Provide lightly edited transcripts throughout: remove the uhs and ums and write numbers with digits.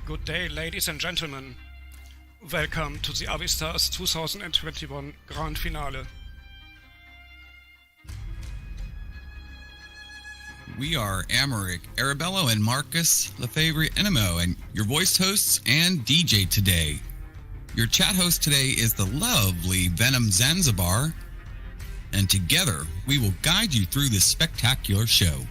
Good day, ladies and gentlemen. Welcome to the Avistars 2021 Grand Finale. We are Amereck, Arabello, and Marcus Lefebvre Enemo, and your voice hosts and DJ today. Your chat host today is the lovely Venom Zanzibar, and together we will guide you through this spectacular show.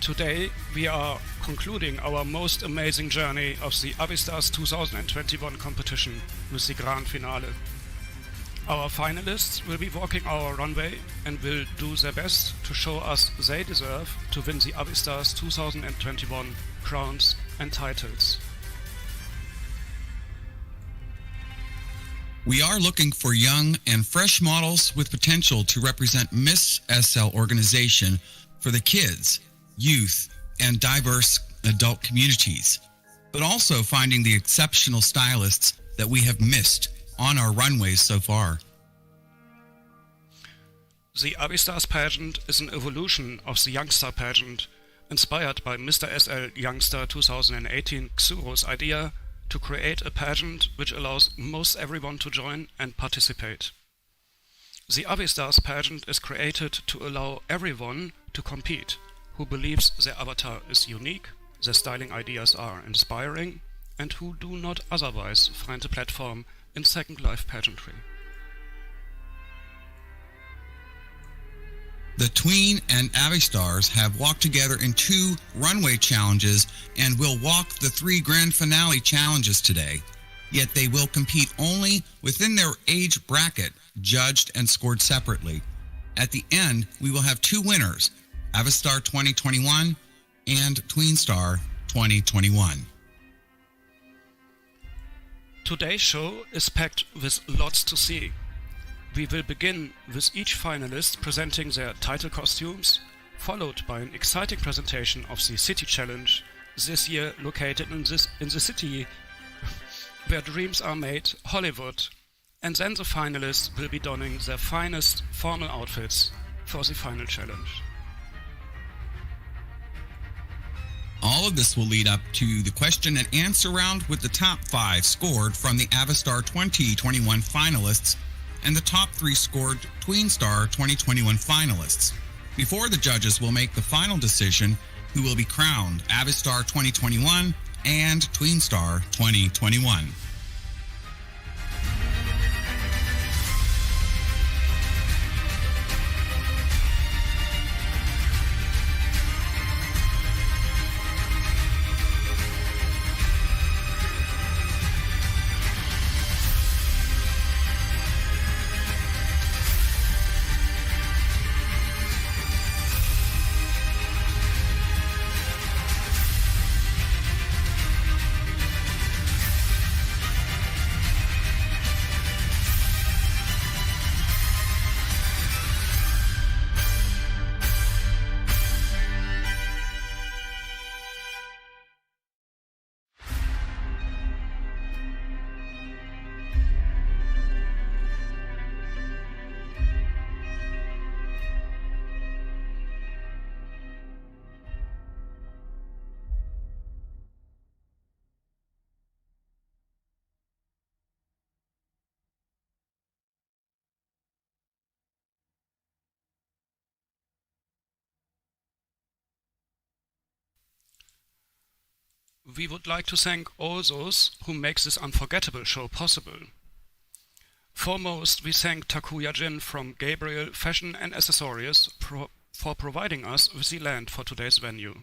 Today we are concluding our most amazing journey of the Avistars 2021 competition with the Grand Finale. Our finalists will be walking our runway and will do their best to show us they deserve to win the Avistars 2021 crowns and titles. We are looking for young and fresh models with potential to represent Miss SL organization for the kids, youth, and diverse adult communities, but also finding the exceptional stylists that we have missed on our runways so far. The Avistars pageant is an evolution of the Youngstar pageant, inspired by Mr. SL Youngstar 2018 Xuro's idea to create a pageant which allows most everyone to join and participate. The Avistars pageant is created to allow everyone to compete who believes their avatar is unique, their styling ideas are inspiring, and who do not otherwise find a platform in Second Life pageantry. The Tween and Avistars have walked together in 2 runway challenges and will walk the 3 grand finale challenges today. Yet they will compete only within their age bracket, judged and scored separately. At the end, we will have 2 winners, Avistar 2021 and TWEENSTAR 2021. Today's show is packed with lots to see. We will begin with each finalist presenting their title costumes, followed by an exciting presentation of the City Challenge, this year located in the city where dreams are made, Hollywood, and then the finalists will be donning their finest formal outfits for the final challenge. All of this will lead up to the question and answer round with the top 5 scored from the Avistar 2021 finalists and the top 3 scored TWEENSTAR 2021 finalists. Before the judges will make the final decision who will be crowned Avistar 2021 and TWEENSTAR 2021. We would like to thank all those who make this unforgettable show possible. Foremost, we thank Takuya Jin from Gabriel Fashion and Accessories for providing us with the land for today's venue.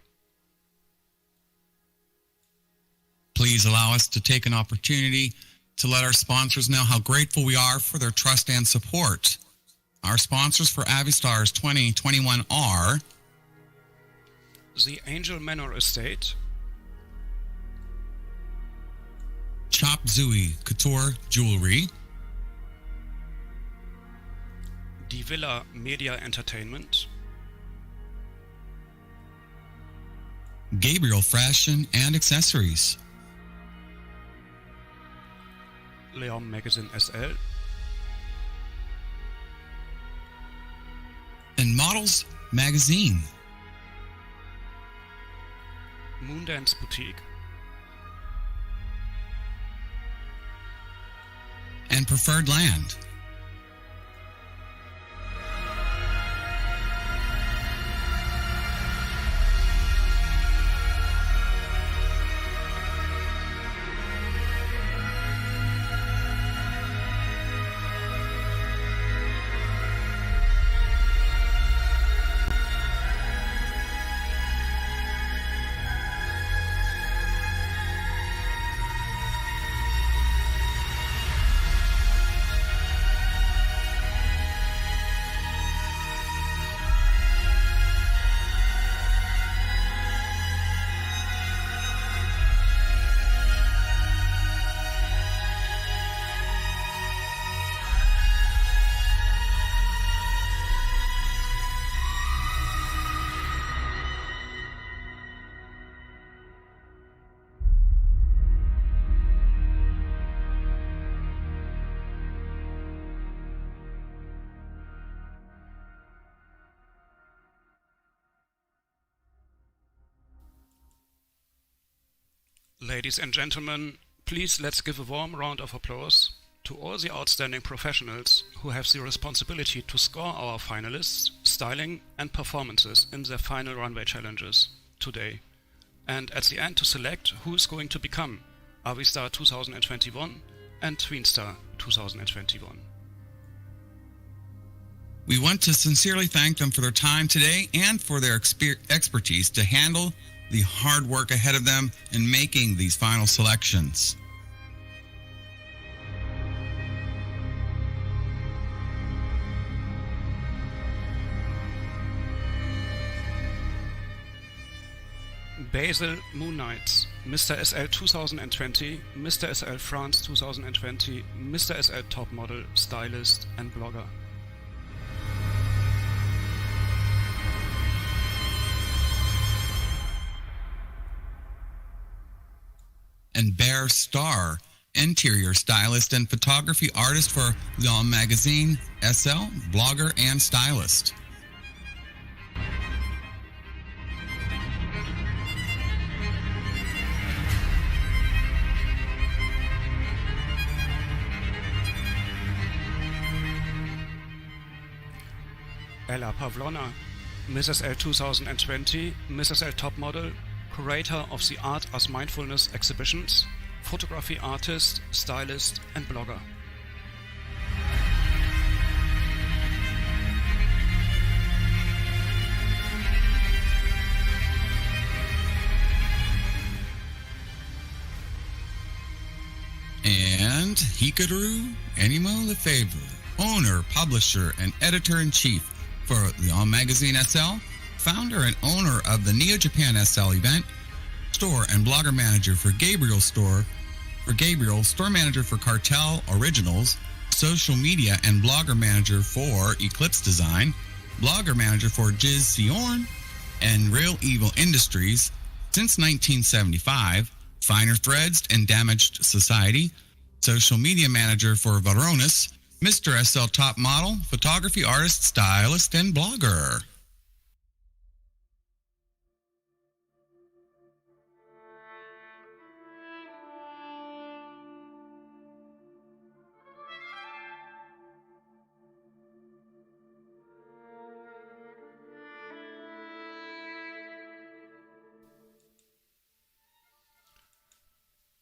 Please allow us to take an opportunity to let our sponsors know how grateful we are for their trust and support. Our sponsors for Avistars 2021 are the Angel Manor Estate, Chop Suey Couture Jewelry, Die Villa Media Entertainment, Gabriel Fashion and Accessories, Leon Magazine SL, and Models Magazine. Moondance Boutique, and Preferred Land. Ladies and gentlemen, please let's give a warm round of applause to all the outstanding professionals who have the responsibility to score our finalists, styling and performances in their final runway challenges today, and at the end to select who is going to become Avistar 2021 and TWEENSTAR 2021. We want to sincerely thank them for their time today and for their expertise to handle the hard work ahead of them in making these final selections. Basel Moon Knights, Mr. SL 2020, Mr. SL France 2020, Mr. SL Top Model, Stylist and Blogger. And Bear Star, interior stylist and photography artist for Leon Magazine, SL, blogger and stylist. Ella Pavlona, Mrs. L 2020, Mrs. L Top Model, curator of the Art as Mindfulness exhibitions, photography artist, stylist and blogger. And Hikaru Enimo Lefebvre, owner, publisher, and editor-in-chief for Leon Magazine SL, founder and owner of the Neo Japan SL event, store and blogger manager for Gabriel, store manager for Cartel Originals, social media and blogger manager for Eclipse Design, blogger manager for Jiz Sion, and Real Evil Industries since 1975, Finer Threads and Damaged Society, social media manager for Varonis, Mr. SL Top Model, photography artist, stylist, and blogger.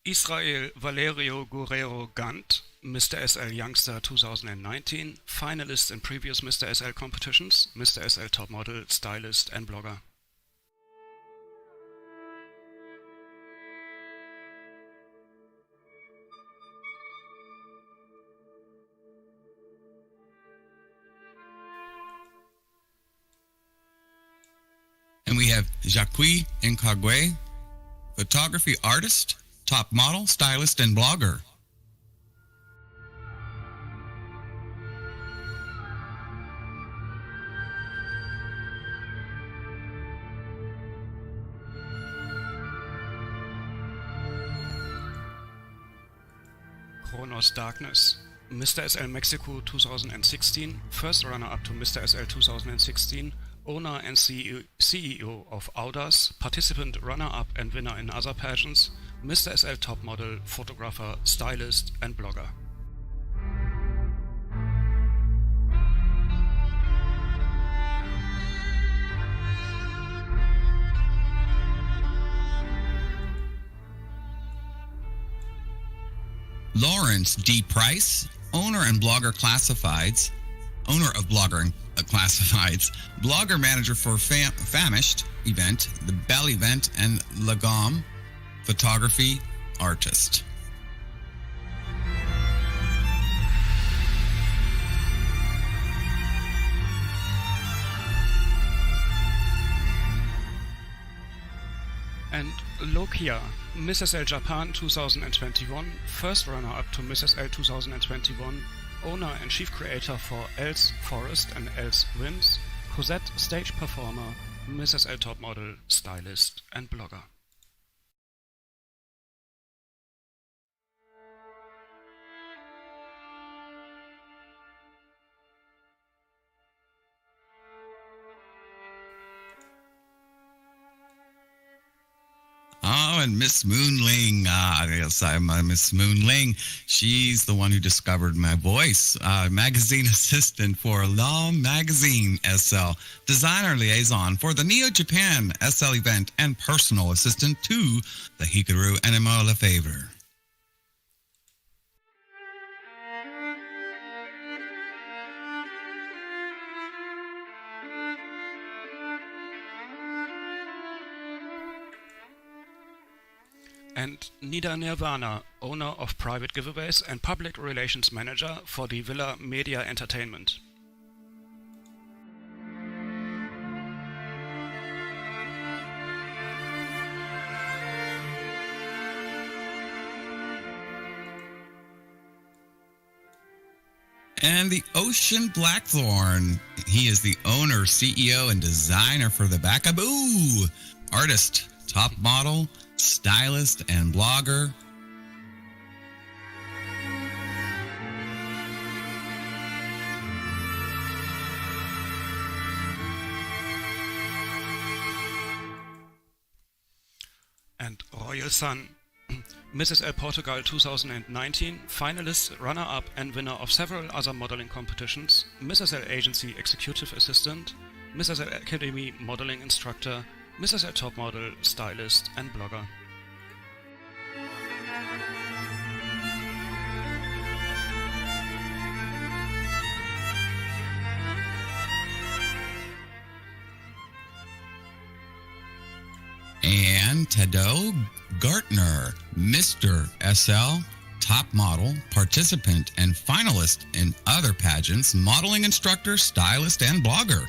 Israel Valerio Guerrero Gant, Mr. SL Youngster 2019, finalist in previous Mr. SL competitions, Mr. SL Top Model, stylist and blogger. And we have Jacques Nkagwe, photography artist, top model, stylist, and blogger. Kronos Darkness, Mr. SL Mexico 2016, first runner-up to Mr. SL 2016, owner and CEO of Avistars, participant runner-up and winner in other pageants, Mr. SL top model, photographer, stylist and blogger. Lawrence D. Price, owner of Blogger Classifieds, blogger manager for Famished event, the Bell event, and Lagom, photography artist. And Lokia, Miss SL Japan 2021, first runner-up to Miss SL 2021, owner and chief creator for Else Forest and Else Winds, Cosette stage performer, Miss SL top model, stylist and blogger. Oh, and Miss Moonling. Yes, I'm Miss Moonling. She's the one who discovered my voice. Magazine assistant for Law Magazine SL. Designer liaison for the Neo Japan SL event and personal assistant to the Hikaru Animo Lefevre. And Nida Nirvana, owner of Private Giveaways and public relations manager for the Villa Media Entertainment. And the Ocean Blackthorn. He is the owner, CEO, and designer for the Backaboo. Artist, top model, stylist, and blogger. And Royal Sun, Mrs. L Portugal 2019, finalist, runner-up and winner of several other modeling competitions, Mrs. L Agency Executive Assistant, Mrs. L Academy Modeling Instructor, Mrs. L Top Model, Stylist and Blogger. And Tado Gartner, Mr. SL, top model, participant, and finalist in other pageants, modeling instructor, stylist, and blogger.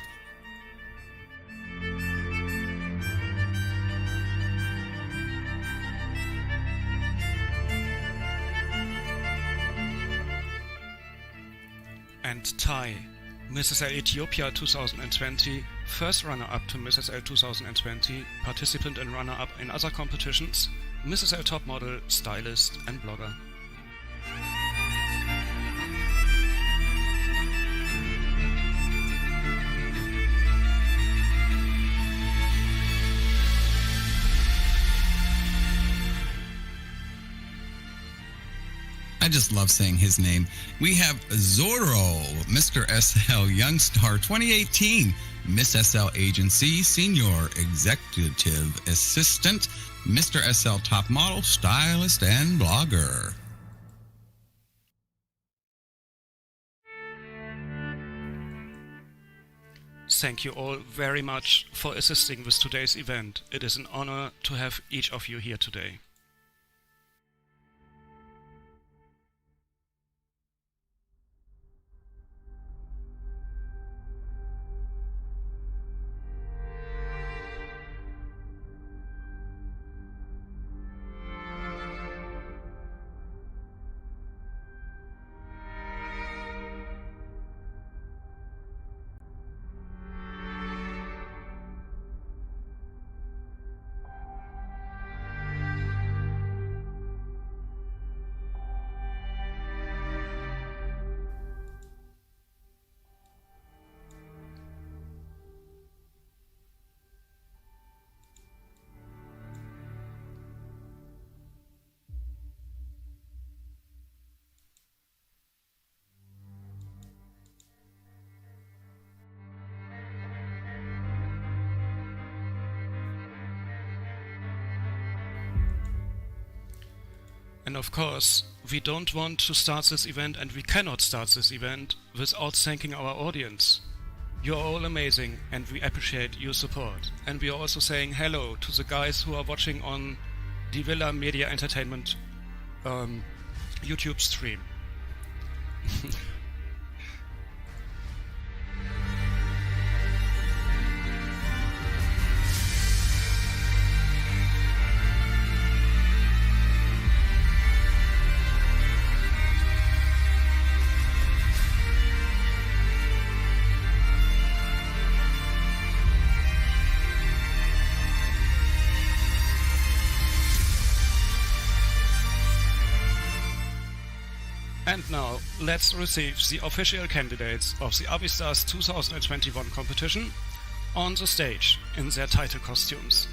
And Thai, Mrs. L Ethiopia 2020, first runner-up to Mrs. L 2020, participant and runner-up in other competitions, Mrs. L top model, stylist and blogger. I just love saying his name. We have Zorro, Mr. SL Youngstar 2018, Miss SL Agency Senior Executive Assistant, Mr. SL Top Model, Stylist, and Blogger. Thank you all very much for assisting with today's event. It is an honor to have each of you here today. And of course, we don't want to start this event, and we cannot start this event without thanking our audience. You're all amazing, and we appreciate your support. And we are also saying hello to the guys who are watching on the Villa Media Entertainment YouTube stream. And now, let's receive the official candidates of the Avistars 2021 competition on the stage in their title costumes.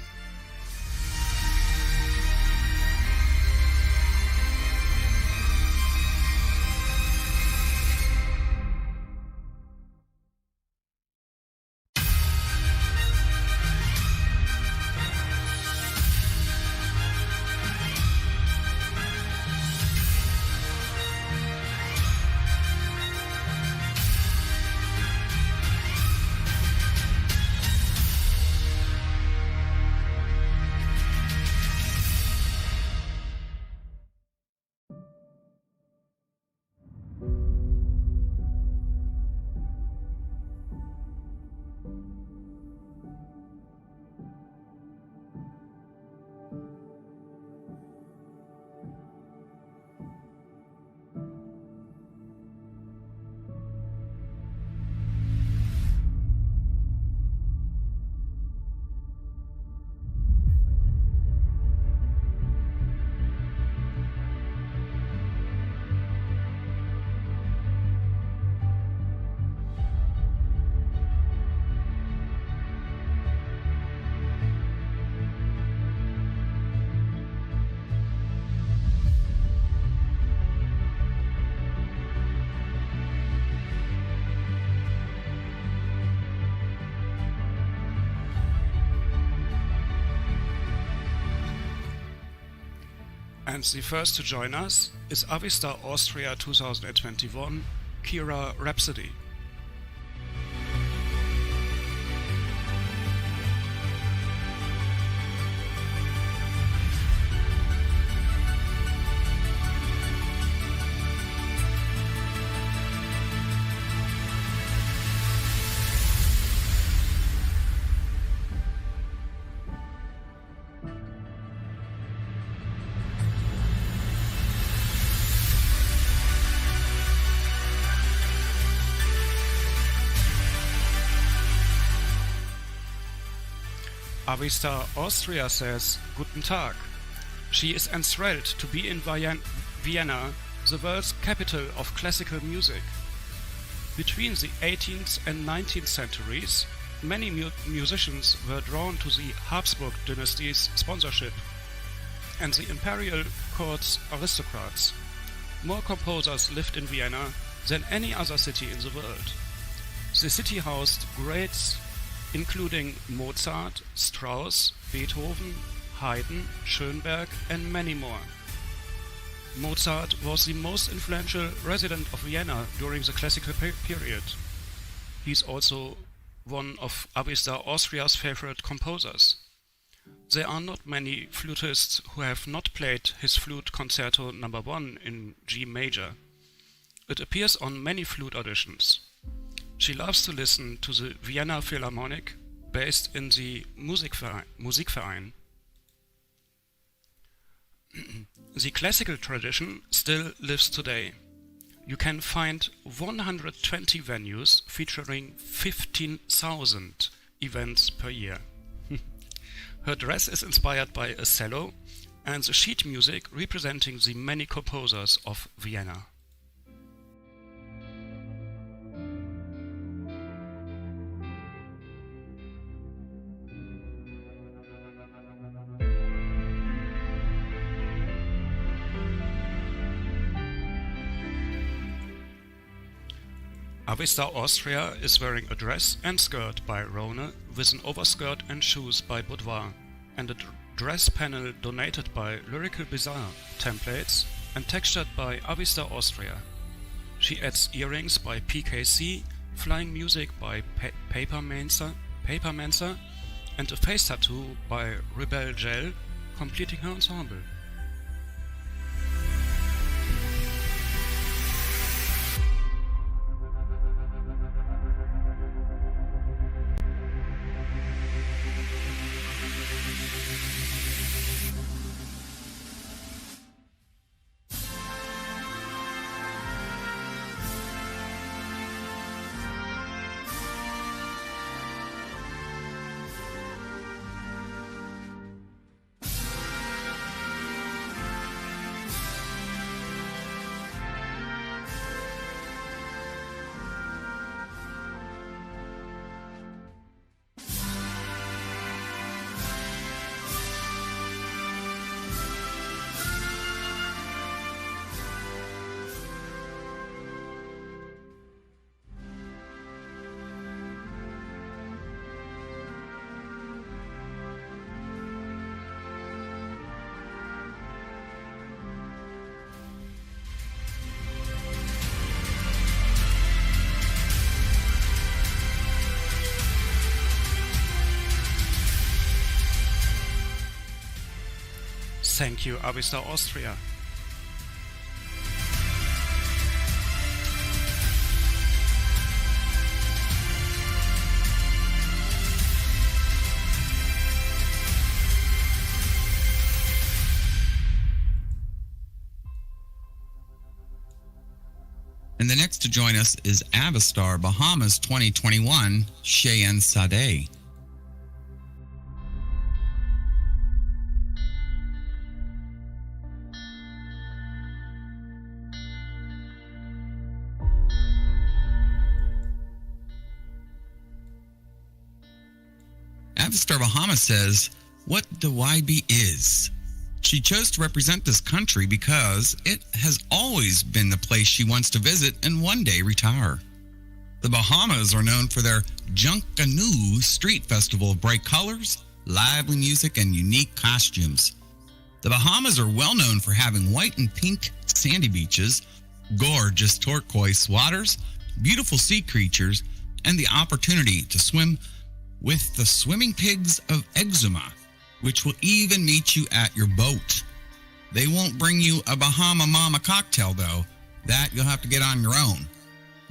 And the first to join us is Avistar Austria 2021, Kira Rhapsody. Avistar Austria says, Guten Tag. She is enthralled to be in Vienna, the world's capital of classical music. Between the 18th and 19th centuries, many musicians were drawn to the Habsburg dynasty's sponsorship and the imperial court's aristocrats. More composers lived in Vienna than any other city in the world. The city housed greats including Mozart, Strauss, Beethoven, Haydn, Schönberg, and many more. Mozart was the most influential resident of Vienna during the classical period. He's also one of Avistar Austria's favorite composers. There are not many flutists who have not played his flute concerto No. 1 in G major. It appears on many flute auditions. She loves to listen to the Vienna Philharmonic, based in the Musikverein. The classical tradition still lives today. You can find 120 venues featuring 15,000 events per year. Her dress is inspired by a cello and the sheet music representing the many composers of Vienna. Avistar Austria is wearing a dress and skirt by Rhone with an overskirt and shoes by Boudoir and a dress panel donated by Lyrical Bizarre templates and textured by Avistar Austria. She adds earrings by PKC, flying music by Papermancer, and a face tattoo by Rebel Gel, completing her ensemble. Thank you, Avistar Austria. And the next to join us is Avistar Bahamas 2021, Cheyenne Sade. Avistar Bahamas says, what TWEENSTAR is. She chose to represent this country because it has always been the place she wants to visit and one day retire. The Bahamas are known for their Junkanoo street festival of bright colors, lively music, and unique costumes. The Bahamas are well known for having white and pink sandy beaches, gorgeous turquoise waters, beautiful sea creatures, and the opportunity to swim with the swimming pigs of eczema, which will even meet you at your boat. They won't bring you a Bahama Mama cocktail, though. That you'll have to get on your own.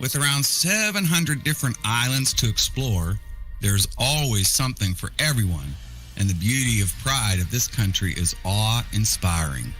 With around 700 different islands to explore, there's always something for everyone, and the beauty of pride of this country is awe-inspiring.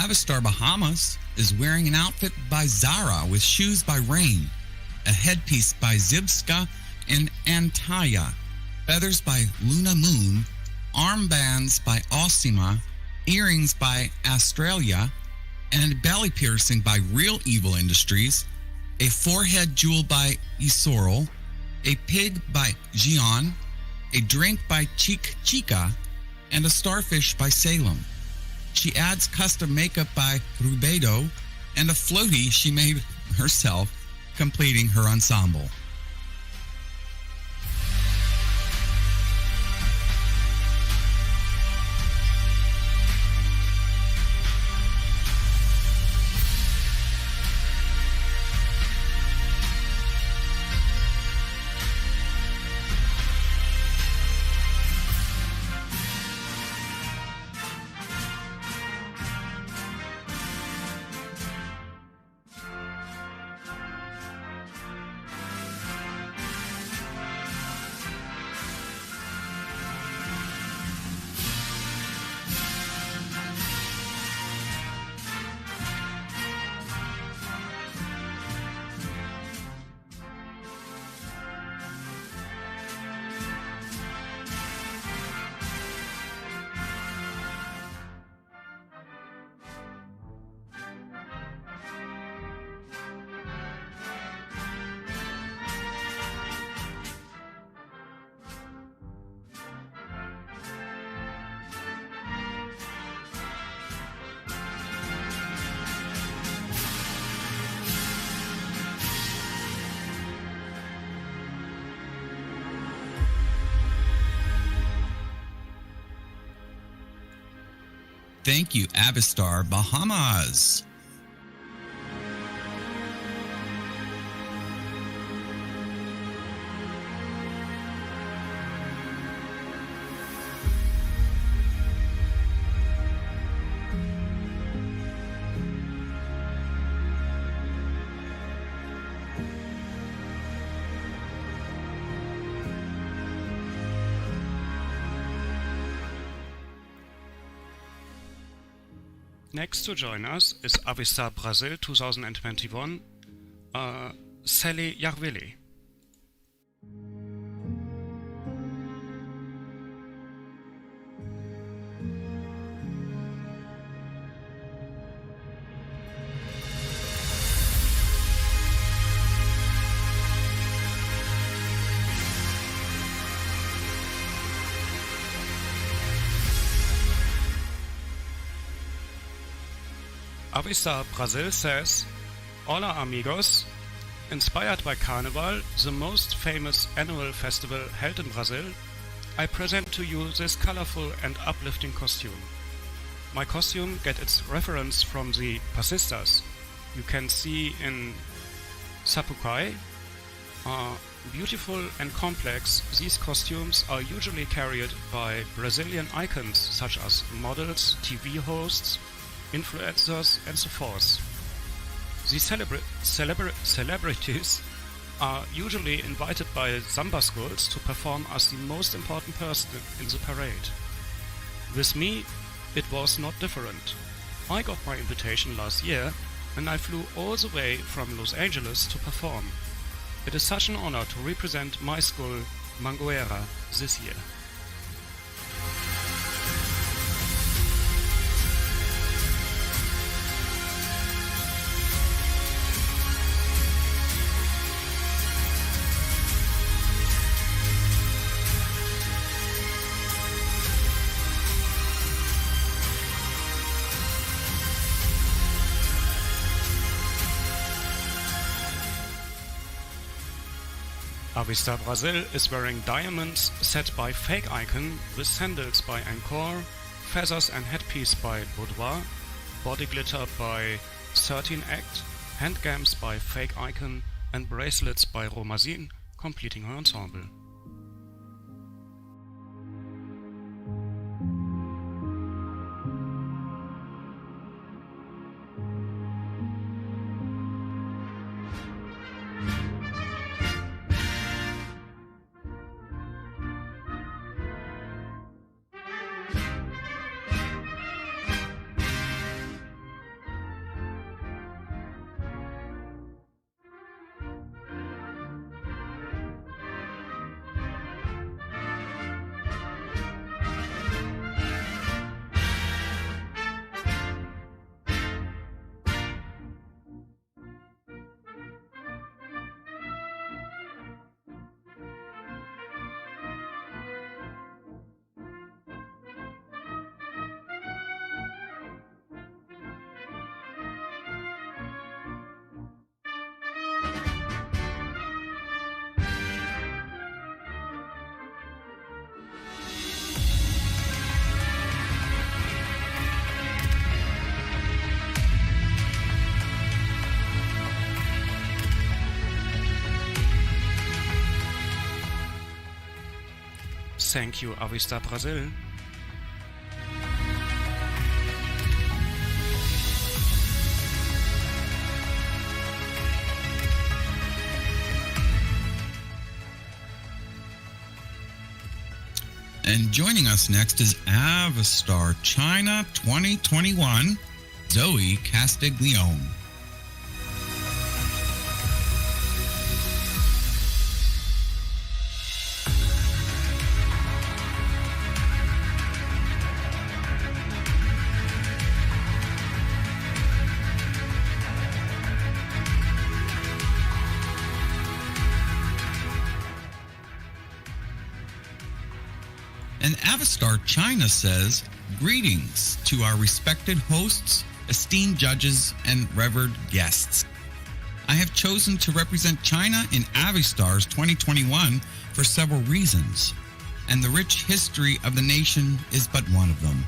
Avistar Bahamas is wearing an outfit by Zara with shoes by Rain, a headpiece by Zibska and Antaya, feathers by Luna Moon, armbands by Osima, earrings by Australia, and belly piercing by Real Evil Industries, a forehead jewel by Isorel, a pig by Gion, a drink by Chick Chica, and a starfish by Salem. She adds custom makeup by Rubedo and a floaty she made herself, completing her ensemble. Thank you, Avistar Bahamas. Next to join us is AVISTAR Brazil 2021, Sally Yarvili. Avistar Brazil says, Hola amigos, inspired by Carnival, the most famous annual festival held in Brazil, I present to you this colorful and uplifting costume. My costume gets its reference from the Pasistas you can see in Sapucaí. Beautiful and complex, these costumes are usually carried by Brazilian icons such as models, TV hosts, influencers and so forth. These celebrities are usually invited by samba schools to perform as the most important person in the parade. With me, it was not different. I got my invitation last year and I flew all the way from Los Angeles to perform. It is such an honor to represent my school, Mangueira, this year. Avistar Brazil is wearing diamonds set by Fake Icon with sandals by Encore, feathers and headpiece by Boudoir, body glitter by 13 Act, handgams by Fake Icon and bracelets by Romazin, completing her ensemble. Thank you, Avistar Brazil. And joining us next is Avistar China 2021, Zoe Castiglione. And Avistar China says, greetings to our respected hosts, esteemed judges, and revered guests. I have chosen to represent China in Avistars 2021 for several reasons, and the rich history of the nation is but one of them.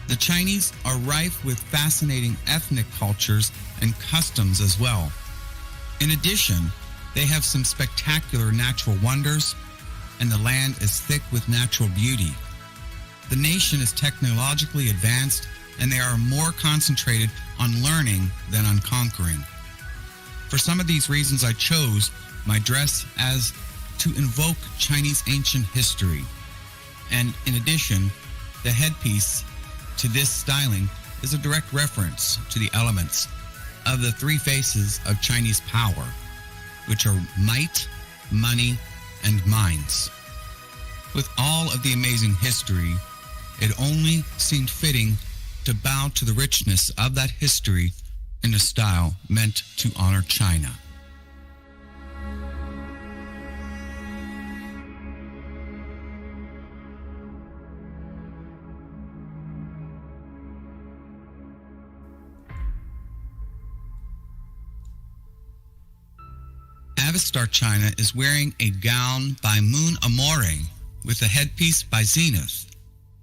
The Chinese are rife with fascinating ethnic cultures and customs as well. In addition, they have some spectacular natural wonders, and the land is thick with natural beauty. The nation is technologically advanced, and they are more concentrated on learning than on conquering. For some of these reasons, I chose my dress as to invoke Chinese ancient history. And in addition, the headpiece to this styling is a direct reference to the elements of the three faces of Chinese power, which are might, money, and minds. With all of the amazing history, it only seemed fitting to bow to the richness of that history in a style meant to honor China. Avistar China is wearing a gown by Moon Amore with a headpiece by Zenith,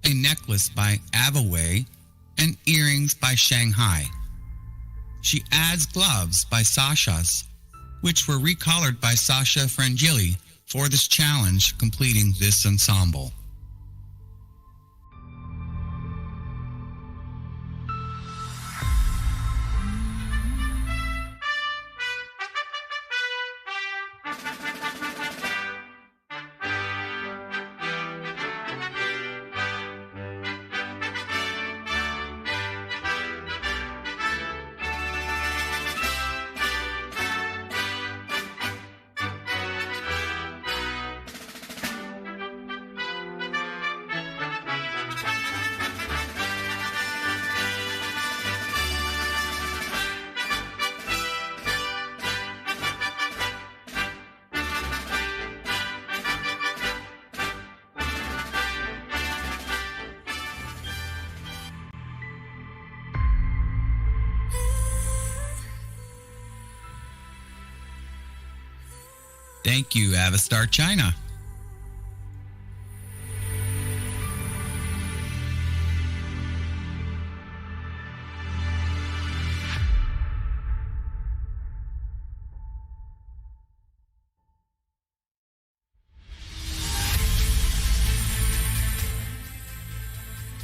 a necklace by Avaway, and earrings by Shanghai. She adds gloves by Sasha's, which were recolored by Sasha Frangilli for this challenge, completing this ensemble. Thank you, Avistar China.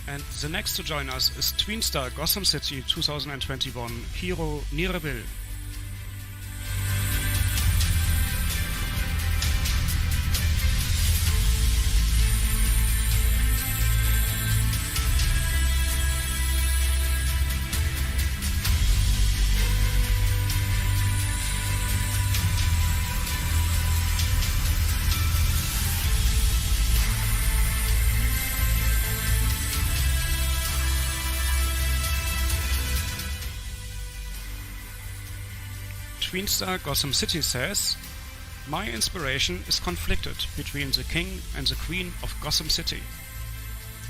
And the next to join us is TWEENSTAR Gotham City 2021 hero Arabello. TWEENSTAR Gotham City says, "My inspiration is conflicted between the king and the queen of Gotham City.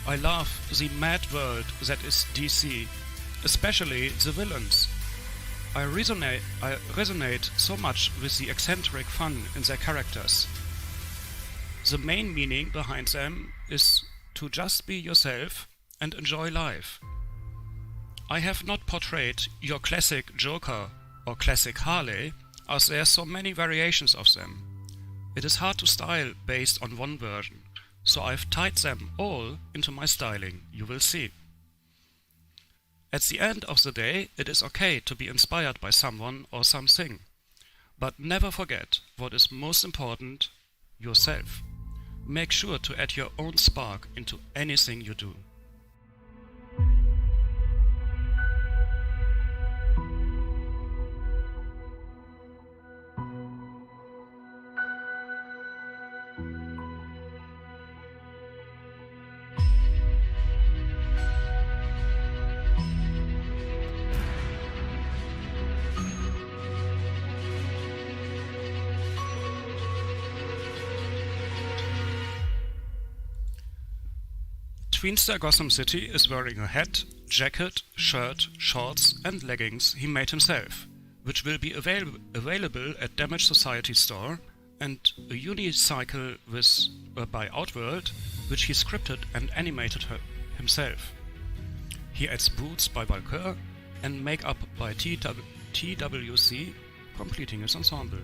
I love the mad world that is DC, especially the villains. I resonate so much with the eccentric fun in their characters. The main meaning behind them is to just be yourself and enjoy life. I have not portrayed your classic Joker or classic Harley, as there are so many variations of them. It is hard to style based on one version, so I've tied them all into my styling, you will see. At the end of the day, it is okay to be inspired by someone or something, but never forget what is most important, yourself. Make sure to add your own spark into anything you do." TWEENSTAR Gotham City is wearing a hat, jacket, shirt, shorts and leggings he made himself, which will be available at Damage Society store, and a unicycle by Outworld, which he scripted and animated himself. He adds boots by Valkyr and makeup by TWC, completing his ensemble.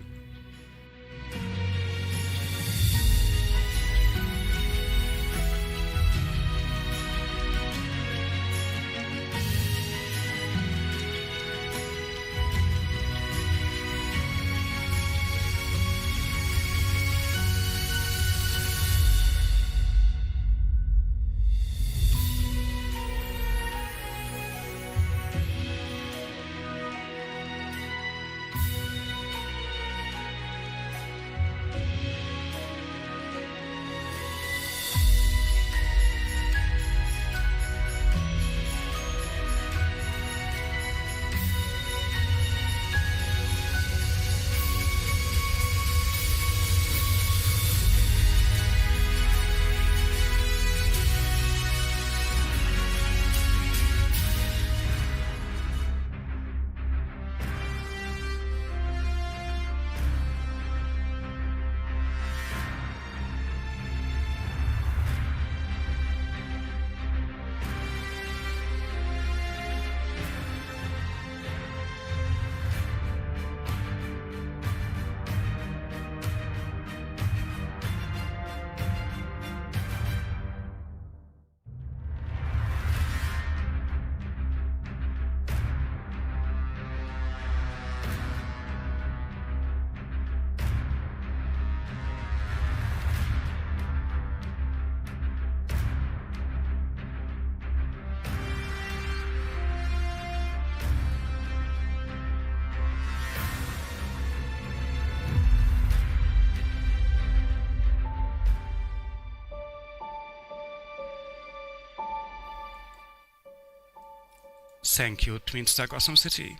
Thank you, TWEENSTAR Gotham City.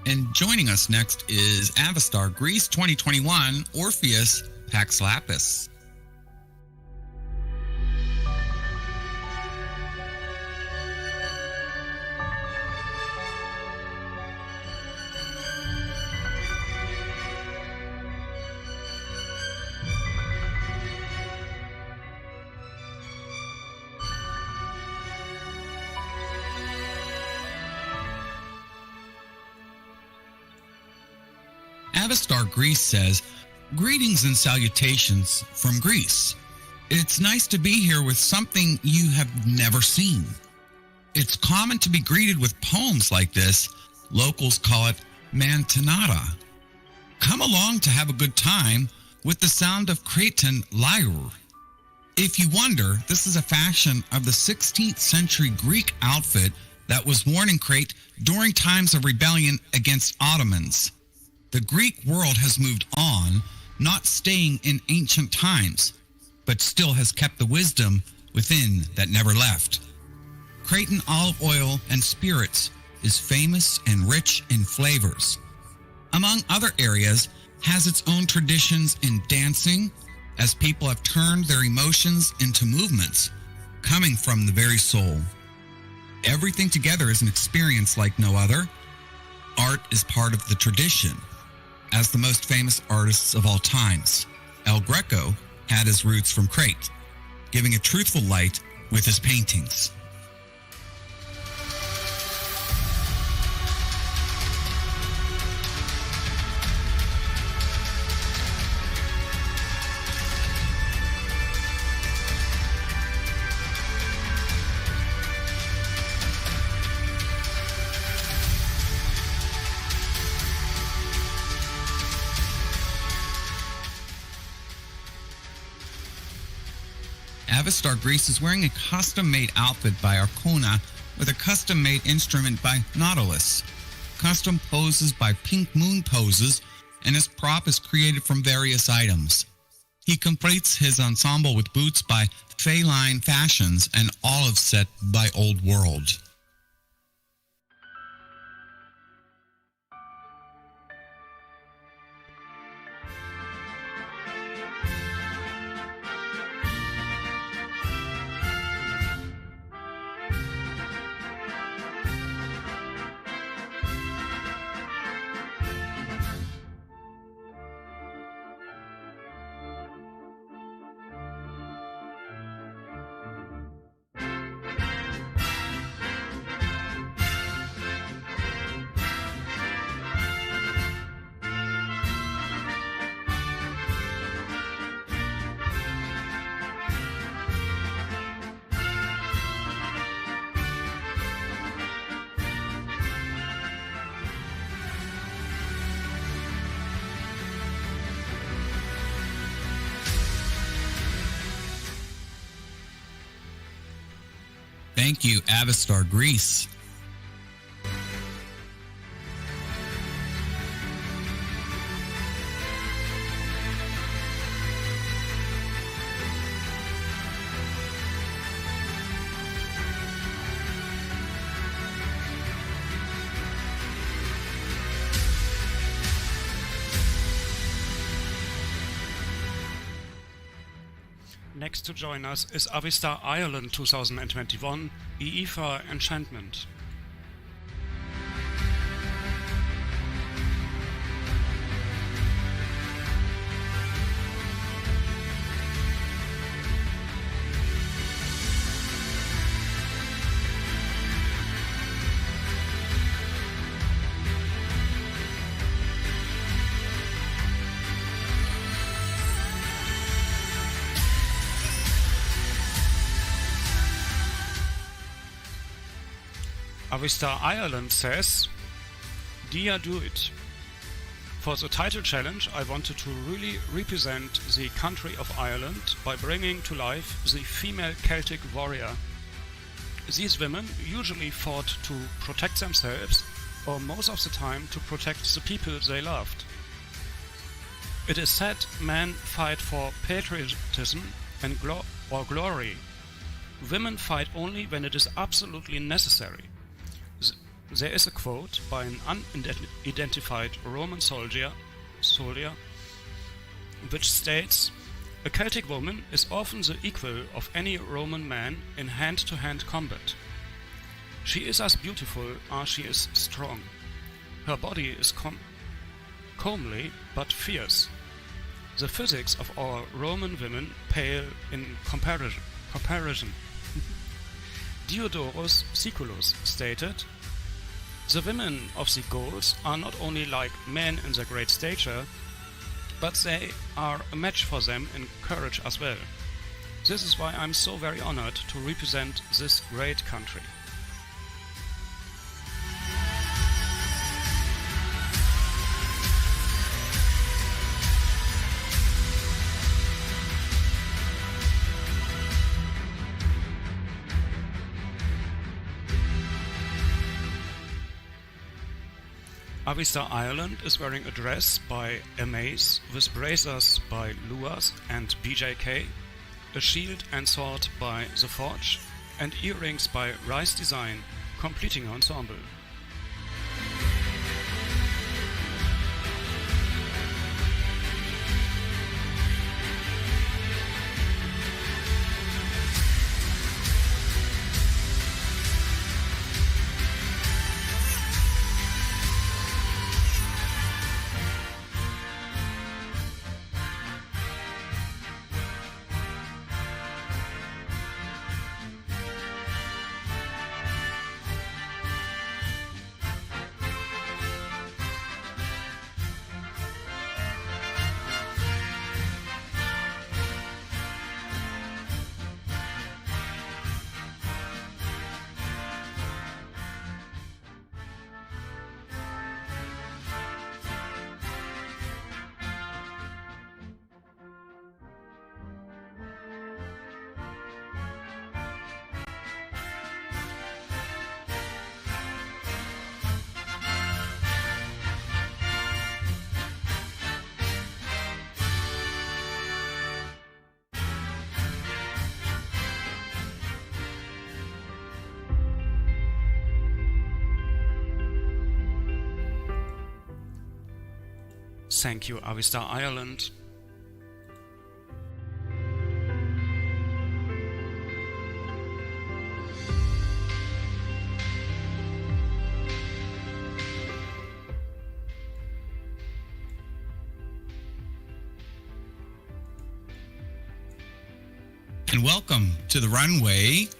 And joining us next is Avistar Greece 2021 Orpheus Pax Lapis. Avistar Greece says, "Greetings and salutations from Greece. It's nice to be here with something you have never seen. It's common to be greeted with poems like this. Locals call it mantinata. Come along to have a good time with the sound of Cretan lyre. If you wonder, this is a fashion of the 16th century Greek outfit that was worn in Crete during times of rebellion against Ottomans. The Greek world has moved on, not staying in ancient times, but still has kept the wisdom within that never left. Cretan olive oil and spirits is famous and rich in flavors. Among other areas, has its own traditions in dancing, as people have turned their emotions into movements, coming from the very soul. Everything together is an experience like no other. Art is part of the tradition. As the most famous artists of all times, El Greco had his roots from Crete, giving a truthful light with his paintings." Avistar Greece is wearing a custom-made outfit by Arcona with a custom-made instrument by Nautilus, custom poses by Pink Moon Poses, and his prop is created from various items. He completes his ensemble with boots by Feline Fashions and olive set by Old World. Thank you, Avistar Greece. Next to join us is AVISTAR Ireland 2021 EIFA Enchantment. Avistar Ireland says, "Dear do it." For the title challenge I wanted to really represent the country of Ireland by bringing to life the female Celtic warrior. These women usually fought to protect themselves or most of the time to protect the people they loved. It is said men fight for patriotism and glory. Women fight only when it is absolutely necessary. There is a quote by an unidentified Roman soldier which states, "A Celtic woman is often the equal of any Roman man in hand-to-hand combat. She is as beautiful as she is strong. Her body is comely but fierce. The physics of our Roman women pale in comparison." Diodorus Siculus stated, "The women of the Gauls are not only like men in their great stature, but they are a match for them in courage as well. This is why I'm so very honored to represent this great country." Avistar Ireland is wearing a dress by Amaze with braziers by Luas and BJK, a shield and sword by The Forge, and earrings by Rice Design, completing her ensemble. Thank you, Avistar Ireland. And welcome to the runway,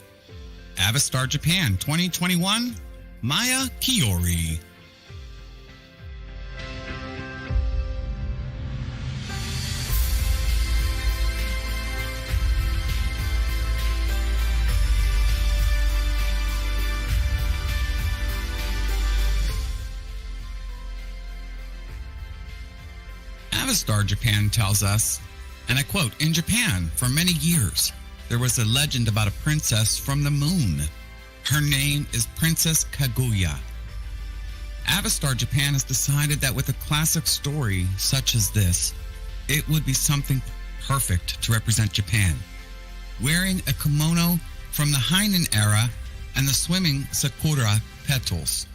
Avistar Japan 2021, Maya Kiori. Avistar Japan tells us, and I quote, "In Japan, for many years, there was a legend about a princess from the moon Her name is Princess Kaguya. Avistar Japan has decided that with a classic story such as this, it would be something perfect to represent Japan. Wearing a kimono from the Heian era and the swimming sakura petals,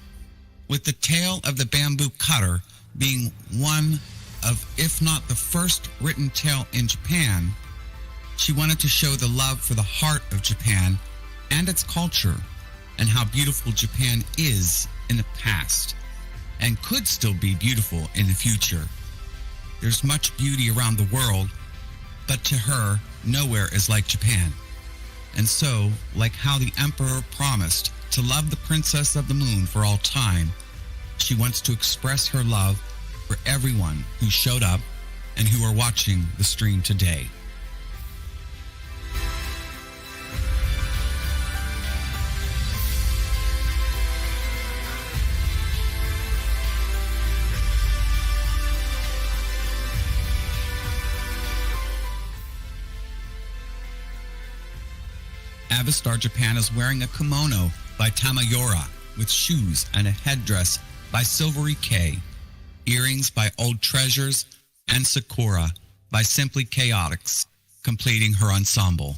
with the tail of the bamboo cutter being one of, if not the first written tale in Japan, she wanted to show the love for the heart of Japan and its culture, and how beautiful Japan is in the past and could still be beautiful in the future. There's much beauty around the world, but to her, nowhere is like Japan. And so, like how the emperor promised to love the princess of the moon for all time, she wants to express her love for everyone who showed up and who are watching the stream today. Avistar Japan is wearing a kimono by Tamayora with shoes and a headdress by Silvery K, earrings by Old Treasures, and Sakura by Simply Chaotix, completing her ensemble.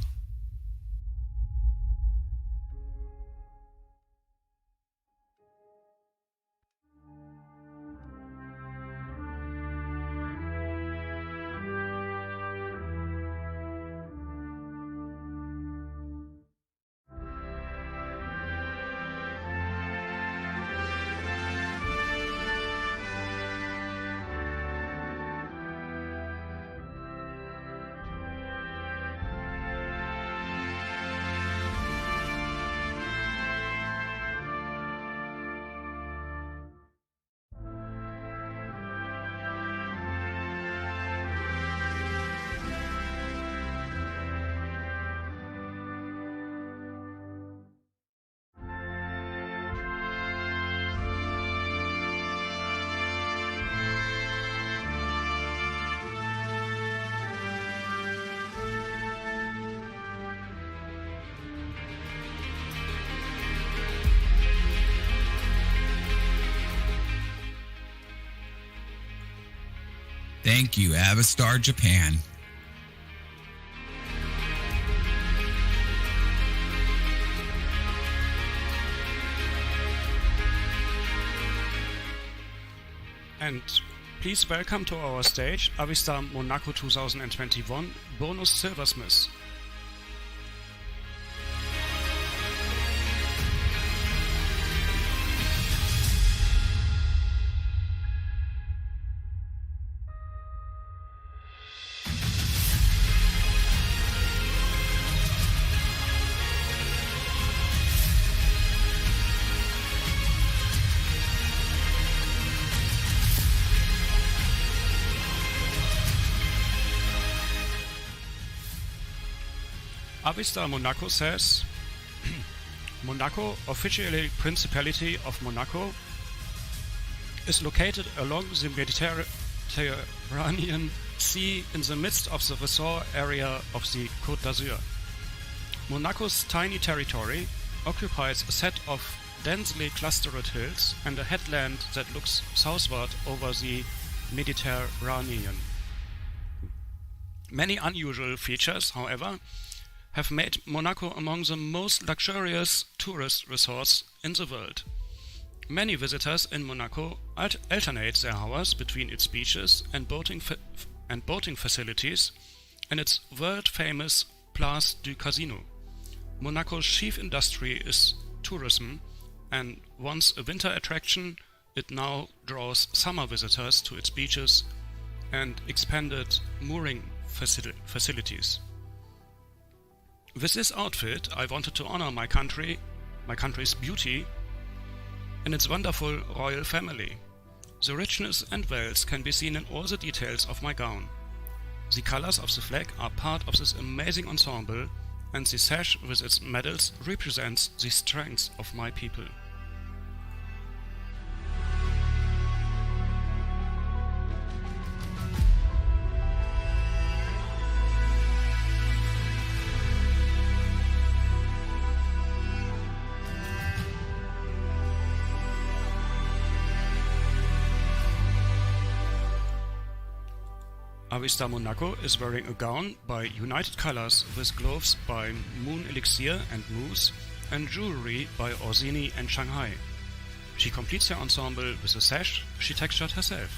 Thank you, Avistar Japan. And please welcome to our stage Avistar Monaco 2021 Bonus Silversmith. Avistar Monaco says, Monaco, officially Principality of Monaco, is located along the Mediterranean Sea in the midst of the resort area of the Côte d'Azur. Monaco's tiny territory occupies a set of densely clustered hills and a headland that looks southward over the Mediterranean. Many unusual features, however, have made Monaco among the most luxurious tourist resorts in the world. Many visitors in Monaco alternate their hours between its beaches and boating facilities and its world-famous Place du Casino. Monaco's chief industry is tourism, and once a winter attraction, it now draws summer visitors to its beaches and expanded mooring facilities. With this outfit, I wanted to honor my country's beauty, and its wonderful royal family. The richness and wealth can be seen in all the details of my gown. The colors of the flag are part of this amazing ensemble, and the sash with its medals represents the strength of my people. Avistar Monaco is wearing a gown by United Colors with gloves by Moon Elixir and Moose and jewelry by Orsini and Shanghai. She completes her ensemble with a sash she textured herself.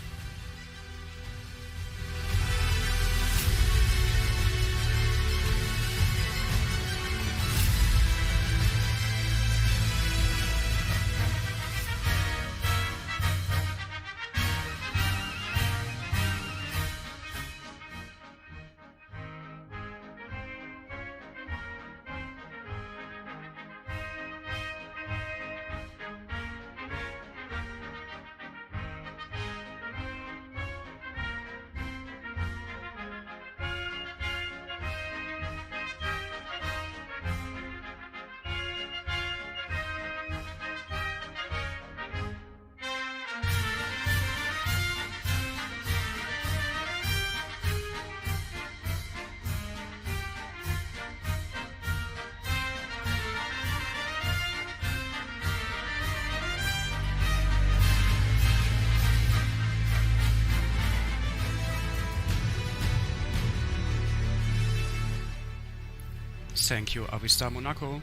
Thank you, Avistar Monaco.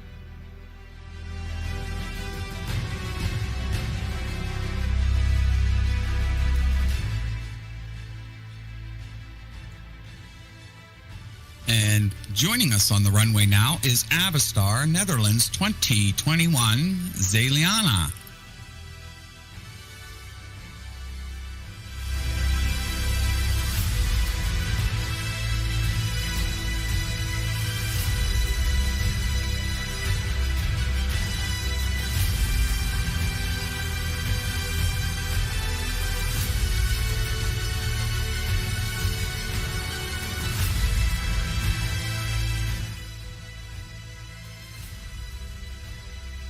And joining us on the runway now is Avistar Netherlands 2021 Zeliana.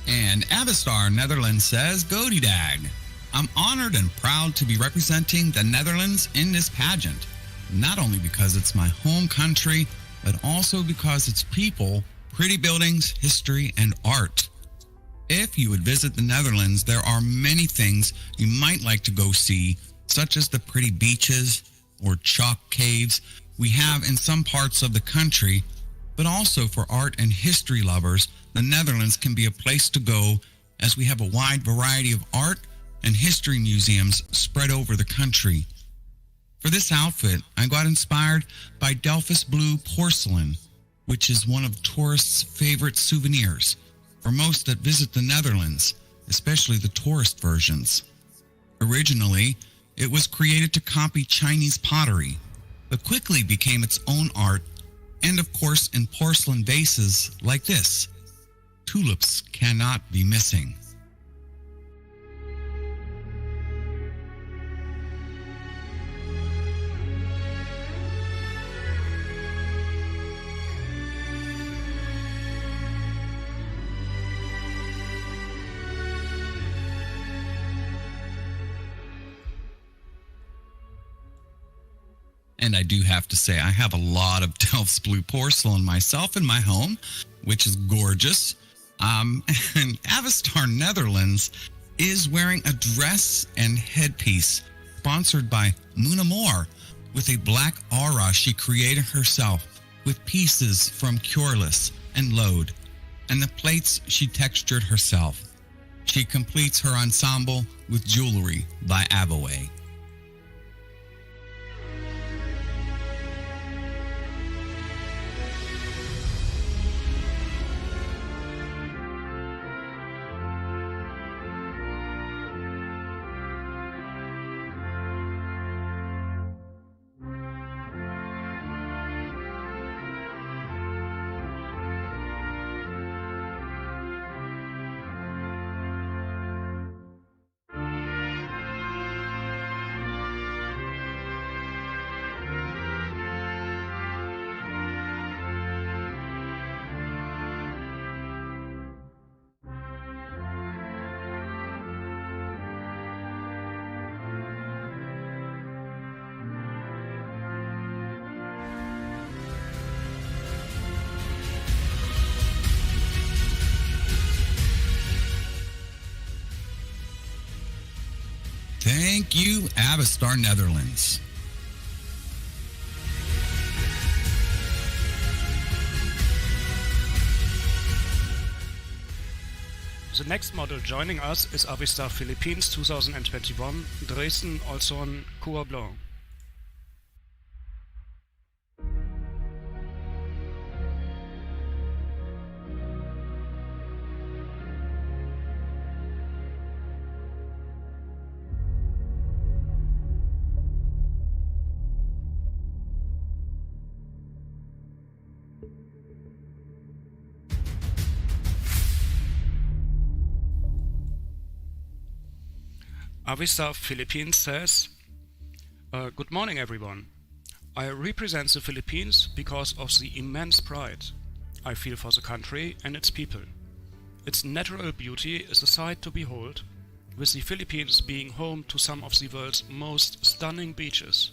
And Avistar Netherlands says, Godi Dag. I'm honored and proud to be representing the Netherlands in this pageant, not only because it's my home country, but also because it's people, pretty buildings, history, and art. If you would visit the Netherlands, there are many things you might like to go see, such as the pretty beaches or chalk caves we have in some parts of the country, but also for art and history lovers, the Netherlands can be a place to go as we have a wide variety of art and history museums spread over the country. For this outfit, I got inspired by Delphus Blue porcelain, which is one of tourists' favorite souvenirs for most that visit the Netherlands, especially the tourist versions. Originally, it was created to copy Chinese pottery, but quickly became its own art, and of course in porcelain vases like this. Tulips cannot be missing. And I do have to say, I have a lot of Delph's Blue porcelain myself in my home, which is gorgeous. And Avistar Netherlands is wearing a dress and headpiece sponsored by Muna Moore with a black aura she created herself with pieces from Cureless and Load, and the plates she textured herself. She completes her ensemble with jewelry by Avoway. Thank you, Avistar Netherlands. The next model joining us is Avistar Philippines 2021, Dresden, Olson, Coeur Blanc. Avistar Philippines says, Good morning everyone. I represent the Philippines because of the immense pride I feel for the country and its people. Its natural beauty is a sight to behold, with the Philippines being home to some of the world's most stunning beaches.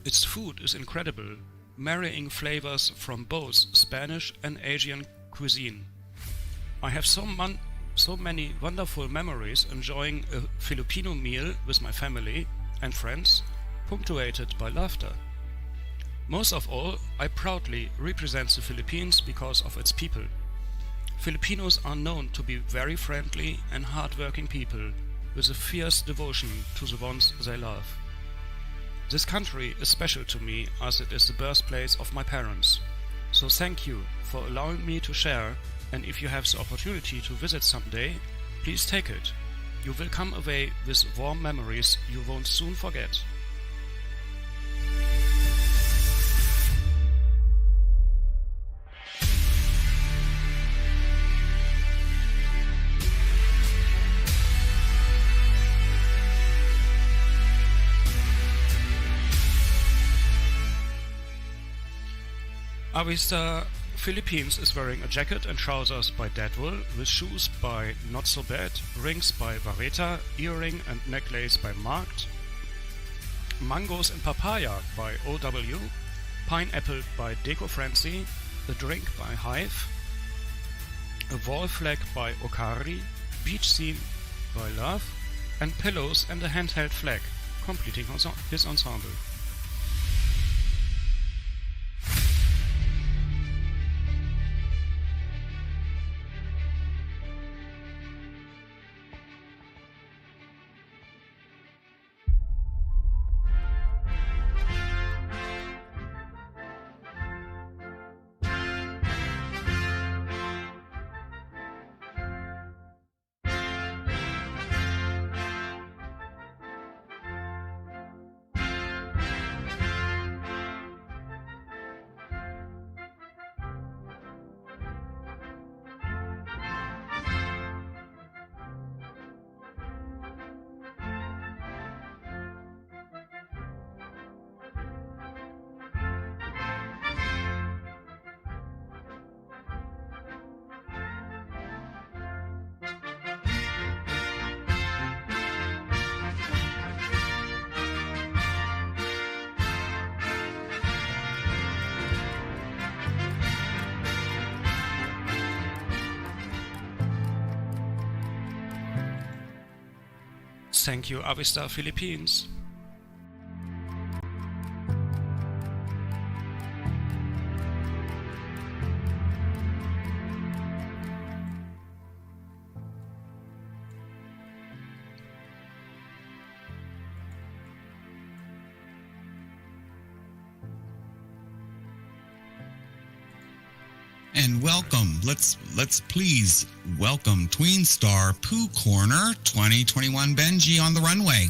Its food is incredible, marrying flavors from both Spanish and Asian cuisine. I have so many wonderful memories enjoying a Filipino meal with my family and friends, punctuated by laughter. Most of all, I proudly represent the Philippines because of its people. Filipinos are known to be very friendly and hard-working people with a fierce devotion to the ones they love. This country is special to me as it is the birthplace of my parents. So thank you for allowing me to share, and if you have the opportunity to visit someday, please take it. You will come away with warm memories you won't soon forget. Avistar Philippines is wearing a jacket and trousers by Deadwool, with shoes by Not So Bad, rings by Vareta, earring and necklace by Markt, mangoes and papaya by OW, pineapple by Deco Frenzy, a drink by Hive, a wall flag by Okari, beach scene by Love, and pillows and a handheld flag, completing his ensemble. Thank you, Avistar Philippines. And welcome, let's please welcome TWEENSTAR Pooh Corner 2021 Benji on the runway.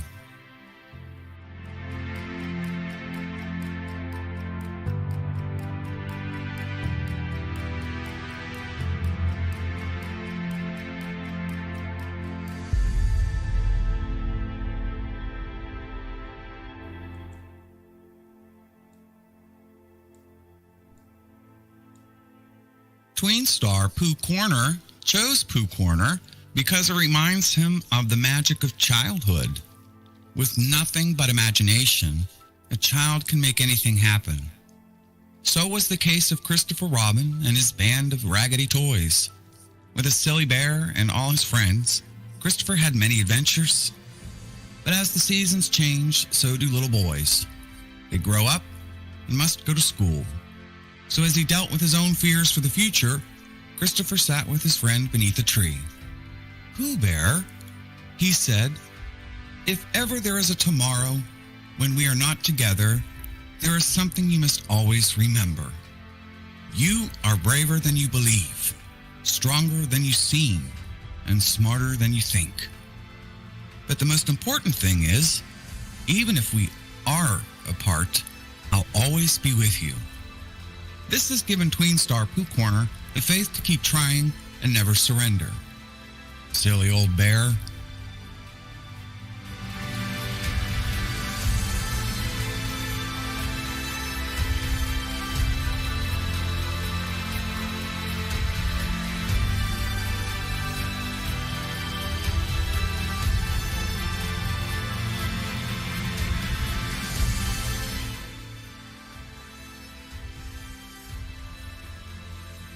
TWEENSTAR Pooh Corner chose Pooh Corner because it reminds him of the magic of childhood. With nothing but imagination, a child can make anything happen. So was the case of Christopher Robin and his band of raggedy toys. With a silly bear and all his friends, Christopher had many adventures. But as the seasons change, so do little boys. They grow up and must go to school. So as he dealt with his own fears for the future, Christopher sat with his friend beneath a tree. "Pooh Bear," he said, "if ever there is a tomorrow when we are not together, there is something you must always remember. You are braver than you believe, stronger than you seem, and smarter than you think. But the most important thing is, even if we are apart, I'll always be with you." This has given TWEENSTAR Pooh Corner the faith to keep trying and never surrender. Silly old bear.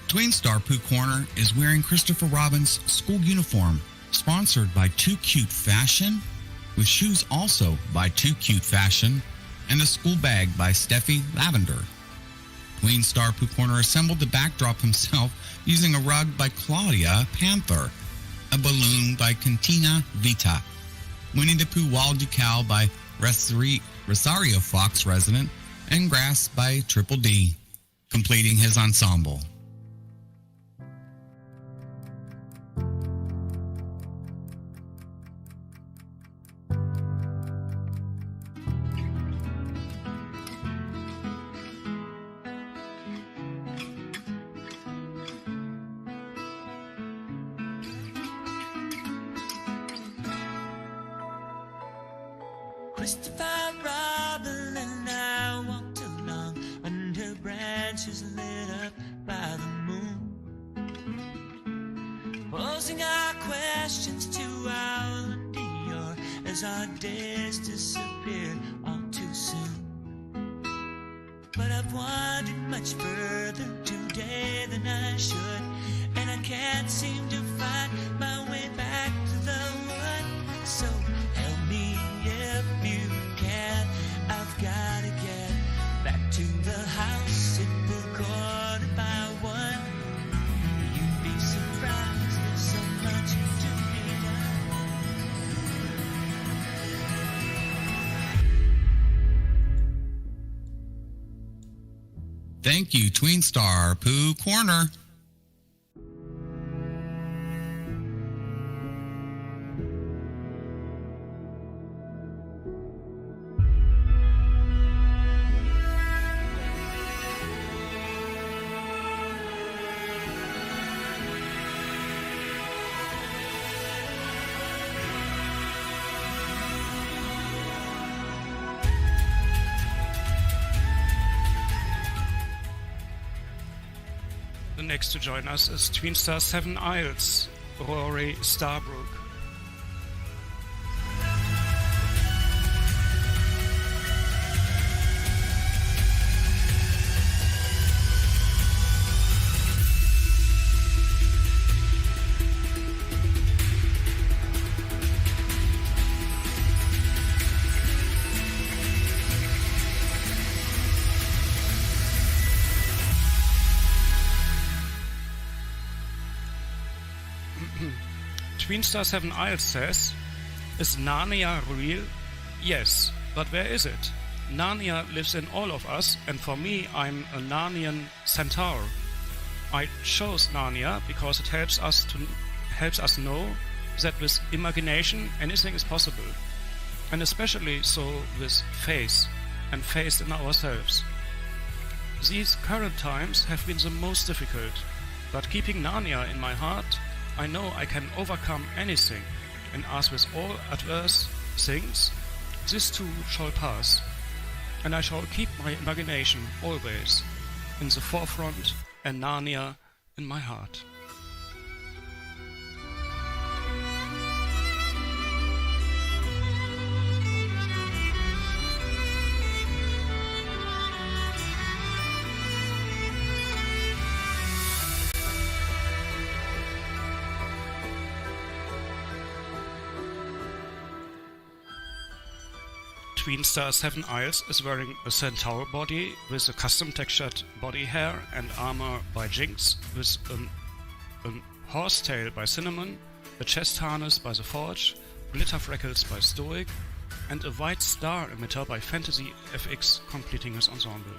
TWEENSTAR Pooh Corner is wearing Christopher Robin's school uniform, sponsored by Too Cute Fashion, with shoes also by Too Cute Fashion, and a school bag by Steffi Lavender. TWEENSTAR Pooh Corner assembled the backdrop himself using a rug by Claudia Panther, a balloon by Cantina Vita, Winnie the Pooh wall decal by Rosario Fox Resident, and grass by Triple D, completing his ensemble. Christopher Robin and I walked along under branches lit up by the moon, posing our questions to our Dior as our days disappeared all too soon. But I've wandered much further today than I should, and I can't seem to find my way back to the wood. So help me if you can. I've gotta get back to the house at the corner by one. You'd be surprised, there's so much to be done. Thank you, TWEENSTAR Pooh Corner. The next to join us is TWEENSTAR 7 Isles, Rory Starbrook. TWEENSTAR 7 Isles says, "Is Narnia real? Yes, but where is it? Narnia lives in all of us, and for me I'm a Narnian centaur. I chose Narnia because it helps us know that with imagination anything is possible, and especially so with faith and faith in ourselves. These current times have been the most difficult, but keeping Narnia in my heart, I know I can overcome anything, and as with all adverse things, this too shall pass, and I shall keep my imagination always in the forefront and Narnia in my heart." TWEENSTAR 7 Isles is wearing a centaur body with a custom textured body hair and armor by Jinx with a a horsetail by Cinnamon, a chest harness by The Forge, glitter freckles by Stoic, and a white star emitter by Fantasy FX completing his ensemble.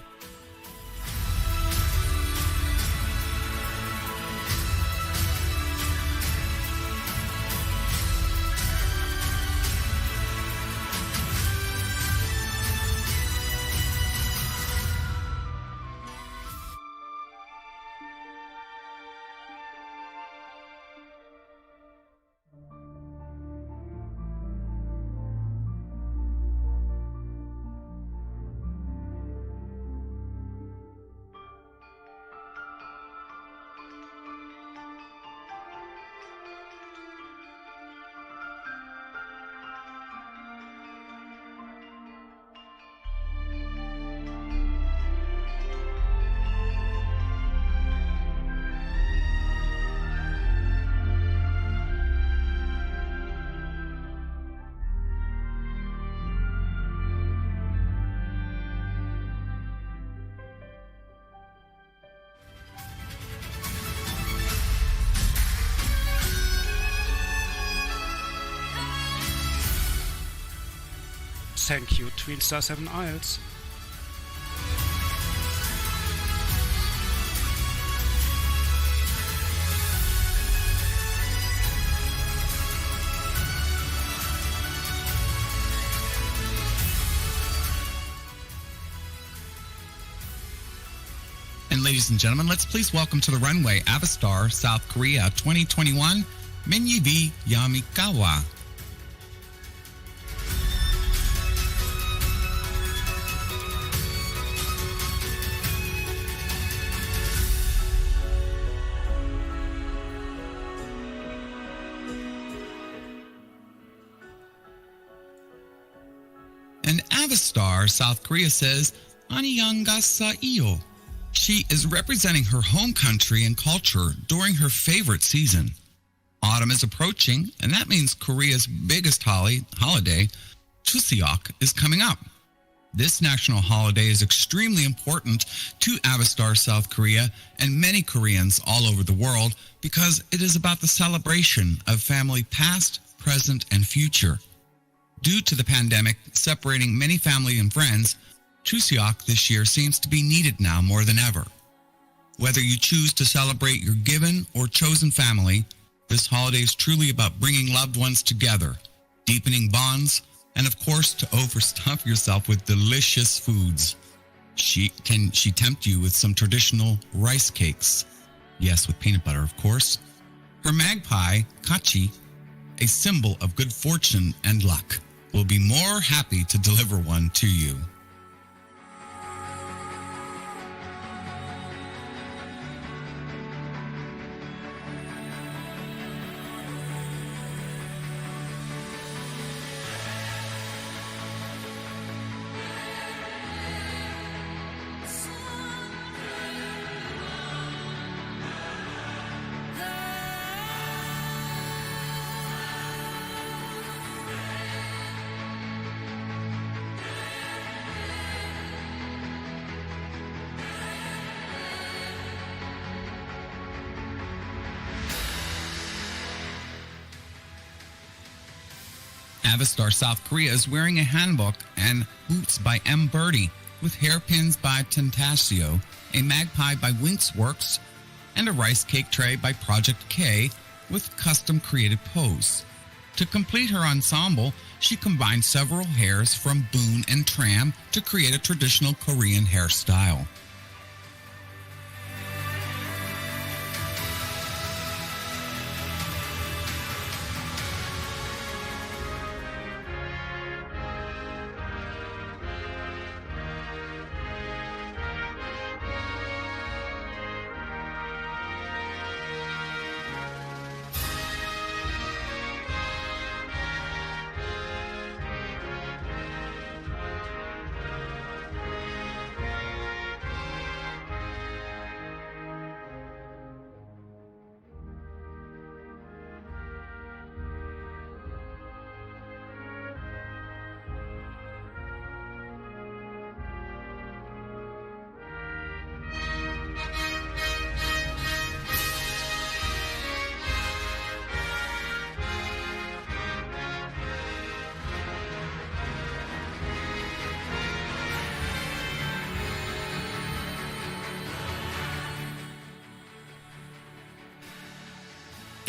Thank you, TWEENSTAR 7 Isles. And ladies and gentlemen, let's please welcome to the runway Avistar, South Korea 2021, Minyi Yamikawa. And Avistar, South Korea says, Annyeonghaseyo iyo. She is representing her home country and culture during her favorite season. Autumn is approaching, and that means Korea's biggest holiday, Chuseok, is coming up. This national holiday is extremely important to Avistar, South Korea, and many Koreans all over the world because it is about the celebration of family past, present, and future. Due to the pandemic separating many family and friends, Chuseok this year seems to be needed now more than ever. Whether you choose to celebrate your given or chosen family, this holiday is truly about bringing loved ones together, deepening bonds, and of course to overstuff yourself with delicious foods. Can she tempt you with some traditional rice cakes? Yes, with peanut butter, of course. Her magpie, Kachi, a symbol of good fortune and luck, will be more happy to deliver one to you. Avistar South Korea is wearing a handbook and boots by M. Birdie, with hairpins by Tentasio, a magpie by Winxworks, and a rice cake tray by Project K with custom created pose. To complete her ensemble, she combined several hairs from Boon and Tram to create a traditional Korean hairstyle.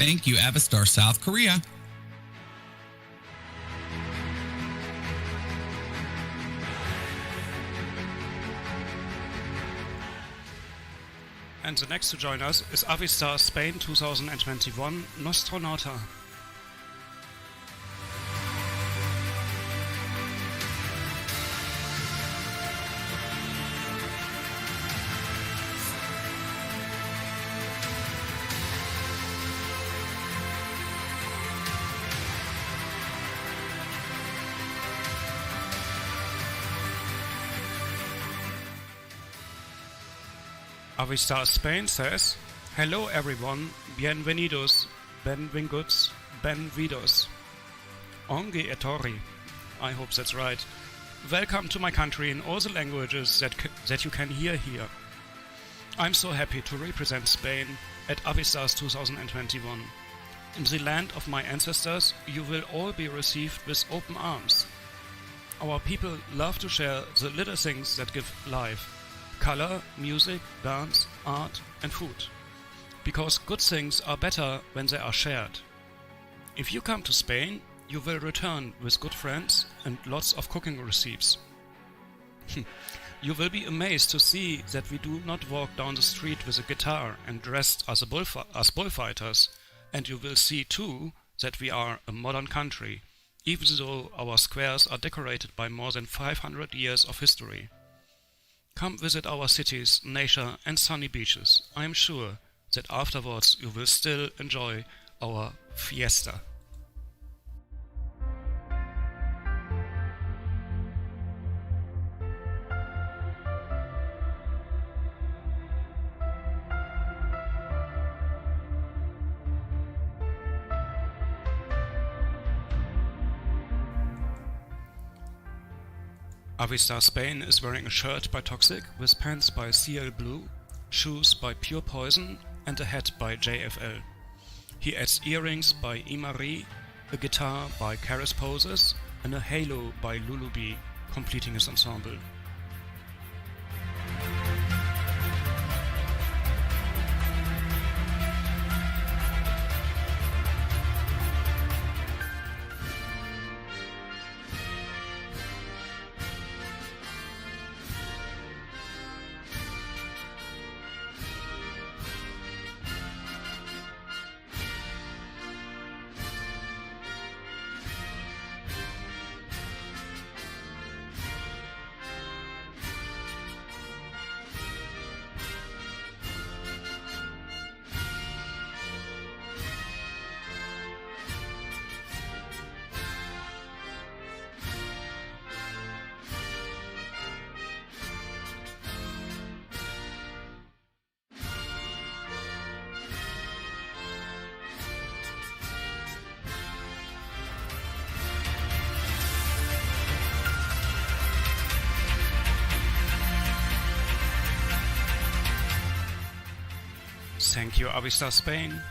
Thank you, Avistar South Korea. And the next to join us is Avistars Spain 2021 Nostronauta. Avistars Spain says, "Hello everyone, bienvenidos, benvinguts, benvidos. Ongi etori." I hope that's right. Welcome to my country in all the languages that you can hear here. I'm so happy to represent Spain at Avistars 2021. In the land of my ancestors, you will all be received with open arms. Our people love to share the little things that give life. Color, music, dance, art and food. Because good things are better when they are shared. If you come to Spain, you will return with good friends and lots of cooking recipes. You will be amazed to see that we do not walk down the street with a guitar and dressed as bullfighters, and you will see too that we are a modern country, even though our squares are decorated by more than 500 years of history. Come visit our cities, nature and sunny beaches. I am sure that afterwards you will still enjoy our fiesta. Avistars Spain is wearing a shirt by Toxic with pants by CL Blue, shoes by Pure Poison and a hat by JFL. He adds earrings by Amereck, a guitar by Karis Poses and a halo by Lulubi, completing his ensemble. Thank you, Avistars Spain.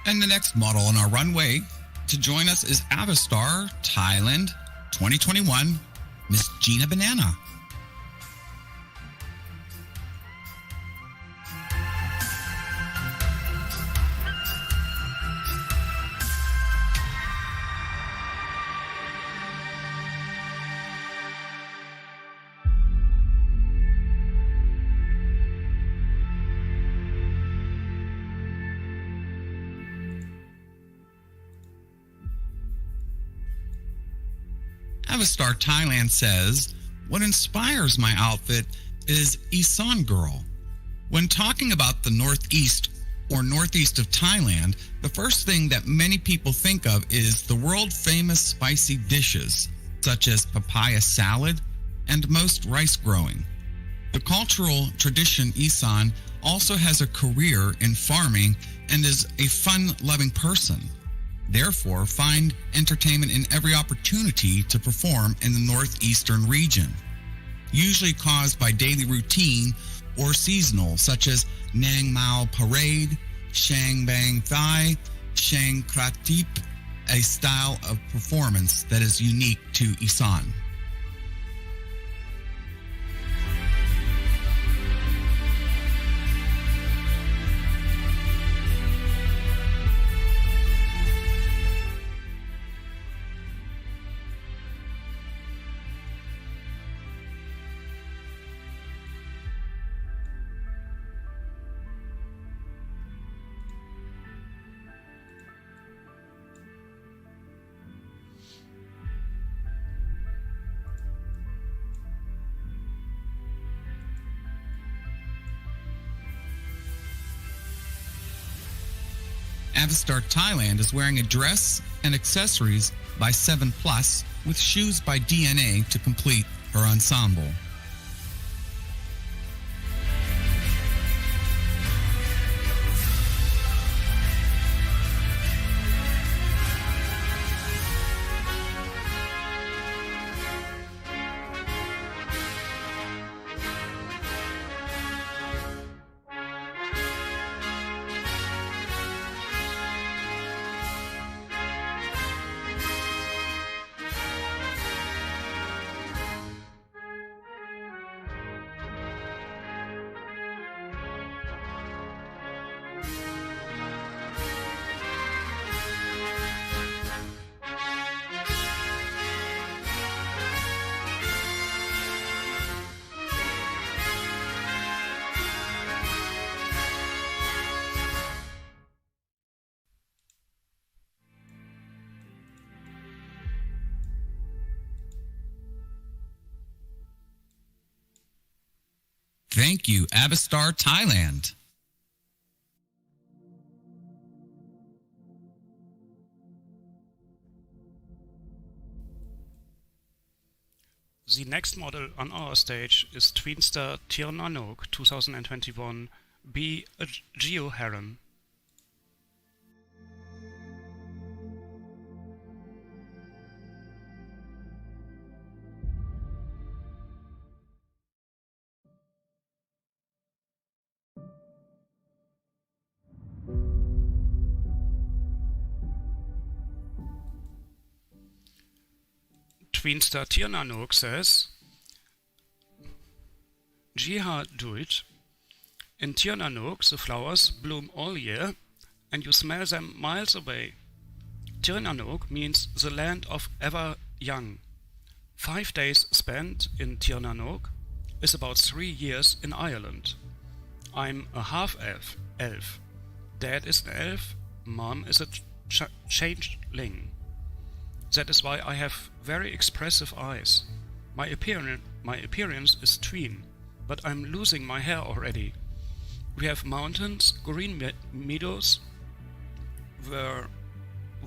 And the next model on our runway to join us is Avistar Thailand 2021, Miss Gina Banana. Avistar Thailand says, "What inspires my outfit is Isan Girl. When talking about the northeast or northeast of Thailand, the first thing that many people think of is the world-famous spicy dishes, such as papaya salad and most rice growing. The cultural tradition Isan also has a career in farming and is a fun-loving person. Therefore, find entertainment in every opportunity to perform in the northeastern region, usually caused by daily routine or seasonal, such as Nang Mao Parade, Shang Bang Thai, Shang Kratip, a style of performance that is unique to Isan. Avistar Thailand is wearing a dress and accessories by 7 Plus with shoes by DNA to complete her ensemble. Thank you, Avistar Thailand. The next model on our stage is TWEENSTAR Tirnanok 2021 B a Geo Heron. TWEENSTAR Tirnanok says, Jiha Duit. In Tirnanok the flowers bloom all year and you smell them miles away. Tirnanok means the land of ever young. 5 days spent in Tirnanok is about 3 years in Ireland. I'm a half-elf. Dad is an elf, Mom is a changeling. That is why I have very expressive eyes. My appearance is tween, but I'm losing my hair already. We have mountains, green meadows, where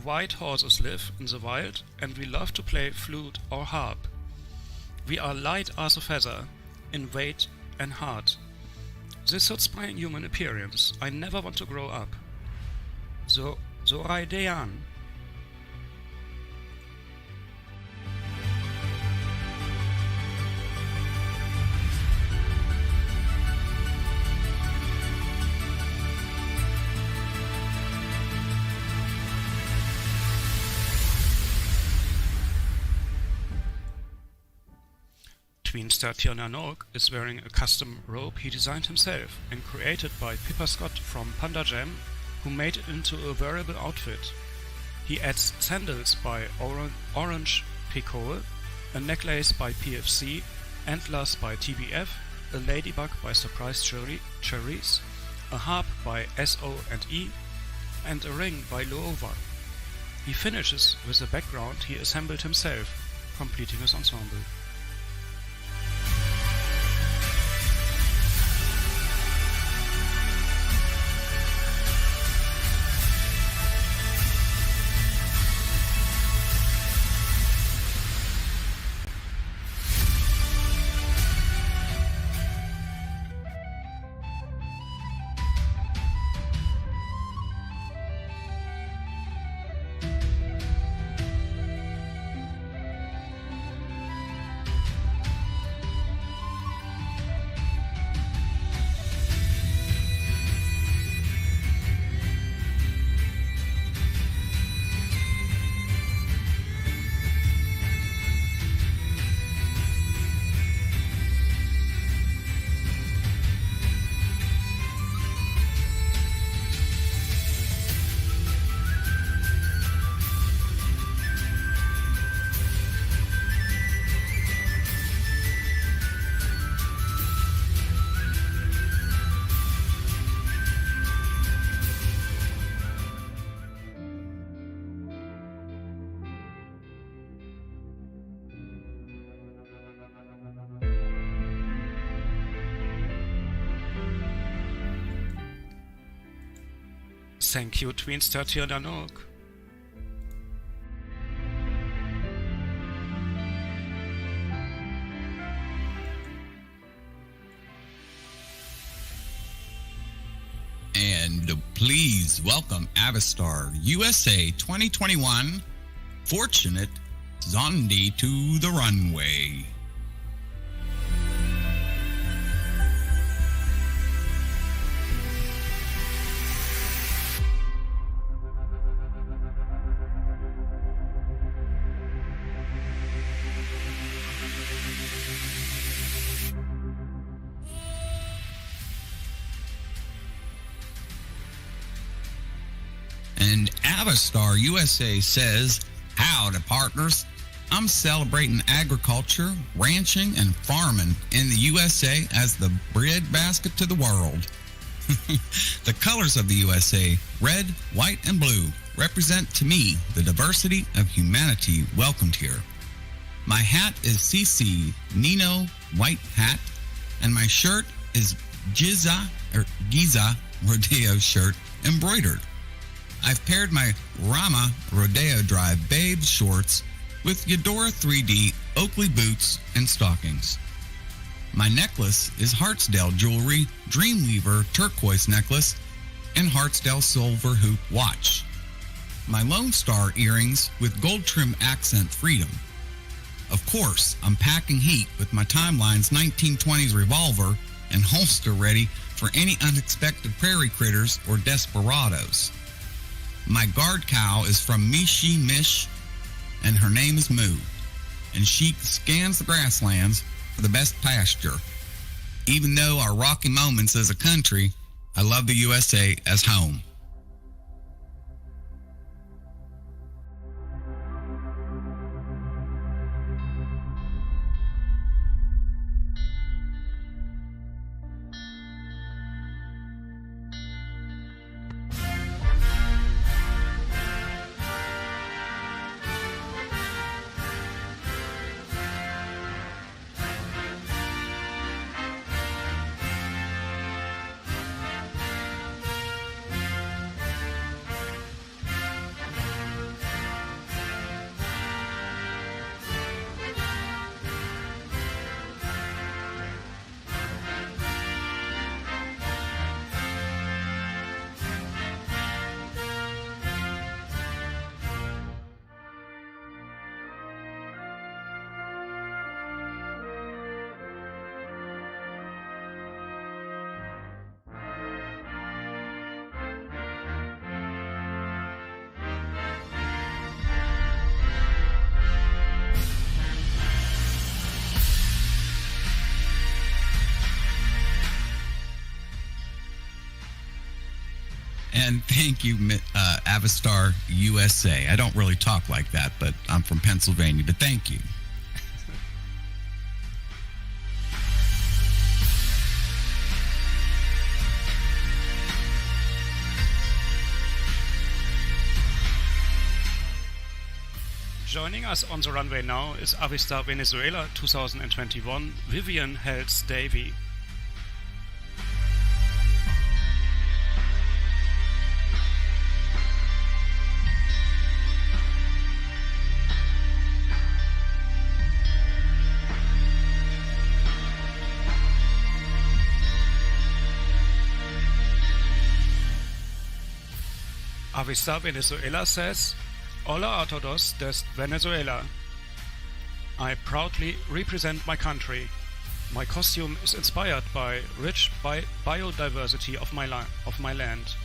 white horses live in the wild, and we love to play flute or harp. We are light as a feather, in weight and heart. This suits my human appearance. I never want to grow up. So Raidean. TWEENSTAR Tirnanok is wearing a custom robe he designed himself and created by Pippa Scott from Panda Jam, who made it into a wearable outfit. He adds sandals by Orange Picole, a necklace by PFC, antlers by TBF, a ladybug by Surprise Cherries, a harp by SO&E, and a ring by Loova. He finishes with a background he assembled himself, completing his ensemble. Thank you, TWEENSTAR Tirnanok. And please welcome Avistar USA 2021 Fortunate Zondi to the runway. And Avistar USA says, howdy partners, I'm celebrating agriculture, ranching, and farming in the USA as the breadbasket to the world. The colors of the USA, red, white, and blue, represent to me the diversity of humanity welcomed here. My hat is CC Nino white hat, and my shirt is Giza Rodeo shirt embroidered. I've paired my Rama Rodeo Drive Babes shorts with Eudora 3D Oakley boots and stockings. My necklace is Hartsdale Jewelry Dreamweaver turquoise necklace and Hartsdale silver hoop watch. My Lone Star earrings with gold trim accent freedom. Of course, I'm packing heat with my Timeline's 1920s revolver and holster ready for any unexpected prairie critters or desperados. My guard cow is from Mishi Mish, and her name is Moo, and she scans the grasslands for the best pasture. Even though our rocky moments as a country, I love the USA as home. And thank you, Avistar USA. I don't really talk like that, but I'm from Pennsylvania, but thank you. Joining us on the runway now is Avistar Venezuela 2021 Vivian Hells Davy. Avistar Venezuela says, Hola a todos desde Venezuela. I proudly represent my country. My costume is inspired by rich biodiversity of my land.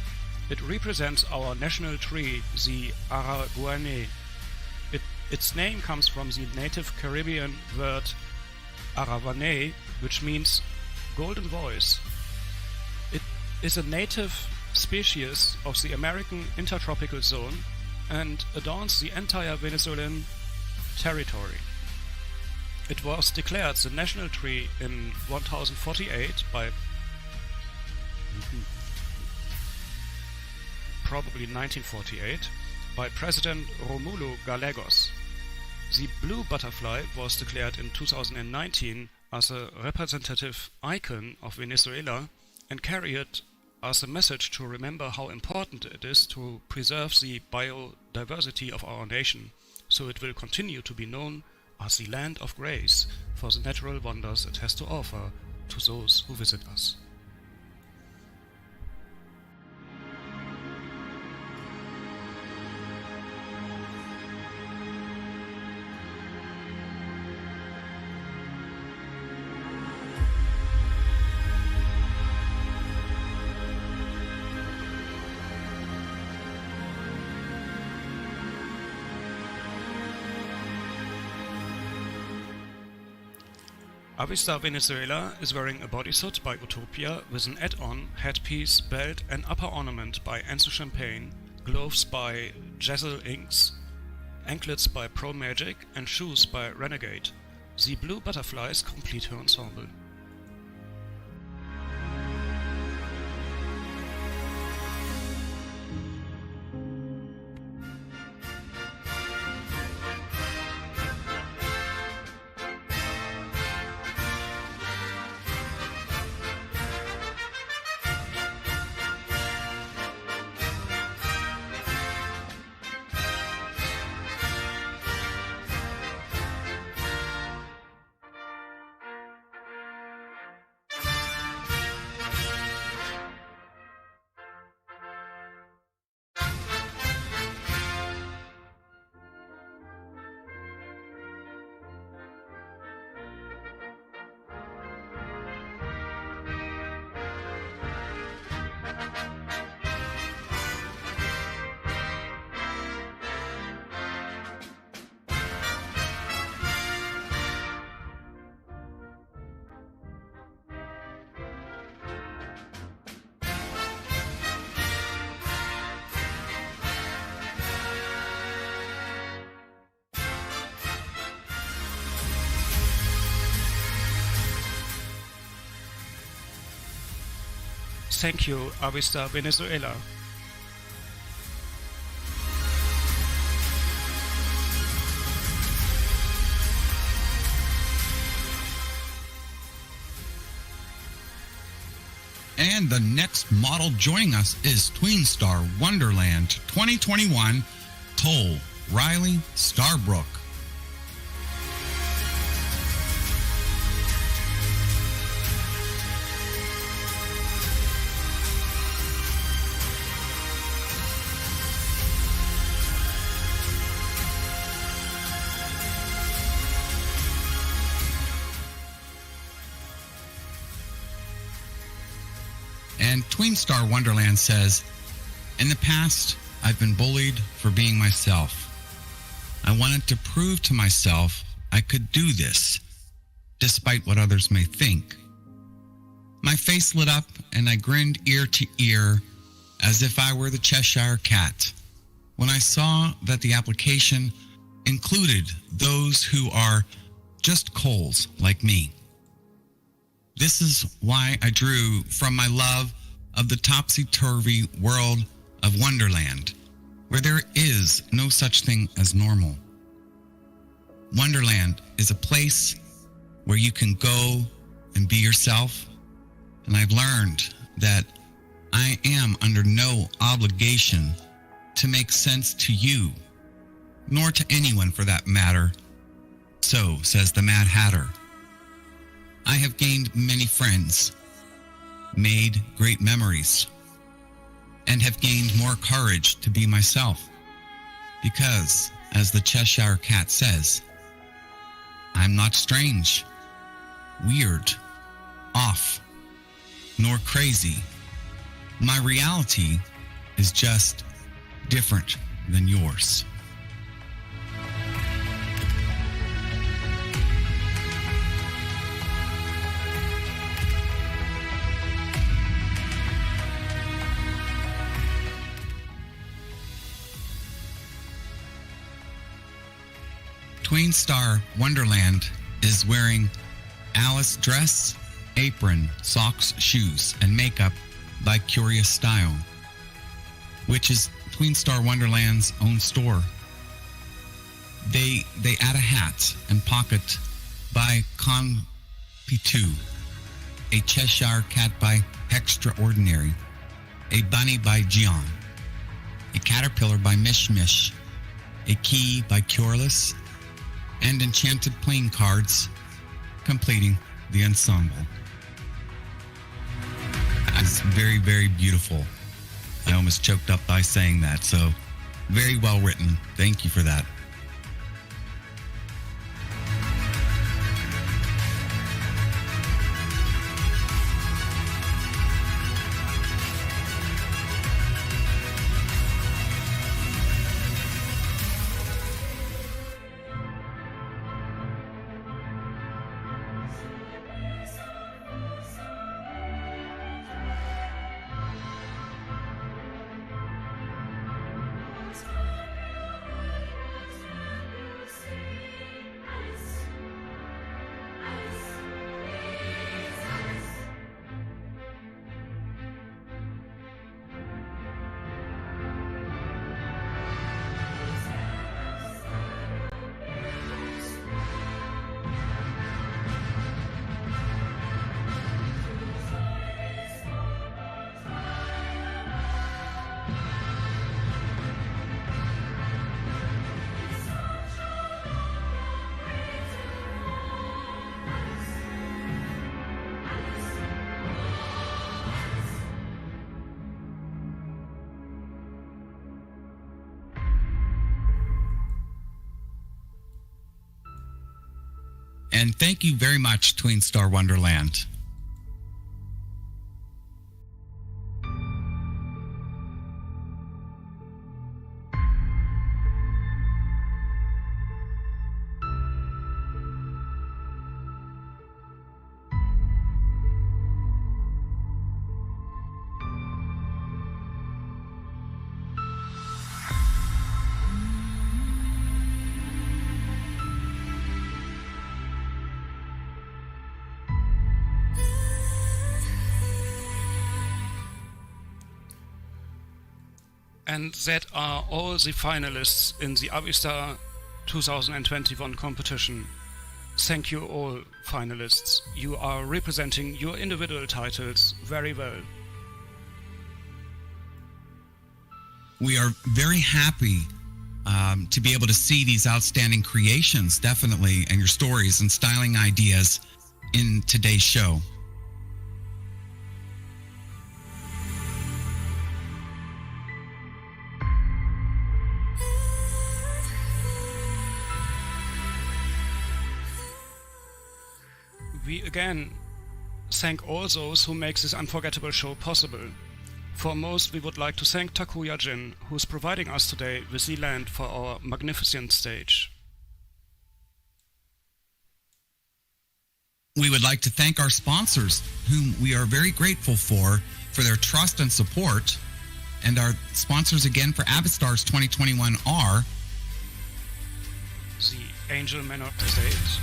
It represents our national tree, the Araguane. Its name comes from the native Caribbean word Aravane, which means golden voice. It is a native species of the American intertropical zone and adorns the entire Venezuelan territory. It was declared the national tree in 1048 by probably 1948 by President Romulo Gallegos. The blue butterfly was declared in 2019 as a representative icon of Venezuela and carried as a message to remember how important it is to preserve the biodiversity of our nation, so it will continue to be known as the land of grace for the natural wonders it has to offer to those who visit us. Avistar Venezuela is wearing a bodysuit by Utopia with an add-on headpiece, belt and upper ornament by Enzo Champagne, gloves by Jazzle Inks, anklets by Pro Magic and shoes by Renegade. The blue butterflies complete her ensemble. Thank you, Avistar Venezuela. And the next model joining us is TWEENSTAR Wonderland 2021 Toll Riley Starbrook. And TWEENSTAR Wonderland says, in the past, I've been bullied for being myself. I wanted to prove to myself I could do this, despite what others may think. My face lit up and I grinned ear to ear as if I were the Cheshire Cat when I saw that the application included those who are just coals like me. This is why I drew from my love of the topsy-turvy world of Wonderland, where there is no such thing as normal. Wonderland is a place where you can go and be yourself, and I've learned that I am under no obligation to make sense to you, nor to anyone for that matter. So says the Mad Hatter. I have gained many friends, made great memories, and have gained more courage to be myself. Because, as the Cheshire Cat says, I'm not strange, weird, off, nor crazy. My reality is just different than yours. TWEENSTAR Wonderland is wearing Alice dress, apron, socks, shoes, and makeup by Curious Style, which is TWEENSTAR Wonderland's own store. They add a hat and pocket by Conpitu, a Cheshire Cat by Extraordinary, A Bunny by Gian, A Caterpillar by Mishmish, A Key by Cureless, and Enchanted Playing Cards, completing the ensemble. It's very, very beautiful. I almost choked up by saying that, so very well written. Thank you for that. And thank you very much, TWEENSTAR Wonderland. And that are all the finalists in the AVISTAR 2021 competition. Thank you all, finalists. You are representing your individual titles very well. We are very happy to be able to see these outstanding creations, definitely, and your stories and styling ideas in today's show. We again thank all those who make this unforgettable show possible. Foremost, we would like to thank Takuya Jin, who is providing us today with the land for our magnificent stage. We would like to thank our sponsors, whom we are very grateful for their trust and support. And our sponsors again for Avistars 2021 are the Angel Men of the State,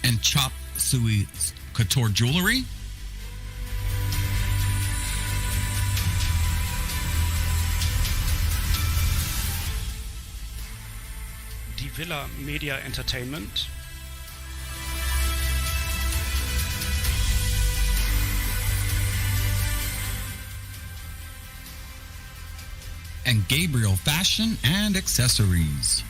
and Chop Suey Couture Jewelry, Die Villa Media Entertainment, and Gabriel Fashion and Accessories.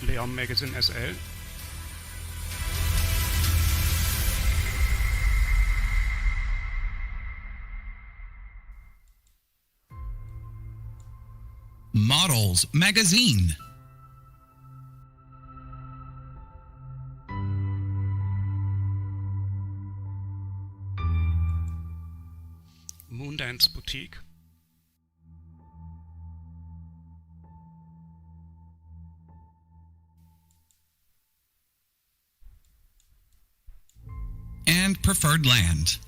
Leon Magazine SL, Models Magazine, Moondance Boutique, and Preferred Land.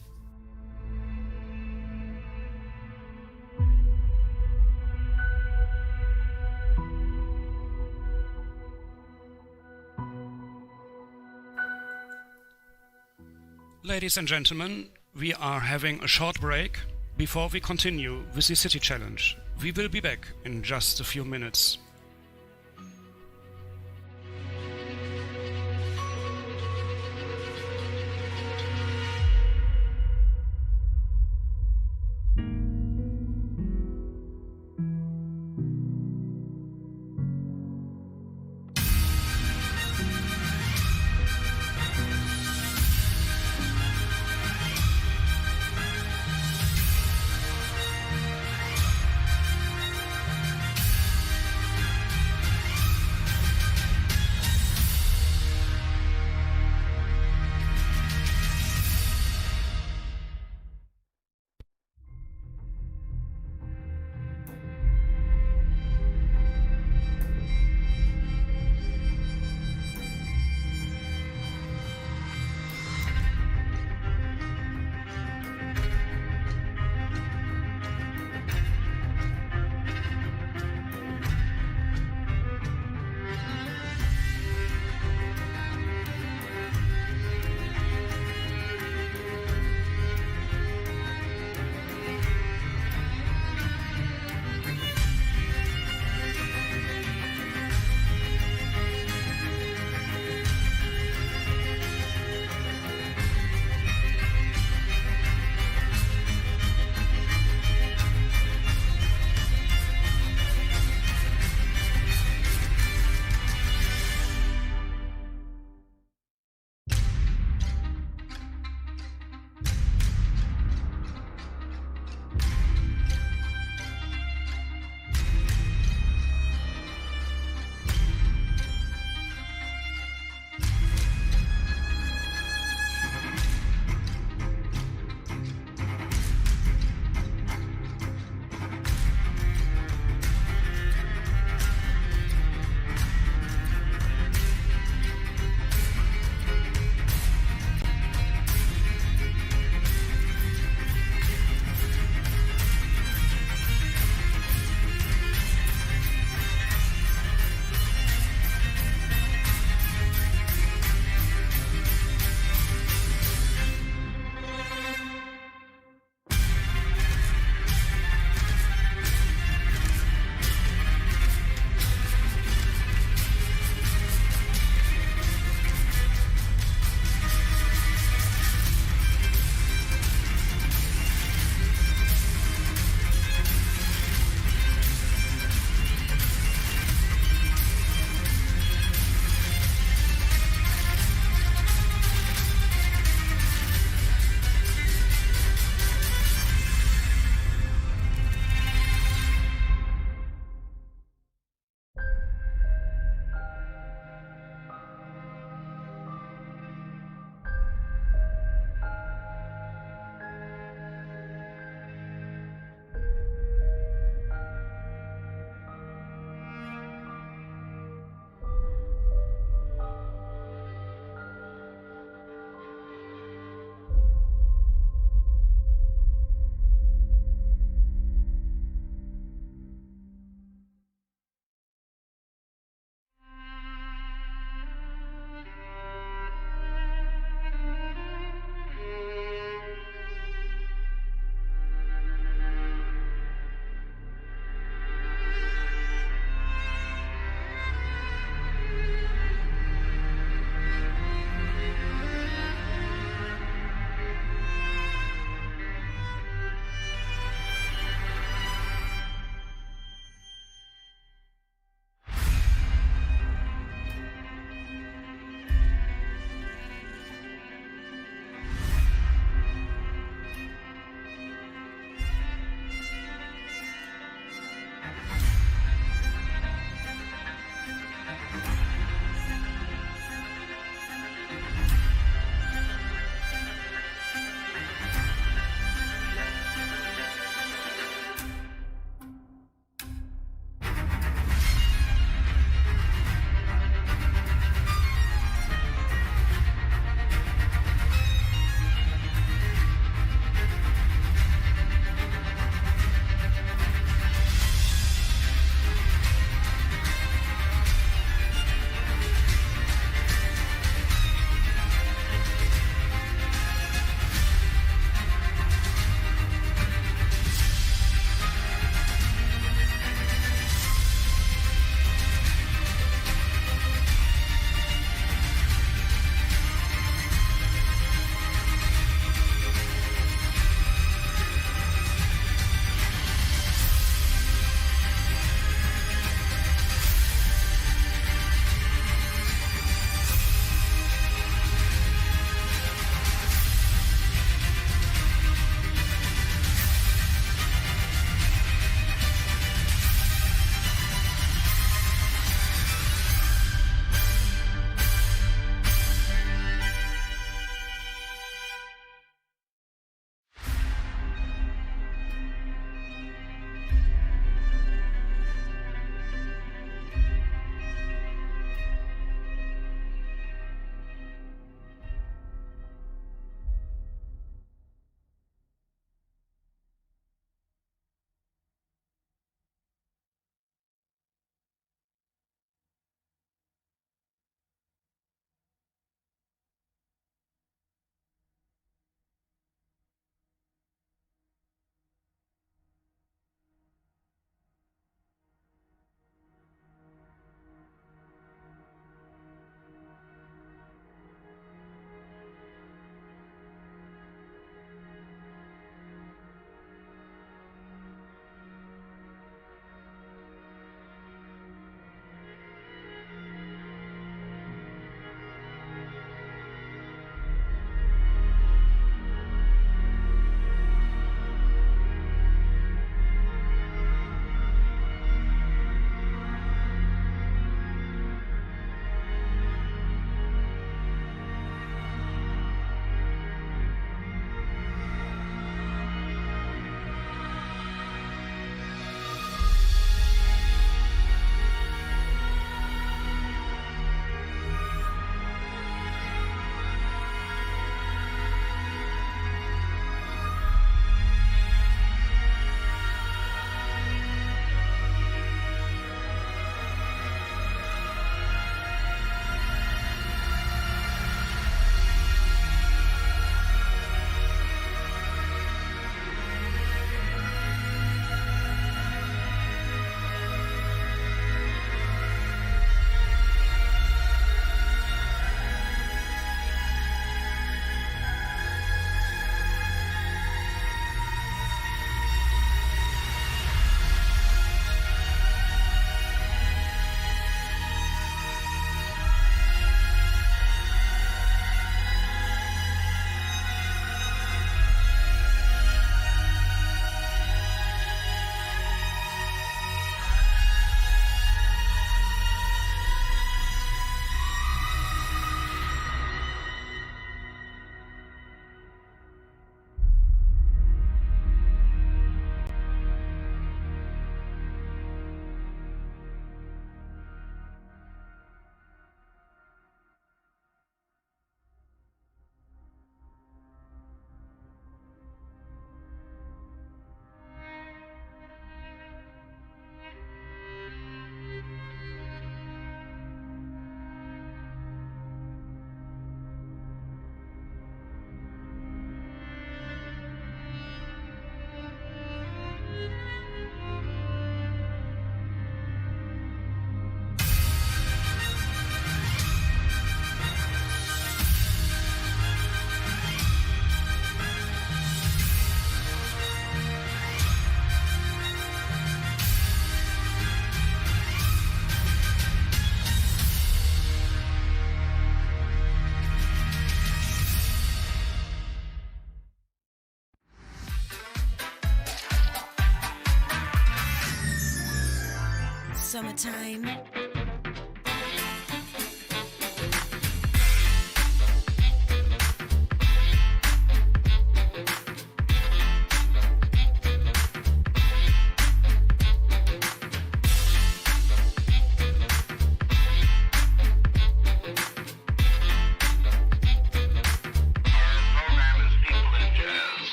Ladies and gentlemen, we are having a short break before we continue with the city challenge. We will be back in just a few minutes. summertime.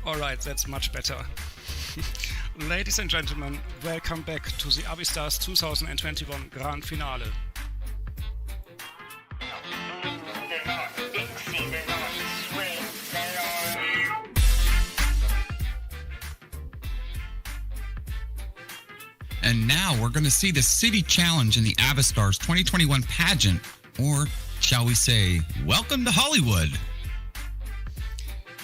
Alright, that's much better. Ladies and gentlemen, welcome back to the Avistars 2021 Grand Finale. And now we're going to see the City Challenge in the Avistars 2021 Pageant, or shall we say, welcome to Hollywood.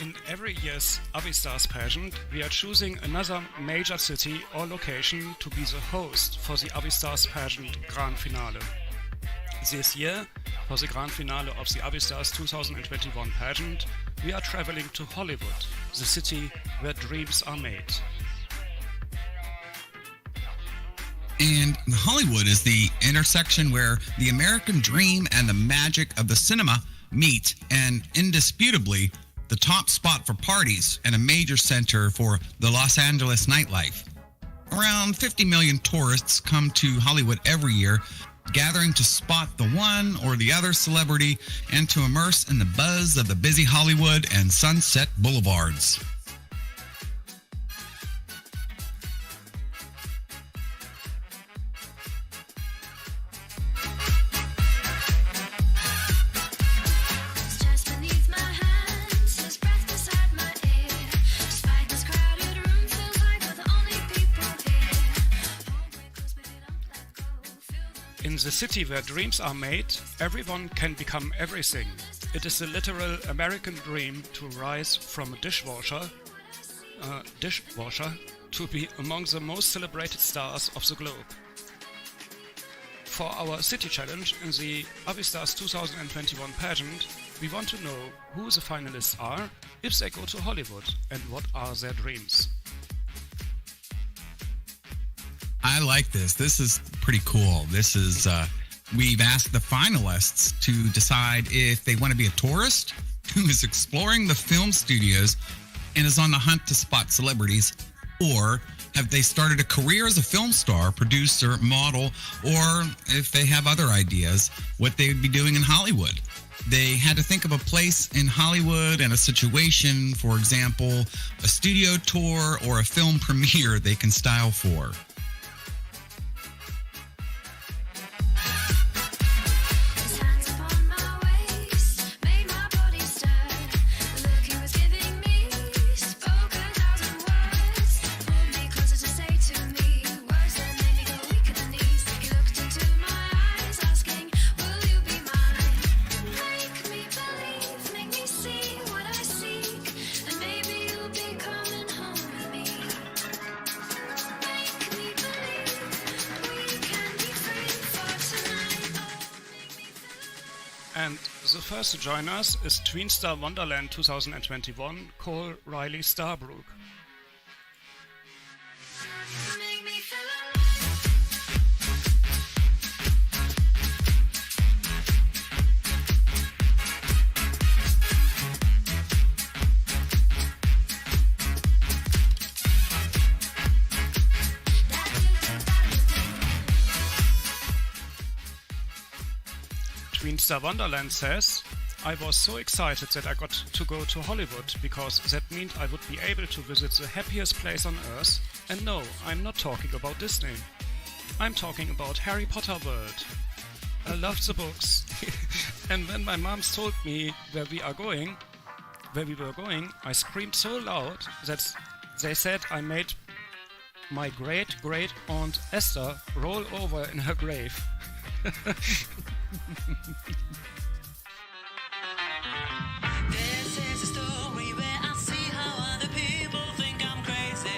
In every year's Avistars pageant, we are choosing another major city or location to be the host for the Avistars pageant Grand Finale. This year, for the Grand Finale of the Avistars 2021 pageant, we are traveling to Hollywood, the city where dreams are made. And Hollywood is the intersection where the American dream and the magic of the cinema meet, and indisputably, the top spot for parties and a major center for the Los Angeles nightlife. Around 50 million tourists come to Hollywood every year, gathering to spot the one or the other celebrity and to immerse in the buzz of the busy Hollywood and Sunset Boulevards. In the city where dreams are made, everyone can become everything. It is the literal American dream to rise from a dishwasher to be among the most celebrated stars of the globe. For our city challenge in the Avistars 2021 pageant, we want to know who the finalists are if they go to Hollywood and what are their dreams. I like this. This is pretty cool. This is, we've asked the finalists to decide if they want to be a tourist who is exploring the film studios and is on the hunt to spot celebrities, or have they started a career as a film star, producer, model, or if they have other ideas, what they would be doing in Hollywood. They had to think of a place in Hollywood and a situation, for example, a studio tour or a film premiere they can style for. And the first to join us is TWEENSTAR Wonderland 2021, Cole Riley Starbrook. TWEENSTAR Wonderland says, I was so excited that I got to go to Hollywood because that meant I would be able to visit the happiest place on earth. And no, I'm not talking about Disney. I'm talking about Harry Potter World. I loved the books. And when my moms told me where we were going, I screamed so loud that they said I made my great-great-aunt Esther roll over in her grave. This is a story where I see how other people think I'm crazy.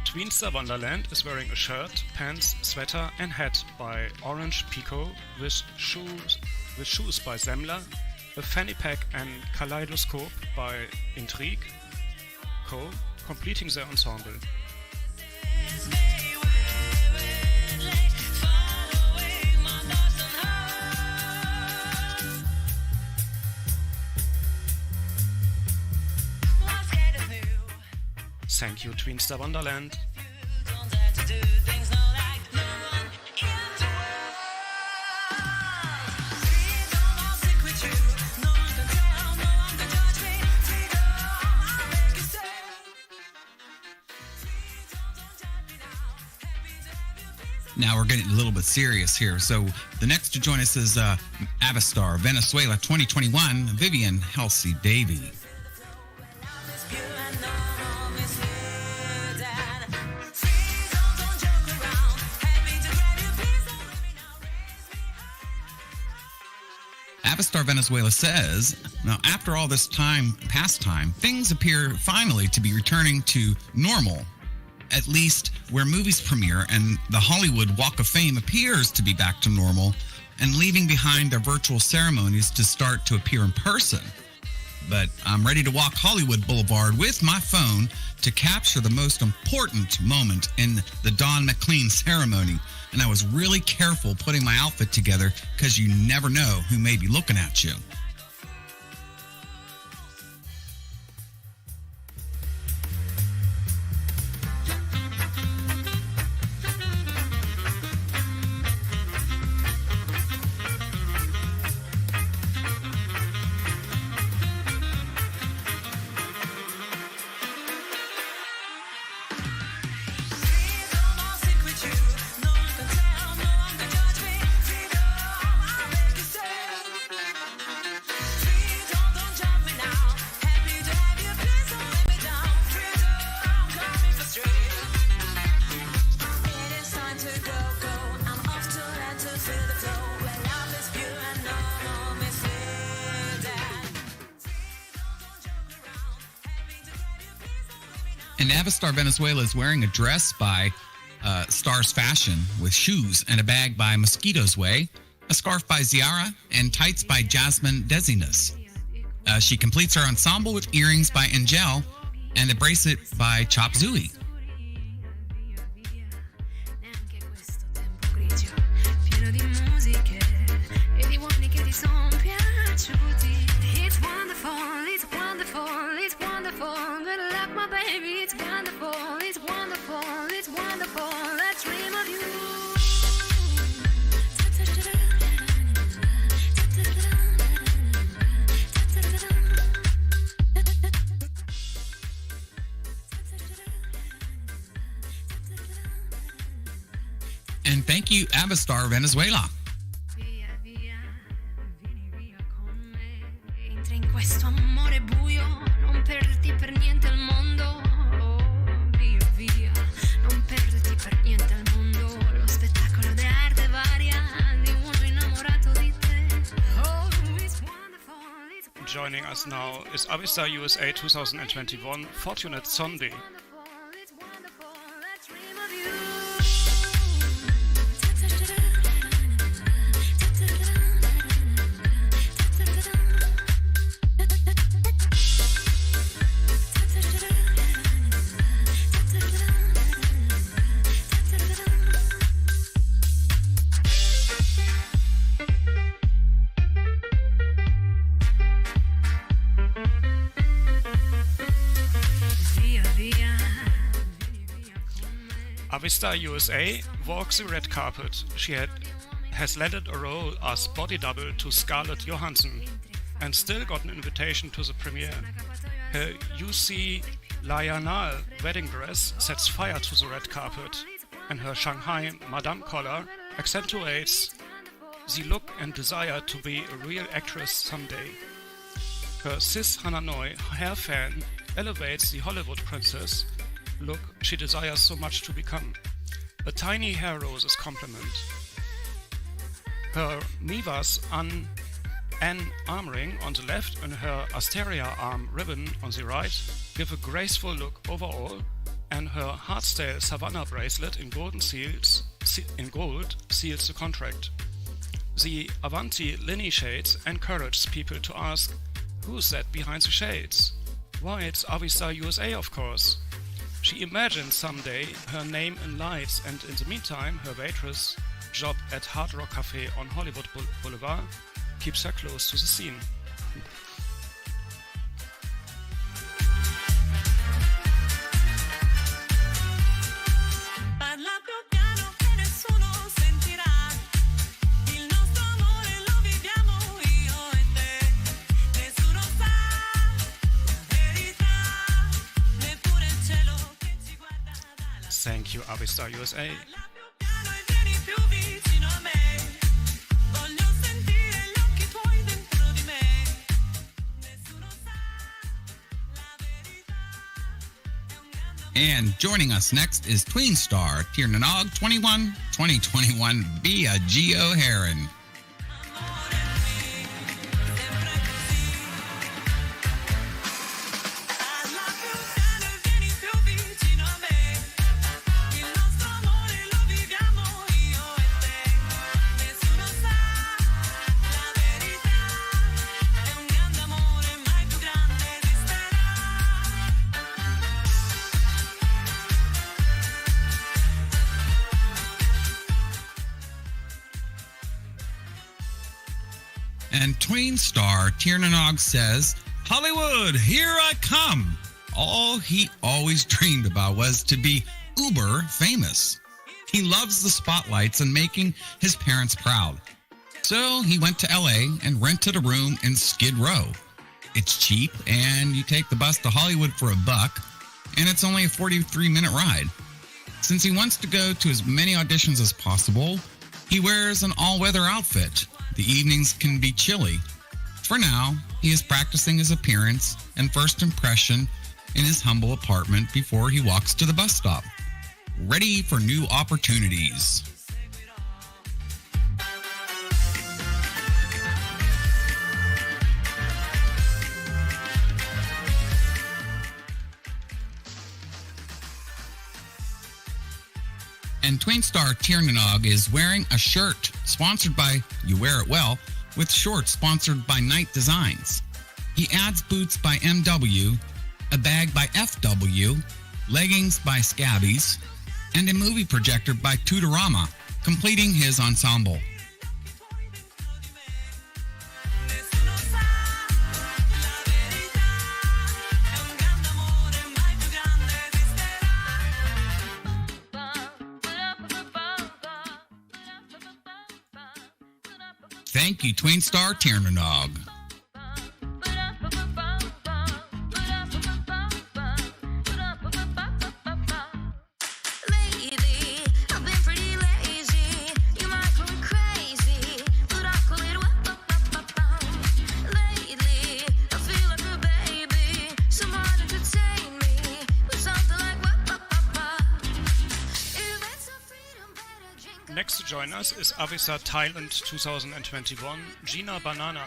TWEENSTAR Wonderland is wearing a shirt, pants, sweater and hat by Orange Pico with shoes by Semmler, a fanny pack and kaleidoscope by Intrigue Co., completing the ensemble. Thank you, TWEENSTAR Wonderland. Now we're getting a little bit serious here. So the next to join us is Avistar, Venezuela 2021, Vivian Halsey Davy. Avistar Venezuela says, now after all this past time, things appear finally to be returning to normal, at least where movies premiere, and the Hollywood Walk of Fame appears to be back to normal and leaving behind their virtual ceremonies to start to appear in person. But I'm ready to walk Hollywood Boulevard with my phone to capture the most important moment in the Don McLean ceremony. And I was really careful putting my outfit together because you never know who may be looking at you. And Avistar Venezuela is wearing a dress by Stars Fashion with shoes and a bag by Mosquito's Way, a scarf by Ziara, and tights by Jasmine Desinas. She completes her ensemble with earrings by Angel and a bracelet by Chop Zooey. It's wonderful, it's wonderful, it's wonderful. Gonna love my baby, it's wonderful, it's wonderful, it's wonderful. Let's dream of you. And thank you, Avistar Venezuela. Questo amore buio, non perderti per niente al mondo. Oh, via, via, non perderti per niente al mondo. Lo spettacolo d'arte varia di uno innamorato di te. Oh, it's wonderful, it's wonderful. Joining us now is Avistar USA 2021 Fortunate Zombie. It's wonderful, let's dream of you. Via, via. Avistar USA walks the red carpet. She has landed a role as body double to Scarlett Johansson and still got an invitation to the premiere. Her UC Lionel wedding dress sets fire to the red carpet, and her Shanghai Madame collar accentuates the look and desire to be a real actress someday. Her cis Hananoi hair fan elevates the Hollywood princess look she desires so much to become. A tiny hair roses compliment. Her Mivas an arm ring on the left and her Asteria arm ribbon on the right give a graceful look overall, and her Hardstyle Savannah bracelet in gold seals the contract. The Avanti Linny shades encourage people to ask, who's that behind the shades? Why, it's Avistar USA, of course. She imagines someday her name in lights, and in the meantime her waitress job at Hard Rock Cafe on Hollywood Boulevard keeps her close to the scene. Thank you, Avistar USA. And joining us next is TWEENSTAR, Tiernanog 21, 2021 via Geo Heron. And TWEENSTAR Tiernanog says, Hollywood, here I come. All he always dreamed about was to be uber famous. He loves the spotlights and making his parents proud. So he went to LA and rented a room in Skid Row. It's cheap and you take the bus to Hollywood for $1 and it's only a 43-minute ride. Since he wants to go to as many auditions as possible, he wears an all-weather outfit. The evenings can be chilly. For now, he is practicing his appearance and first impression in his humble apartment before he walks to the bus stop, ready for new opportunities. And TWEENSTAR Tiernanog is wearing a shirt sponsored by You Wear It Well, with shorts sponsored by Night Designs. He adds boots by MW, a bag by FW, leggings by Scabbies, and a movie projector by Tutorama, completing his ensemble. Thank you, TWEENSTAR Tiernanog. Next to join us is Avistar Thailand 2021, Gina Banana.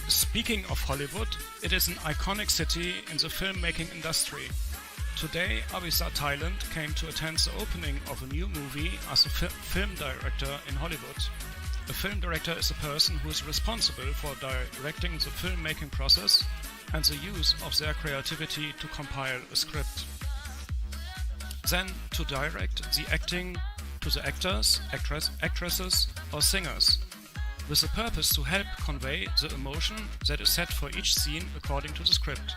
Speaking of Hollywood, it is an iconic city in the filmmaking industry. Today, Avistar Thailand came to attend the opening of a new movie as a film director in Hollywood. A film director is a person who is responsible for directing the filmmaking process and the use of their creativity to compile a script. Then to direct the acting to the actors, actresses or singers, with the purpose to help convey the emotion that is set for each scene according to the script.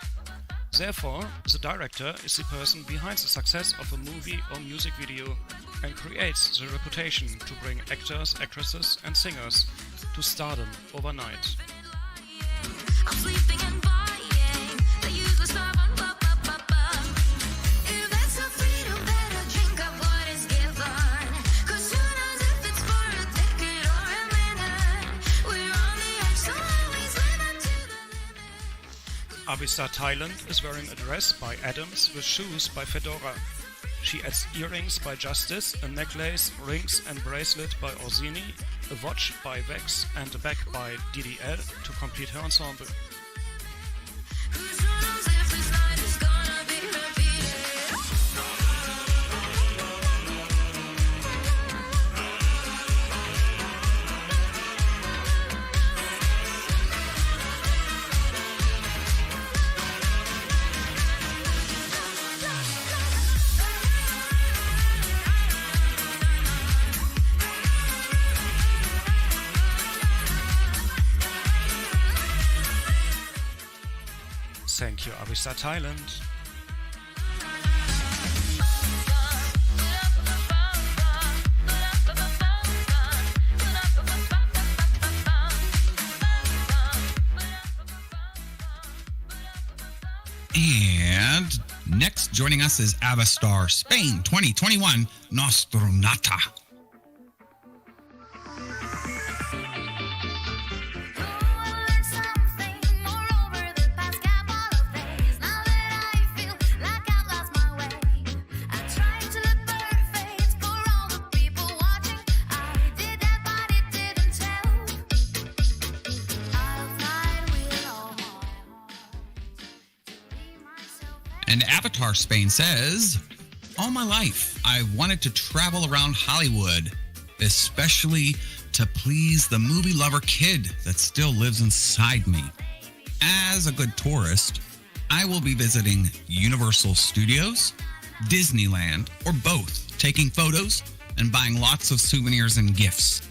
Therefore, the director is the person behind the success of a movie or music video and creates the reputation to bring actors, actresses and singers to stardom overnight. I'm sleeping and buying the useless stuff on if that's so freedom, better drink up what is given. 'Cause who knows if it's for a decade or a minute. We're on the edge, so always live up to the limit. Avistar Thailand is wearing a dress by Adams with shoes by Fedora. She adds earrings by Justice, a necklace, rings and bracelet by Orsini, a watch by Vex and a bag by DDL to complete her ensemble. Who knows if this night is gonna be repeated. Thank you, Avistar Thailand. And next joining us is Avistar Spain 2021 Nostronata. And Avatar Spain says, all my life, I wanted to travel around Hollywood, especially to please the movie lover kid that still lives inside me. As a good tourist, I will be visiting Universal Studios, Disneyland, or both, taking photos and buying lots of souvenirs and gifts.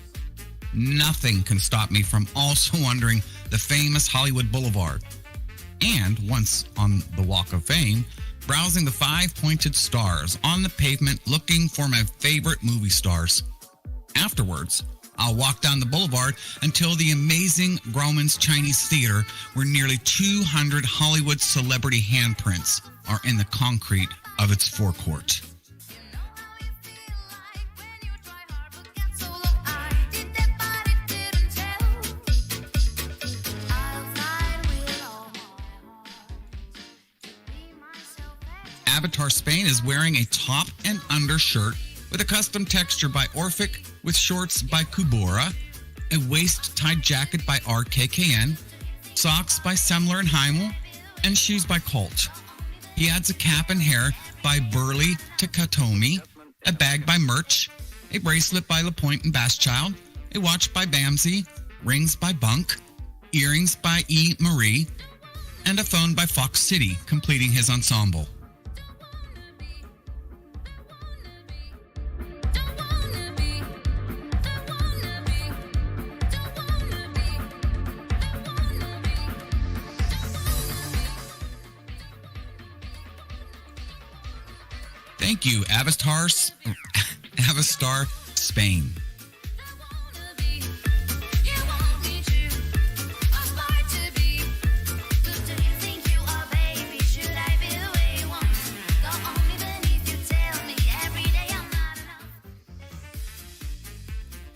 Nothing can stop me from also wandering the famous Hollywood Boulevard. And once on the Walk of Fame, browsing the 5 pointed stars on the pavement looking for my favorite movie stars. Afterwards, I'll walk down the boulevard until the amazing Grauman's Chinese Theater, where nearly 200 Hollywood celebrity handprints are in the concrete of its forecourt. Avatar Spain is wearing a top and undershirt with a custom texture by Orphic, with shorts by Kubora, a waist-tied jacket by RKKN, socks by Semler and Heimel, and shoes by Colt. He adds a cap and hair by Burley Takatomi, a bag by Merch, a bracelet by LaPointe and Basschild, a watch by Bamsey, rings by Bunk, earrings by E. Marie, and a phone by Fox City, completing his ensemble. Thank you, Avistar Spain.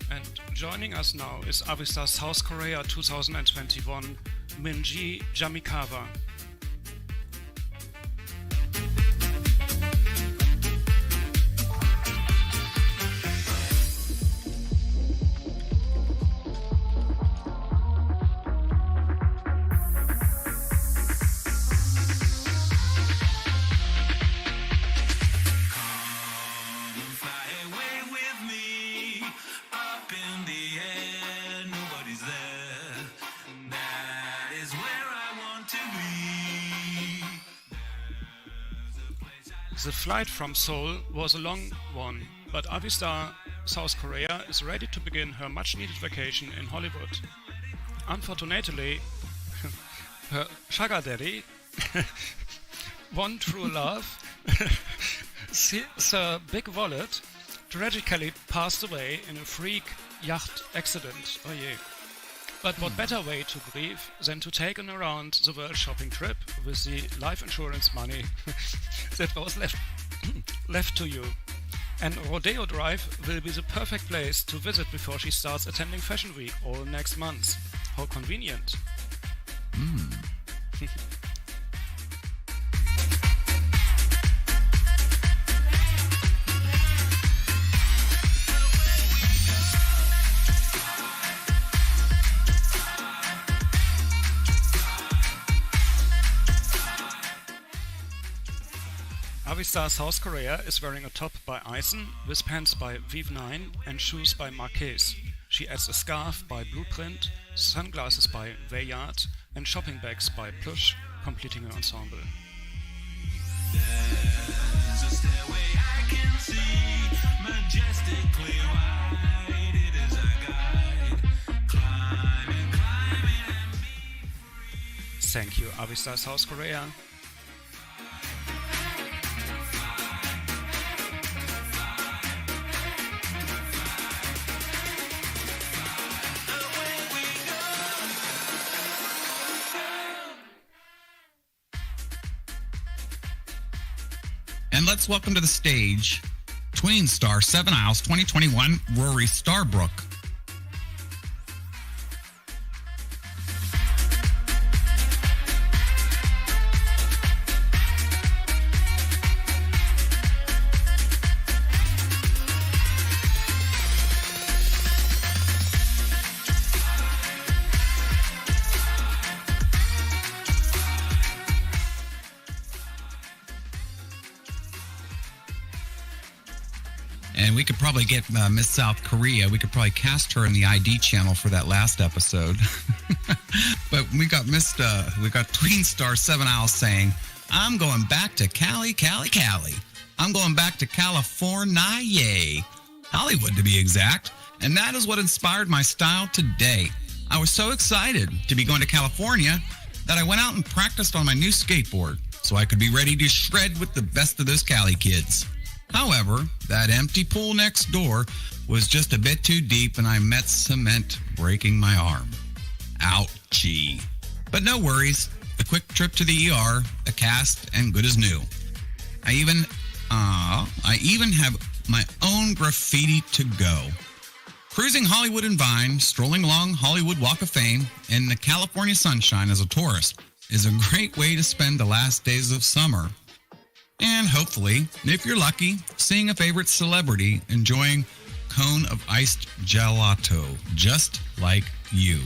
And joining us now is Avistar South Korea 2021, Minji Jamikawa. Nobody's there. That is where I want to be. The flight from Seoul was a long one, but Avistar South Korea is ready to begin her much-needed vacation in Hollywood. Unfortunately, her sugar daddy, one true love, Sir Big Wallet, tragically passed away in a freak yacht accident. Oh yeah. But what better way to grieve than to take an around the world shopping trip with the life insurance money that was left to you. And Rodeo Drive will be the perfect place to visit before she starts attending Fashion Week all next month. How convenient. Avistar South Korea is wearing a top by Eisen, with pants by Vive9 and shoes by Marques. She adds a scarf by Blueprint, sunglasses by Veyard and shopping bags by Plush, completing her ensemble. There's a stairway I can see, majestically wide. It is a guide, climbing and be free. Thank you, Avistar South Korea. And let's welcome to the stage TWEENSTAR 7 Isles 2021 Rory Starbrook. And we could probably get Miss South Korea. We could probably cast her in the ID channel for that last episode. But we got TWEENSTAR 7 Isles saying, I'm going back to Cali. I'm going back to California. Hollywood, to be exact. And that is what inspired my style today. I was so excited to be going to California that I went out and practiced on my new skateboard so I could be ready to shred with the best of those Cali kids. However, that empty pool next door was just a bit too deep and I met cement, breaking my arm. Ouchie. But no worries. A quick trip to the ER, a cast, and good as new. I even have my own graffiti to go. Cruising Hollywood and Vine, strolling along Hollywood Walk of Fame in the California sunshine as a tourist is a great way to spend the last days of summer. And hopefully, if you're lucky, seeing a favorite celebrity enjoying cone of iced gelato, just like you.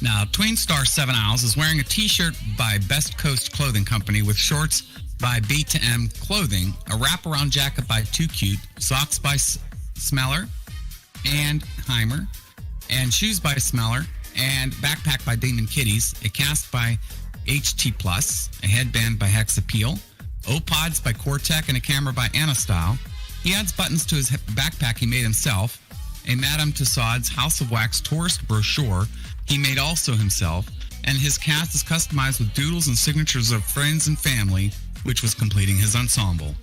Now, TWEENSTAR 7 Isles is wearing a t-shirt by Best Coast Clothing Company with shorts by B2M Clothing, a wraparound jacket by Too Cute, socks by Smeller and Heimer, and shoes by Smeller, and backpack by Demon Kitties, a cast by HT Plus, a headband by Hex Appeal, O-Pods by Cortec, and a camera by Anastyle. He adds buttons to his backpack he made himself, a Madame Tussauds House of Wax tourist brochure he made also himself, and his cast is customized with doodles and signatures of friends and family, which was completing his ensemble.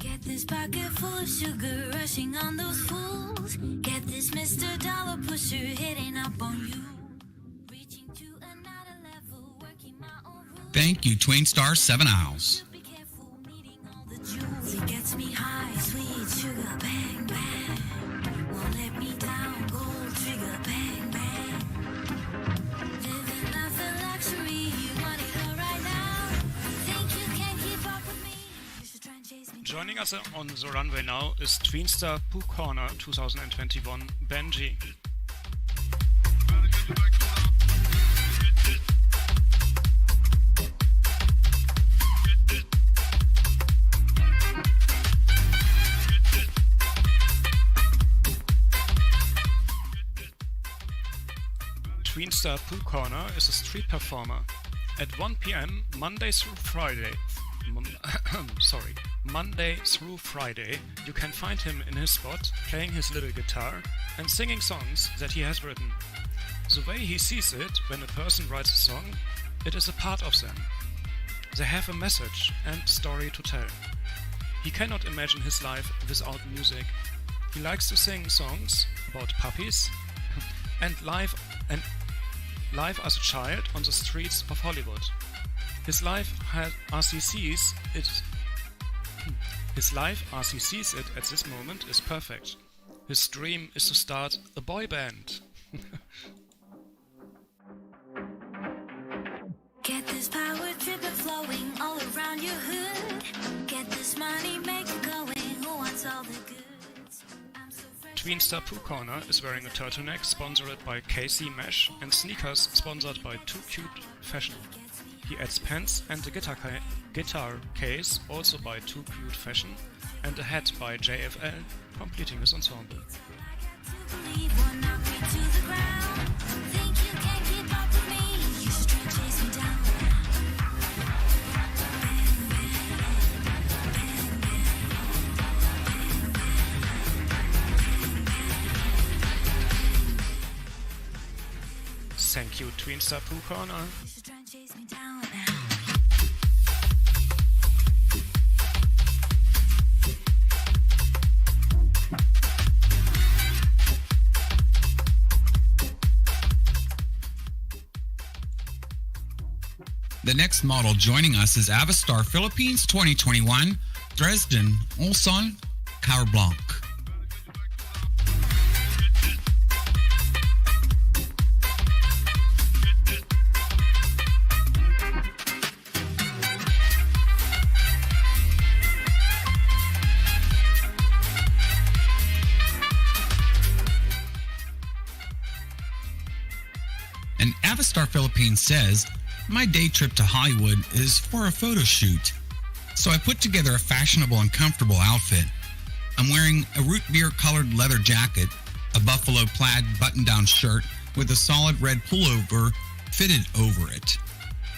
Get this pocket full of sugar, rushing on those fools. Get this Mr. Dollar Pusher hitting up on you. Reaching to another level, working my own rules. Thank you, TWEENSTAR 7 Isles. Be careful meeting all the jewels. It gets me high, sweet sugar, bang, bang. Won't let me down, gold trigger, bang, bang. Living life a luxury, want it all right now. Think you can keep up with me? You should try and chase me. Joining us on the runway now is TWEENSTAR Pooh Corner 2021 Benji. TWEENSTAR Poo Corner is a street performer. At 1 p.m. Monday through Friday, you can find him in his spot, playing his little guitar and singing songs that he has written. The way he sees it, when a person writes a song, it is a part of them. They have a message and story to tell. He cannot imagine his life without music. He likes to sing songs about puppies and life as a child on the streets of Hollywood. His life as he sees it at this moment is perfect. His dream is to start a boy band. Get this power dripping, flowing all around your hood. Get this money, make it going. Who wants all the goods? I'm so fresh. TWEENSTAR Poo Corner is wearing a turtleneck sponsored by KC Mesh and sneakers sponsored by Too Cute Fashion. He adds pants and a guitar case also by Too Cute Fashion and a hat by JFL, completing his ensemble. Believe will knock me to the ground. Think you can keep up with me? You should try and chase me down. Thank you, TWEENSTAR Poo Corner. You should try and chase me down. The next model joining us is Avistar Philippines 2021, Dresden Olson Carblanc. And Avistar Philippines says, my day trip to Hollywood is for a photo shoot. So I put together a fashionable and comfortable outfit. I'm wearing a root beer colored leather jacket, a buffalo plaid button-down shirt with a solid red pullover fitted over it.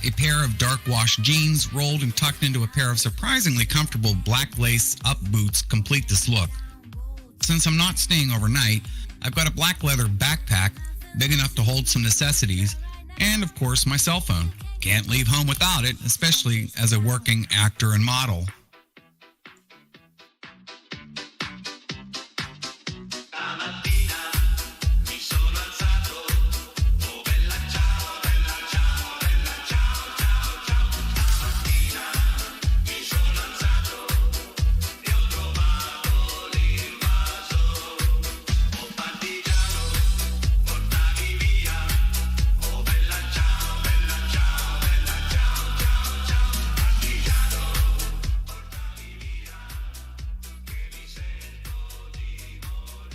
A pair of dark wash jeans rolled and tucked into a pair of surprisingly comfortable black lace up boots complete this look. Since I'm not staying overnight, I've got a black leather backpack big enough to hold some necessities, and of course my cell phone. Can't leave home without it, especially as a working actor and model.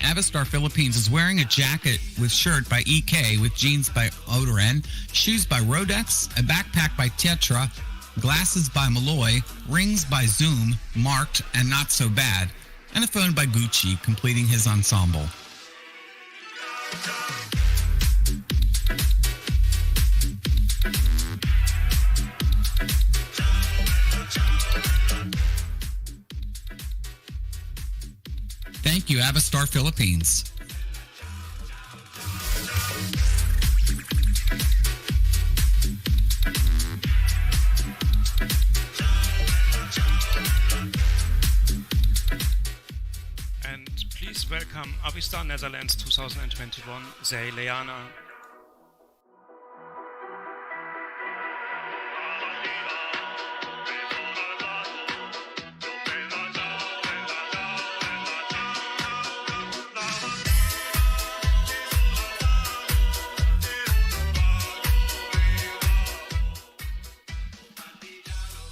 Avistar Philippines is wearing a jacket with shirt by EK with jeans by Odoren, shoes by Rodex, a backpack by Tetra, glasses by Malloy, rings by Zoom, marked and not so bad, and a phone by Gucci, completing his ensemble. Thank you, Avistar Philippines. And please welcome Avistar Netherlands 2021, Zay Leana.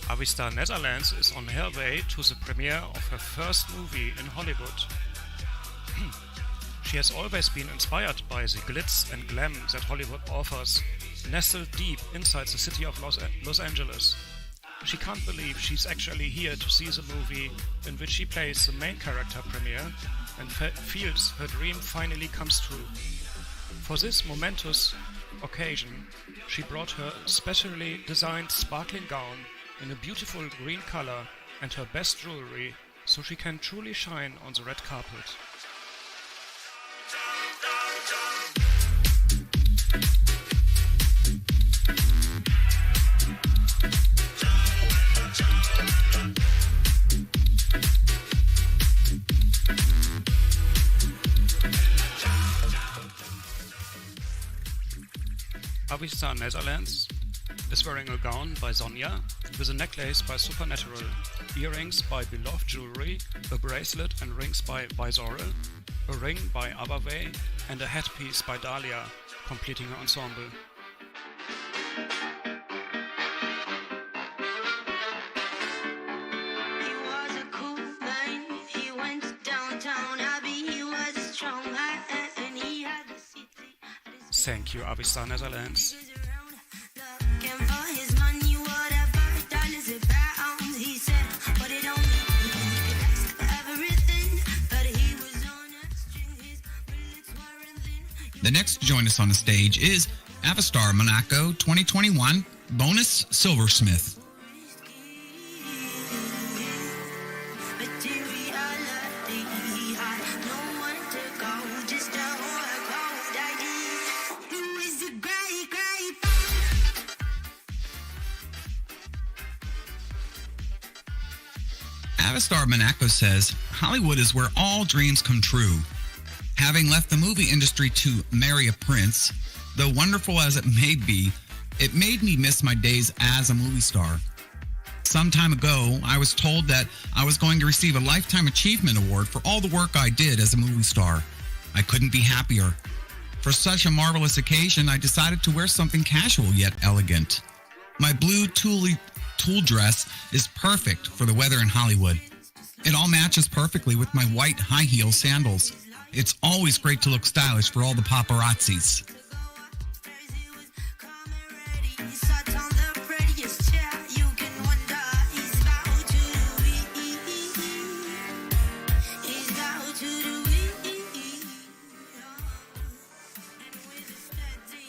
Avistar Netherlands is on her way to the premiere of her first movie in Hollywood. She has always been inspired by the glitz and glam that Hollywood offers, nestled deep inside the city of Los Angeles. She can't believe she's actually here to see the movie in which she plays the main character premiere and feels her dream finally comes true. For this momentous occasion, she brought her specially designed sparkling gown in a beautiful green color and her best jewelry, so she can truly shine on the red carpet. Avistar Netherlands is wearing a gown by Sonja, with a necklace by Supernatural, earrings by Beloved Jewelry, a bracelet and rings by Visoral, a ring by Avistars, and a headpiece by Dahlia, completing her ensemble. He was a cool man. He went downtown Abbey. He was a strong man, and he had the city. Thank you, Avistar Netherlands. Looking for his money, whatever, dollars and pounds. He said, but it don't mean he could ask for everything. But he was on a string. His bullets weren't thin. The next to join us on the stage is Avistar Monaco 2021 Bonus Silversmith. Avistar Monaco says, Hollywood is where all dreams come true. Having left the movie industry to marry a prince, though wonderful as it may be, it made me miss my days as a movie star. Some time ago, I was told that I was going to receive a Lifetime Achievement Award for all the work I did as a movie star. I couldn't be happier. For such a marvelous occasion, I decided to wear something casual yet elegant. My blue tulle dress is perfect for the weather in Hollywood. It all matches perfectly with my white high heel sandals. It's always great to look stylish for all the paparazzis.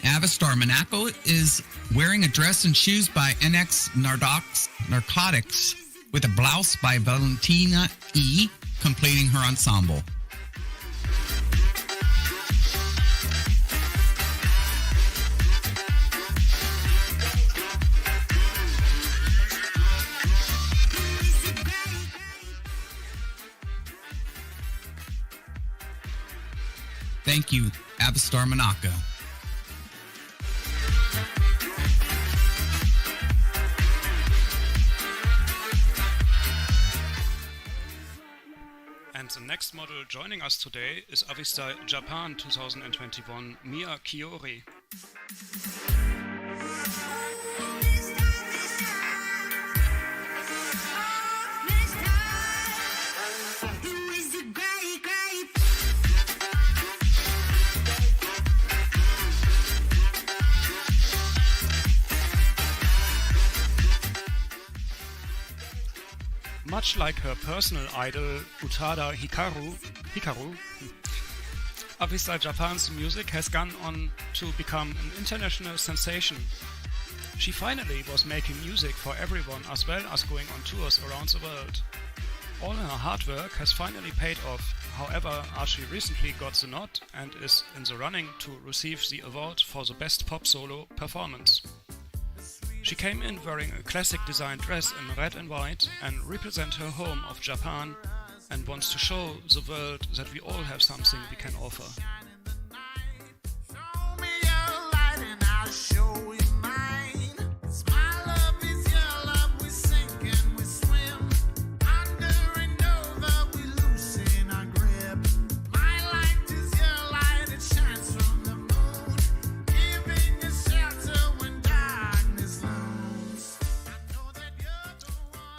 Avistar Monaco is wearing a dress and shoes by NX Narcotics with a blouse by Valentina E, completing her ensemble. Thank you, Avistar Monaco. And the next model joining us today is Avistar Japan 2021 Mia Kiori. Much like her personal idol Utada Hikaru, Avistar Japan's music has gone on to become an international sensation. She finally was making music for everyone as well as going on tours around the world. All her hard work has finally paid off, however, as she recently got the nod and is in the running to receive the award for the best pop solo performance. She came in wearing a classic design dress in red and white and represent her home of Japan and wants to show the world that we all have something we can offer.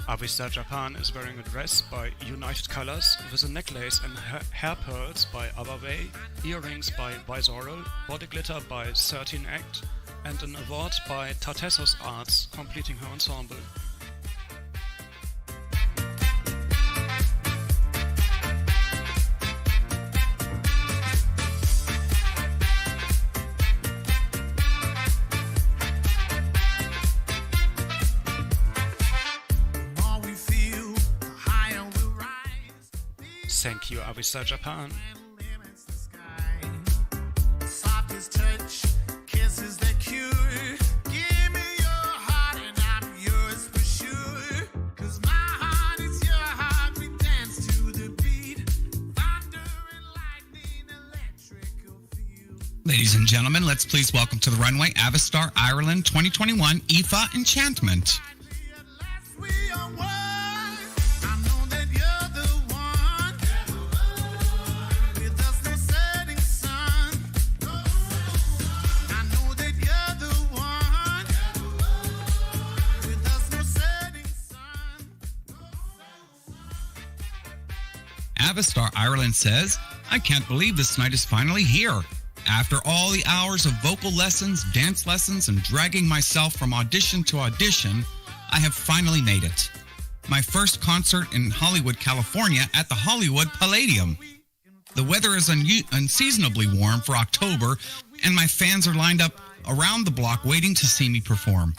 Avistar Japan is wearing a dress by United Colors with a necklace and hair pearls by Avistars, earrings by Visoral, body glitter by 13 Act, and an award by Tartessos Arts, completing her ensemble. Thank you, Avistar Japan. Softest touch, kisses that cure. Give me your heart and I'm yours for sure. 'Cause my heart is your heart, we dance to the beat. Thunder and lightning, electrical feel. Ladies and gentlemen, let's please welcome to the runway Avistar Ireland 2021 IFA Enchantment. At last we are one. I know that you're the one. With us no setting sun. I know that you're the one. With us no setting sun. Avistar Ireland says, I can't believe this night is finally here. After all the hours of vocal lessons, dance lessons, and dragging myself from audition to audition, I have finally made it. My first concert in Hollywood, California at the Hollywood Palladium. The weather is unseasonably warm for October, and my fans are lined up around the block waiting to see me perform.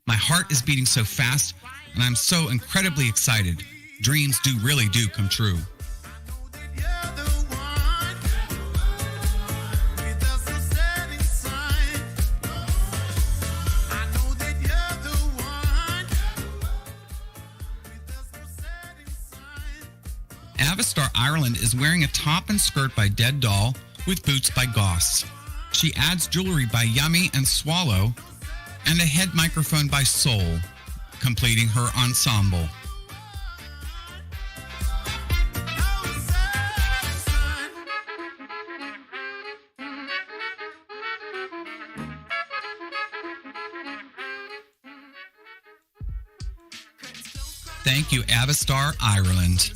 My heart is beating so fast, and I'm so incredibly excited. Dreams really do come true. You're the one. With us no setting sun. I know that you're the one. With us no setting sun. Avistar Ireland is wearing a top and skirt by Dead Doll with boots by Goss. She adds jewelry by Yummy and Swallow and a head microphone by Soul, completing her ensemble. No setting sun. Thank you, Avistar Ireland.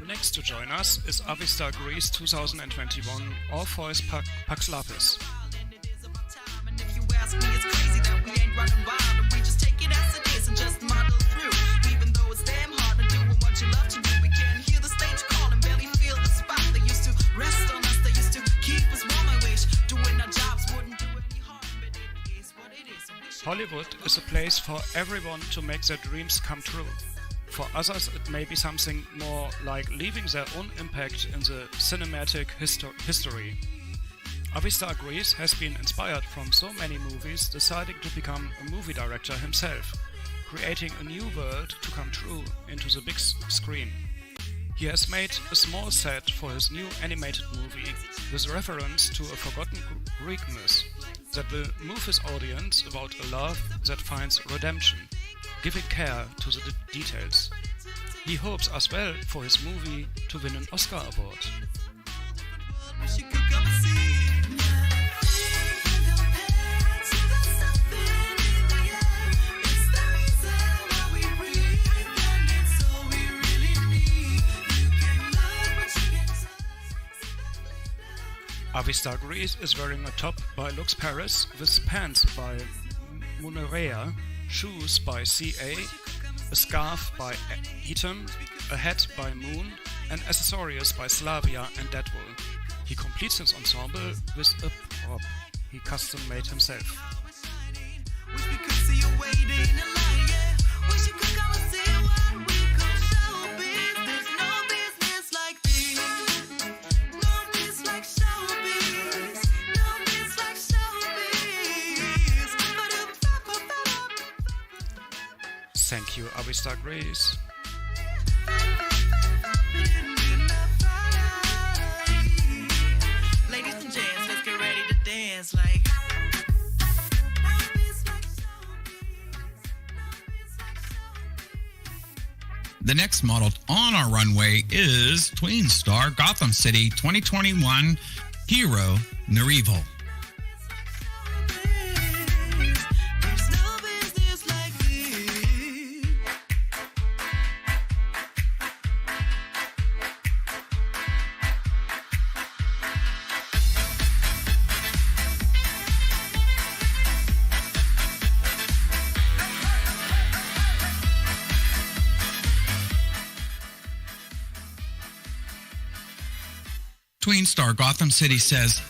Next to join us is Avistar Greece 2021 Orpheus Pax Lapis. Hollywood is a place for everyone to make their dreams come true. For others, it may be something more like leaving their own impact in the cinematic history. Avistar Greece has been inspired from so many movies, deciding to become a movie director himself, creating a new world to come true into the big screen. He has made a small set for his new animated movie with reference to a forgotten Greek myth that will move his audience about a love that finds redemption, giving care to the details. He hopes as well for his movie to win an Oscar award. Avistar Greece is wearing a top by Lux Paris with pants by Munerea, shoes by CA, a scarf by Eaton, a hat by Moon, and accessories by Slavia and Deadwool. He completes his ensemble with a prop he custom made himself. Thank you, Avistar Greece. Ladies and gents, let's get ready to dance like. The next model on our runway is TWEENSTAR Gotham City 2021 Hero Narival. There's no business like this. TWEENSTAR Gotham City says,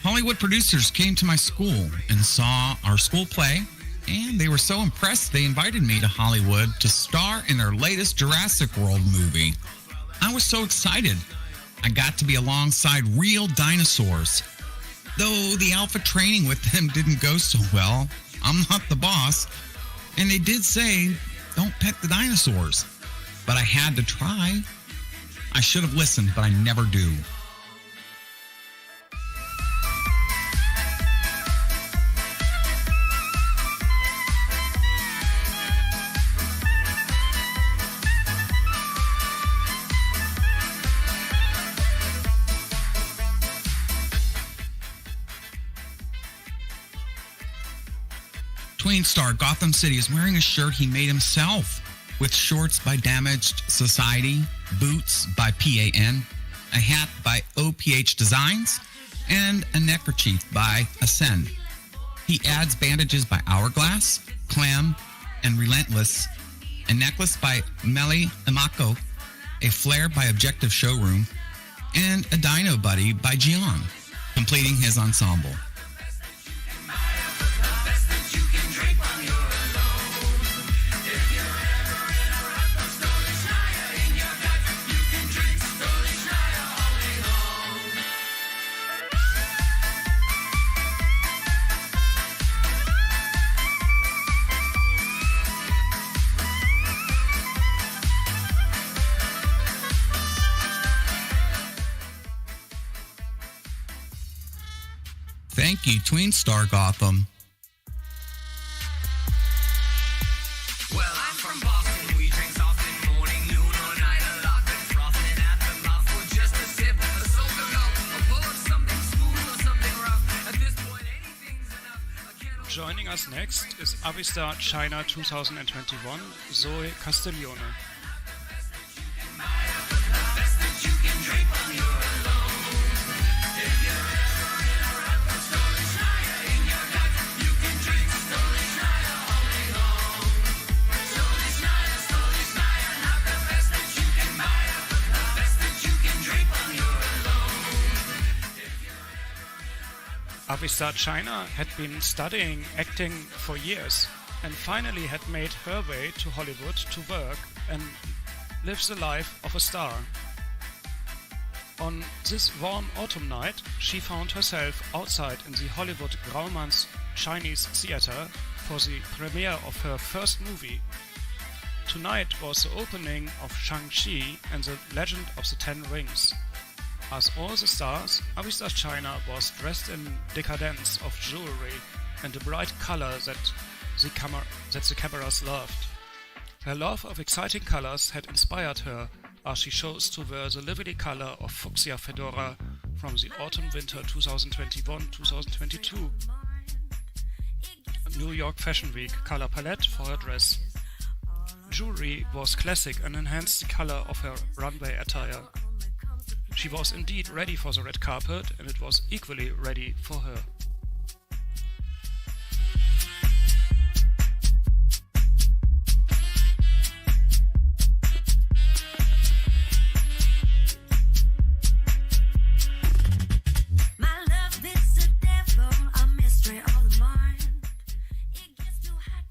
Hollywood producers came to my school and saw our school play, and they were so impressed they invited me to Hollywood to star in their latest Jurassic World movie. I was so excited. I got to be alongside real dinosaurs. Though the alpha training with them didn't go so well, I'm not the boss, and they did say, don't pet the dinosaurs. But I had to try. I should have listened, but I never do. TWEENSTAR Gotham City is wearing a shirt he made himself with shorts by Damaged Society, boots by PAN, a hat by OPH Designs, and a neckerchief by Ascend. He adds bandages by Hourglass, Clam, and Relentless, a necklace by Meli Imako, a flare by Objective Showroom, and a Dino Buddy by Jian, completing his ensemble. Thank you, TWEENSTAR Gotham. Well, I'm from Boston. We drink often, morning, noon, or night. A lot been frothing at the mouth for just a sip, a soak of milk, a pull of something smooth or something rough. At this point, anything's enough. Joining us next is Avistar China 2021, Zoe Castiglione. Avistar China had been studying acting for years and finally had made her way to Hollywood to work and live the life of a star. On this warm autumn night, she found herself outside in the Hollywood Grauman's Chinese Theater for the premiere of her first movie. Tonight was the opening of Shang-Chi and the Legend of the Ten Rings. As all the stars, Avistar China was dressed in decadence of jewelry and a bright color that the cameras loved. Her love of exciting colors had inspired her as she chose to wear the lively color of fuchsia fedora from the autumn-winter 2021-2022 New York Fashion Week color palette for her dress. Jewelry was classic and enhanced the color of her runway attire. She was indeed ready for the red carpet, and it was equally ready for her.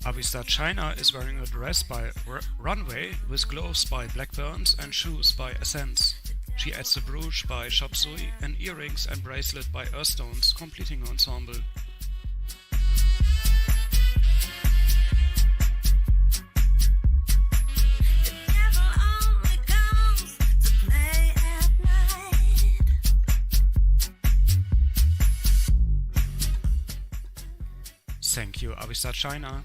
Avistar China is wearing a dress by Runway with gloves by Blackburns and shoes by Essence. She adds a brooch by Shop Suey and earrings and bracelet by Earthstones, completing her ensemble. Thank you, Avistar China.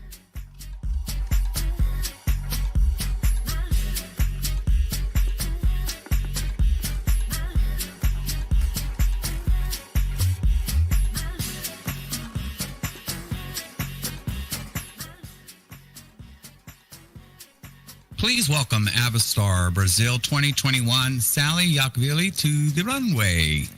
Please welcome Avistar Brazil 2021 Sally Yakvili to the runway.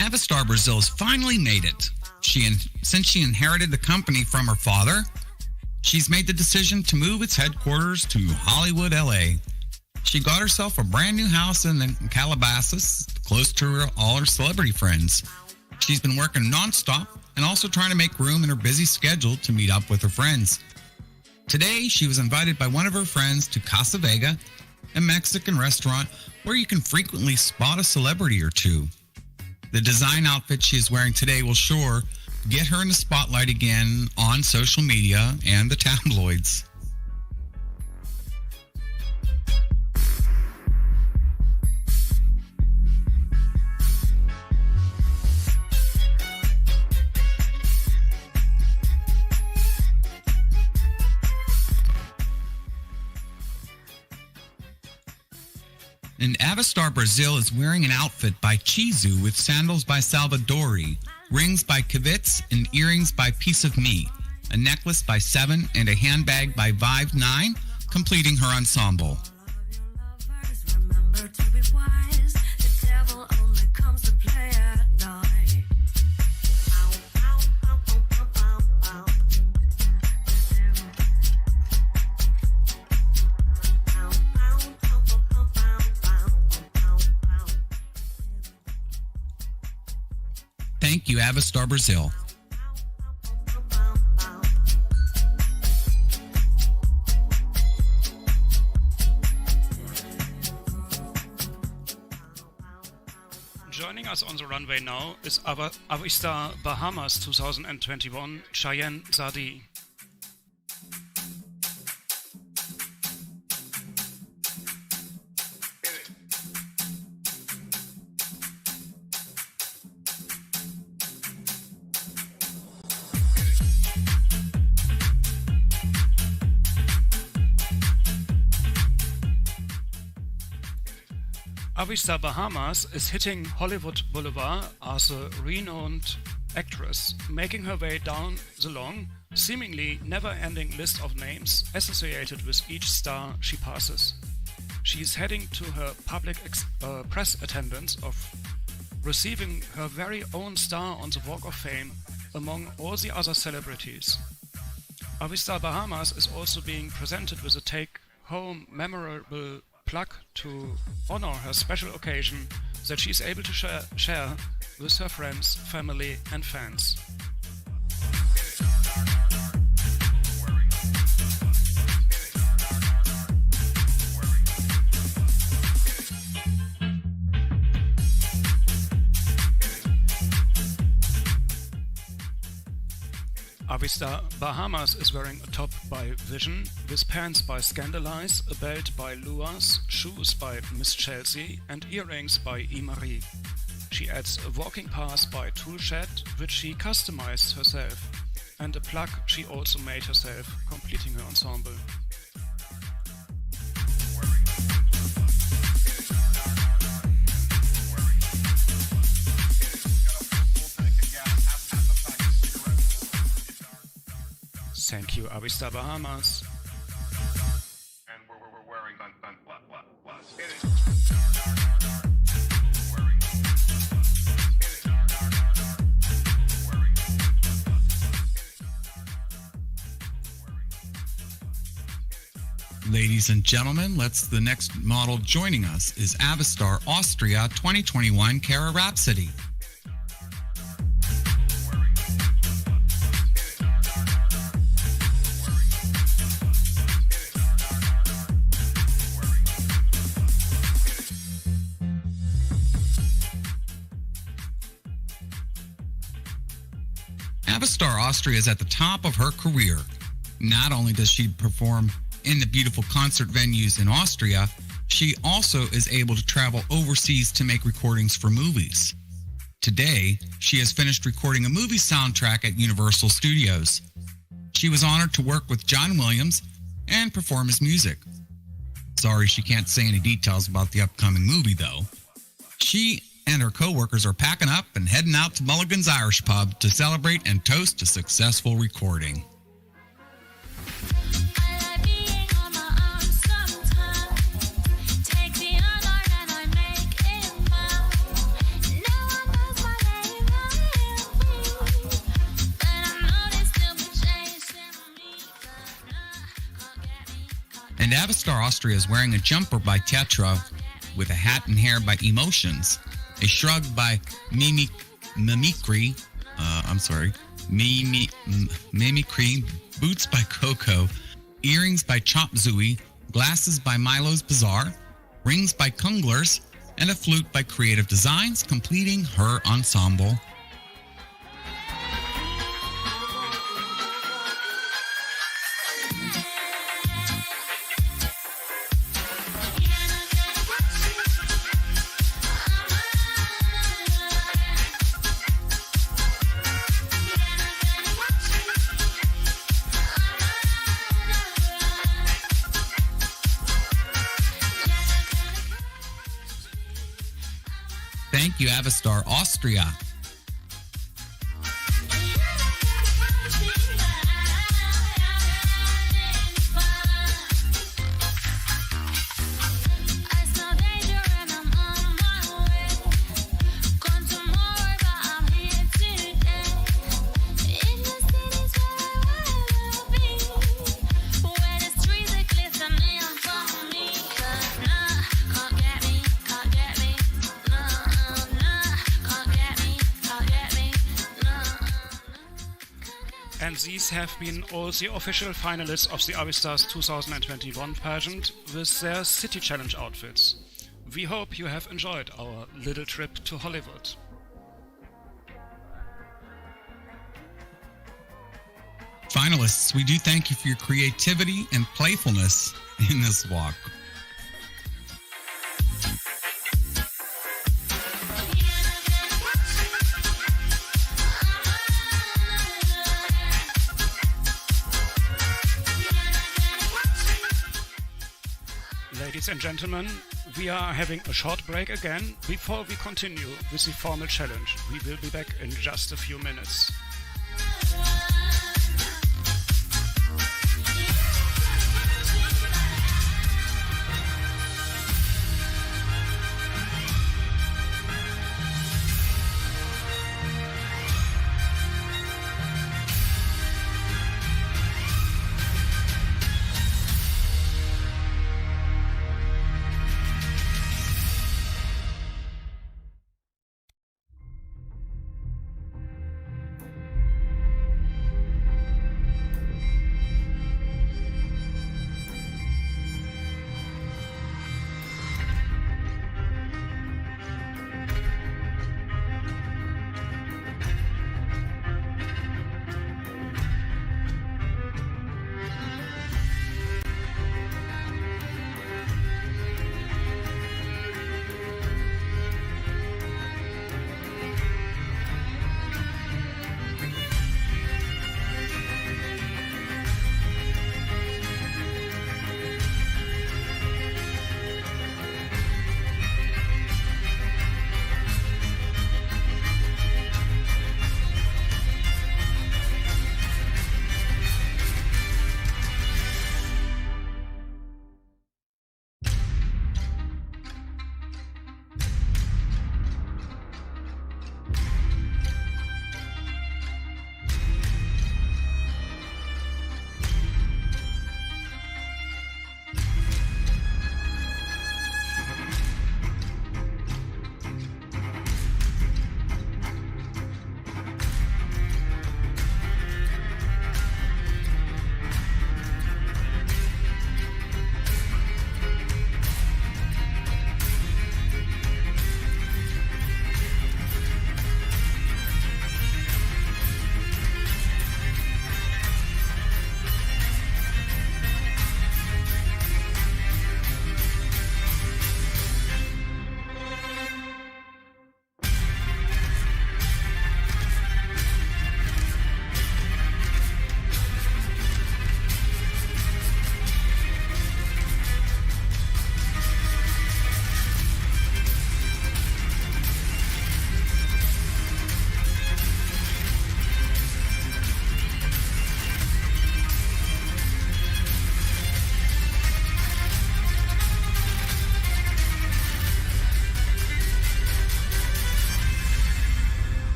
Avistar Brazil has finally made it. Since she inherited the company from her father, she's made the decision to move its headquarters to Hollywood, LA. She got herself a brand new house in Calabasas, close to all her celebrity friends. She's been working nonstop and also trying to make room in her busy schedule to meet up with her friends. Today, she was invited by one of her friends to Casa Vega, a Mexican restaurant where you can frequently spot a celebrity or two. The design outfit she is wearing today will sure get her in the spotlight again on social media and the tabloids. And Avistar Brazil is wearing an outfit by Chizu with sandals by Salvadori, rings by Kivitz, and earrings by Piece of Me, a necklace by Seven, and a handbag by Vive 9, completing her ensemble. Remember to be wise. The devil only comes to play at night. Ow, ow, ow, ow, ow, ow. The devil. Ow, ow, ow, ow, ow, ow, ow. Thank you, Avistar Brazil. Joining us on the runway now is Avistar Bahamas 2021 Cheyenne Zadi. Avistar Bahamas is hitting Hollywood Boulevard as a renowned actress, making her way down the long, seemingly never-ending list of names associated with each star she passes. She is heading to her public press attendance of receiving her very own star on the Walk of Fame among all the other celebrities. Avistar Bahamas is also being presented with a take-home memorable plug to honor her special occasion that she is able to share with her friends, family and fans. Avistar Bahamas is wearing a top by Vision, with pants by Scandalize, a belt by Luas, shoes by Miss Chelsea and earrings by Marie. She adds a walking pass by Toolshed, which she customized herself, and a plug she also made herself, completing her ensemble. Thank you, Avistar Bahamas. And we're wearing plus. Ladies and gentlemen, the next model joining us is Avistar Austria 2021 Cara Rhapsody. Avistar Austria is at the top of her career. Not only does she perform in the beautiful concert venues in Austria, she also is able to travel overseas to make recordings for movies. Today, she has finished recording a movie soundtrack at Universal Studios. She was honored to work with John Williams and perform his music. Sorry she can't say any details about the upcoming movie, though. She and her co-workers are packing up and heading out to Mulligan's Irish Pub to celebrate and toast a successful recording. And Avistar Austria is wearing a jumper by Tetra with a hat and hair by Emotions, a shrug by Mimicry, boots by Coco, earrings by Chop Zooey, glasses by Milo's Bazaar, rings by Kunglers, and a flute by Creative Designs, completing her ensemble. Thank you, Avistar Austria. And these have been all the official finalists of the Avistars 2021 pageant with their City Challenge outfits. We hope you have enjoyed our little trip to Hollywood. Finalists, we do thank you for your creativity and playfulness in this walk. Ladies and gentlemen, we are having a short break again before we continue with the formal challenge. We will be back in just a few minutes.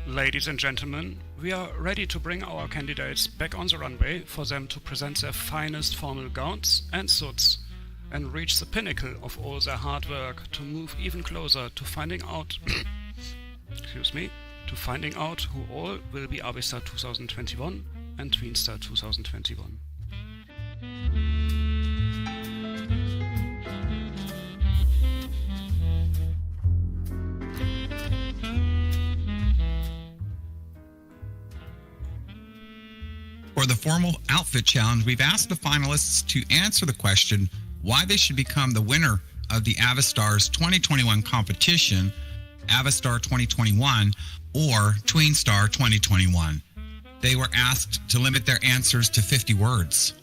Ladies and gentlemen, we are ready to bring our candidates back on the runway for them to present their finest formal gowns and suits and reach the pinnacle of all their hard work to move even closer to finding out to finding out who all will be AVISTAR 2021 and TWEENSTAR 2021. For the formal outfit challenge, we've asked the finalists to answer the question why they should become the winner of the Avistars 2021 competition, Avistar 2021 or TWEENSTAR 2021. They were asked to limit their answers to 50 words.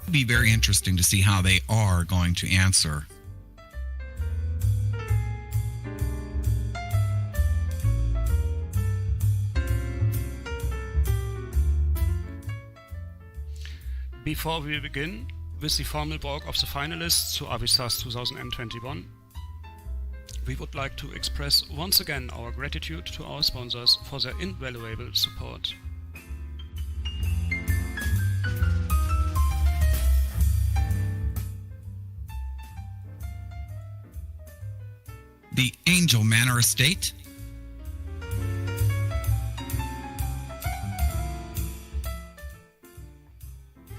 It'll be very interesting to see how they are going to answer. Before we begin with the formal walk of the finalists to Avistars 2021, we would like to express once again our gratitude to our sponsors for their invaluable support. The Angel Manor Estate,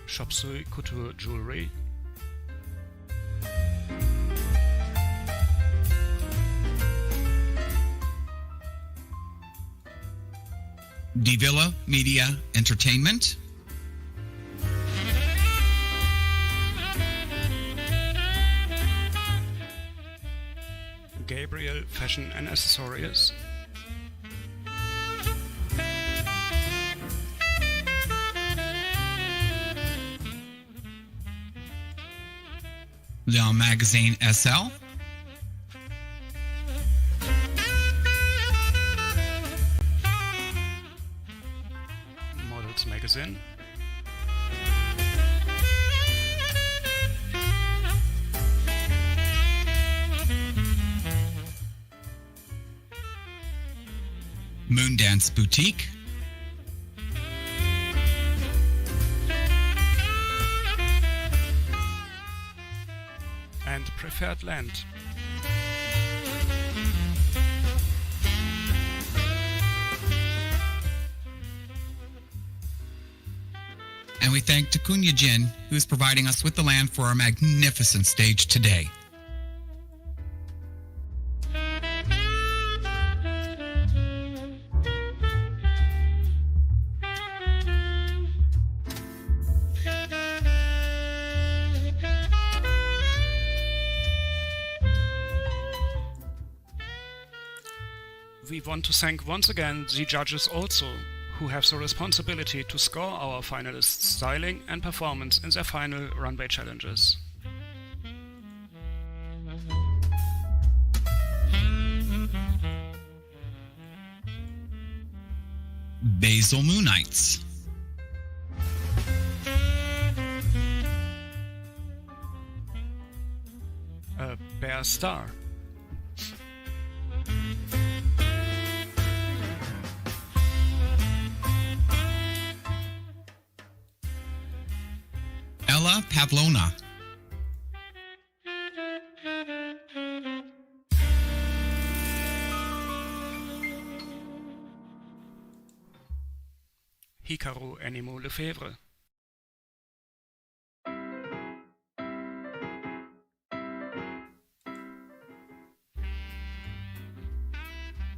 Shop Sui Couture Jewelry, De Villa Media Entertainment, Gabriel Fashion and Accessories, Le Magazine SL, Models Magazine, Moondance Boutique, and Preferred Land. and we thank Takunya Jin, who is providing us with the land for our magnificent stage today. We want to thank once again the judges also, who have the responsibility to score our finalists' styling and performance in their final runway challenges. Basil Moonites, A Bear Star, Ella Pavlona, Hikaru Animaux Lefebvre,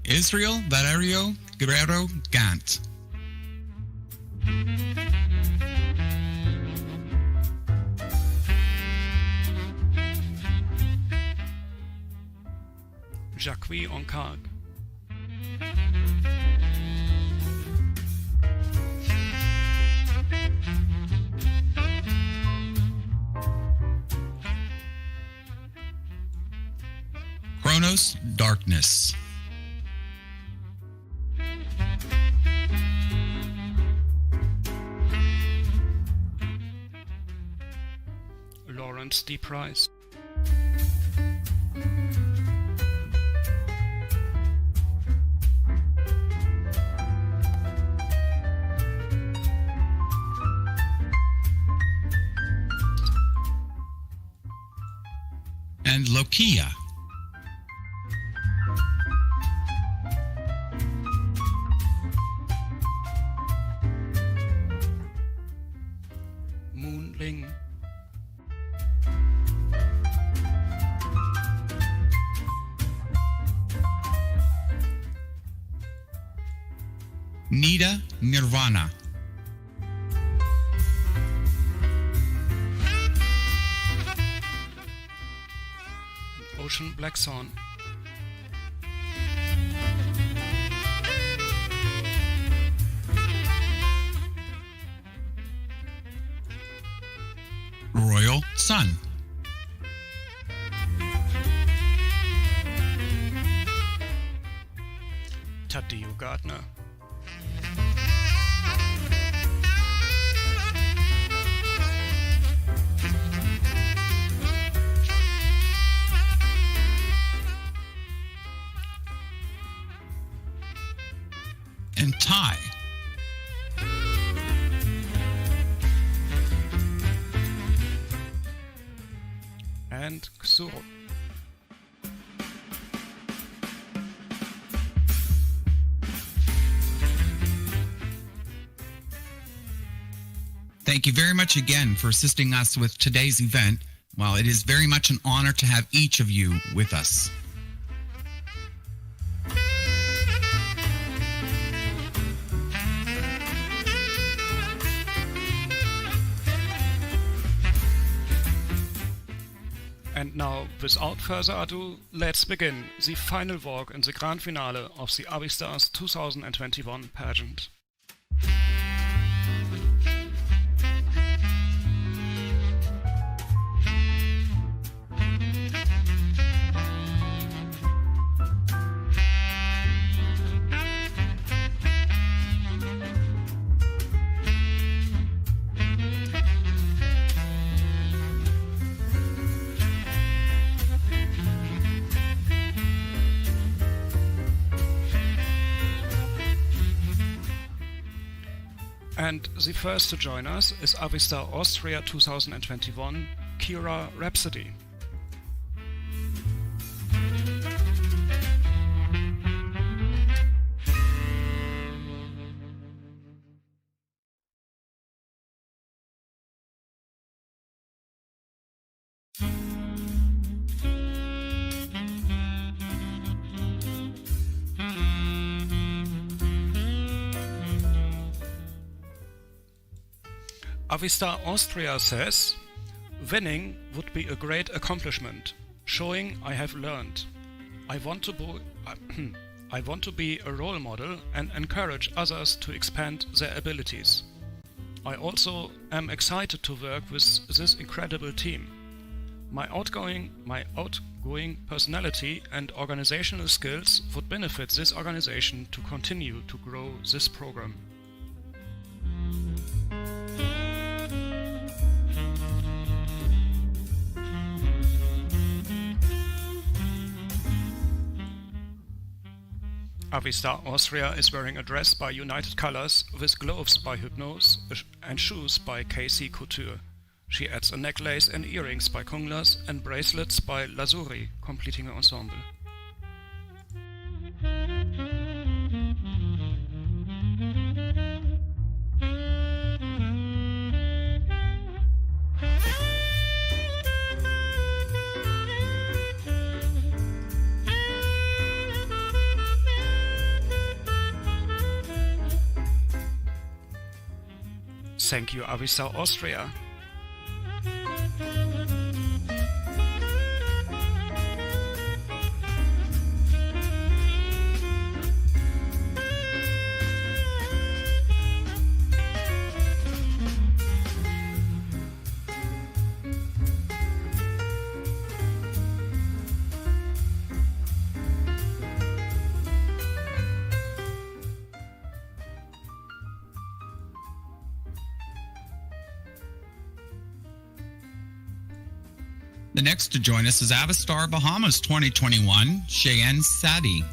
Israel Valerio Guerrero Gant, Jacques Oncard, Chronos Darkness, Lawrence D. Price, and Lokia. Moonling, Nida Nirvana. Ocean Black Swan, Royal Sun. Tadeo Gardner, and Tai. and Xuro. Thank you very much again for assisting us with today's event. Well, it is very much an honor to have each of you with us. And now, without further ado, let's begin the final walk in the grand finale of the Avistars 2021 pageant. And the first to join us is Avistar Austria 2021, Kira Rhapsody. Avistar Austria says, winning would be a great accomplishment, showing I have learned. I want to be a role model and encourage others to expand their abilities. I also am excited to work with this incredible team. My outgoing personality and organizational skills would benefit this organization to continue to grow this program. Avistar Austria is wearing a dress by United Colors with gloves by Hypnose and shoes by KC Couture. She adds a necklace and earrings by Kunglas and bracelets by Lazuri, completing her ensemble. Thank you, Avistar Austria. The next to join us is Avistar Bahamas 2021, Cheyenne Sadi.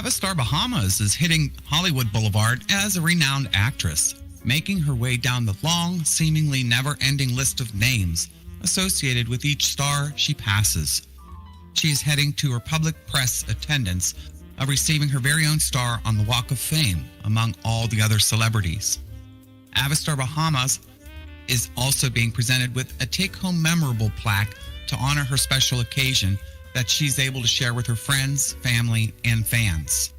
Avistar Bahamas is hitting Hollywood Boulevard as a renowned actress, making her way down the long, seemingly never-ending list of names associated with each star she passes. She is heading to her public press attendance of receiving her very own star on the Walk of Fame among all the other celebrities. Avistar Bahamas is also being presented with a take-home memorable plaque to honor her special occasion that she's able to share with her friends, family, and fans.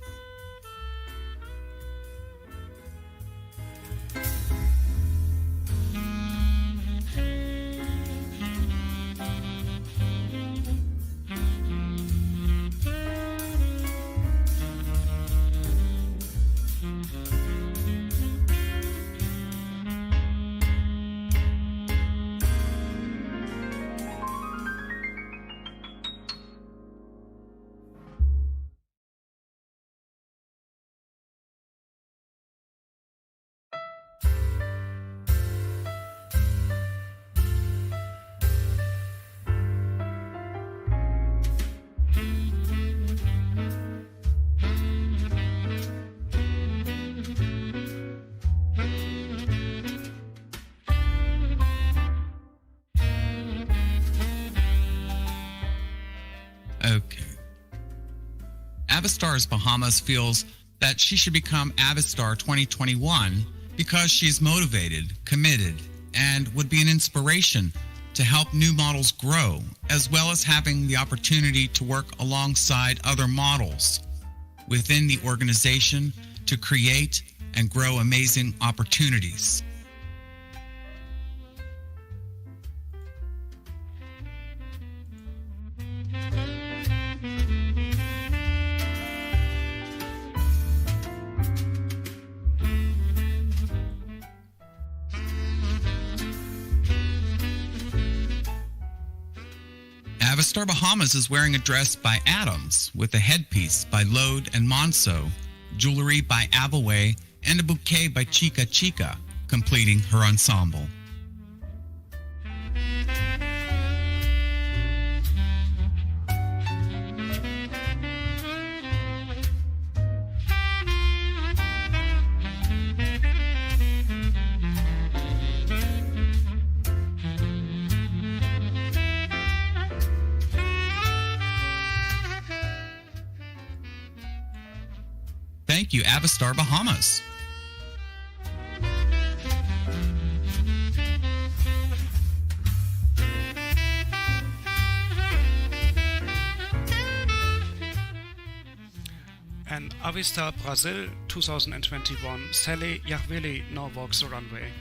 Okay. Avistars Bahamas feels that she should become Avistar 2021 because she's motivated, committed, and would be an inspiration to help new models grow, as well as having the opportunity to work alongside other models within the organization to create and grow amazing opportunities. Avistar Bahamas is wearing a dress by Adams with a headpiece by Lode and Monceau, jewelry by Avaway, and a bouquet by Chica Chica, completing her ensemble. Thank you, Avistar Bahamas. And Avistar Brazil 2021, Sally Yahwili now walks the runway.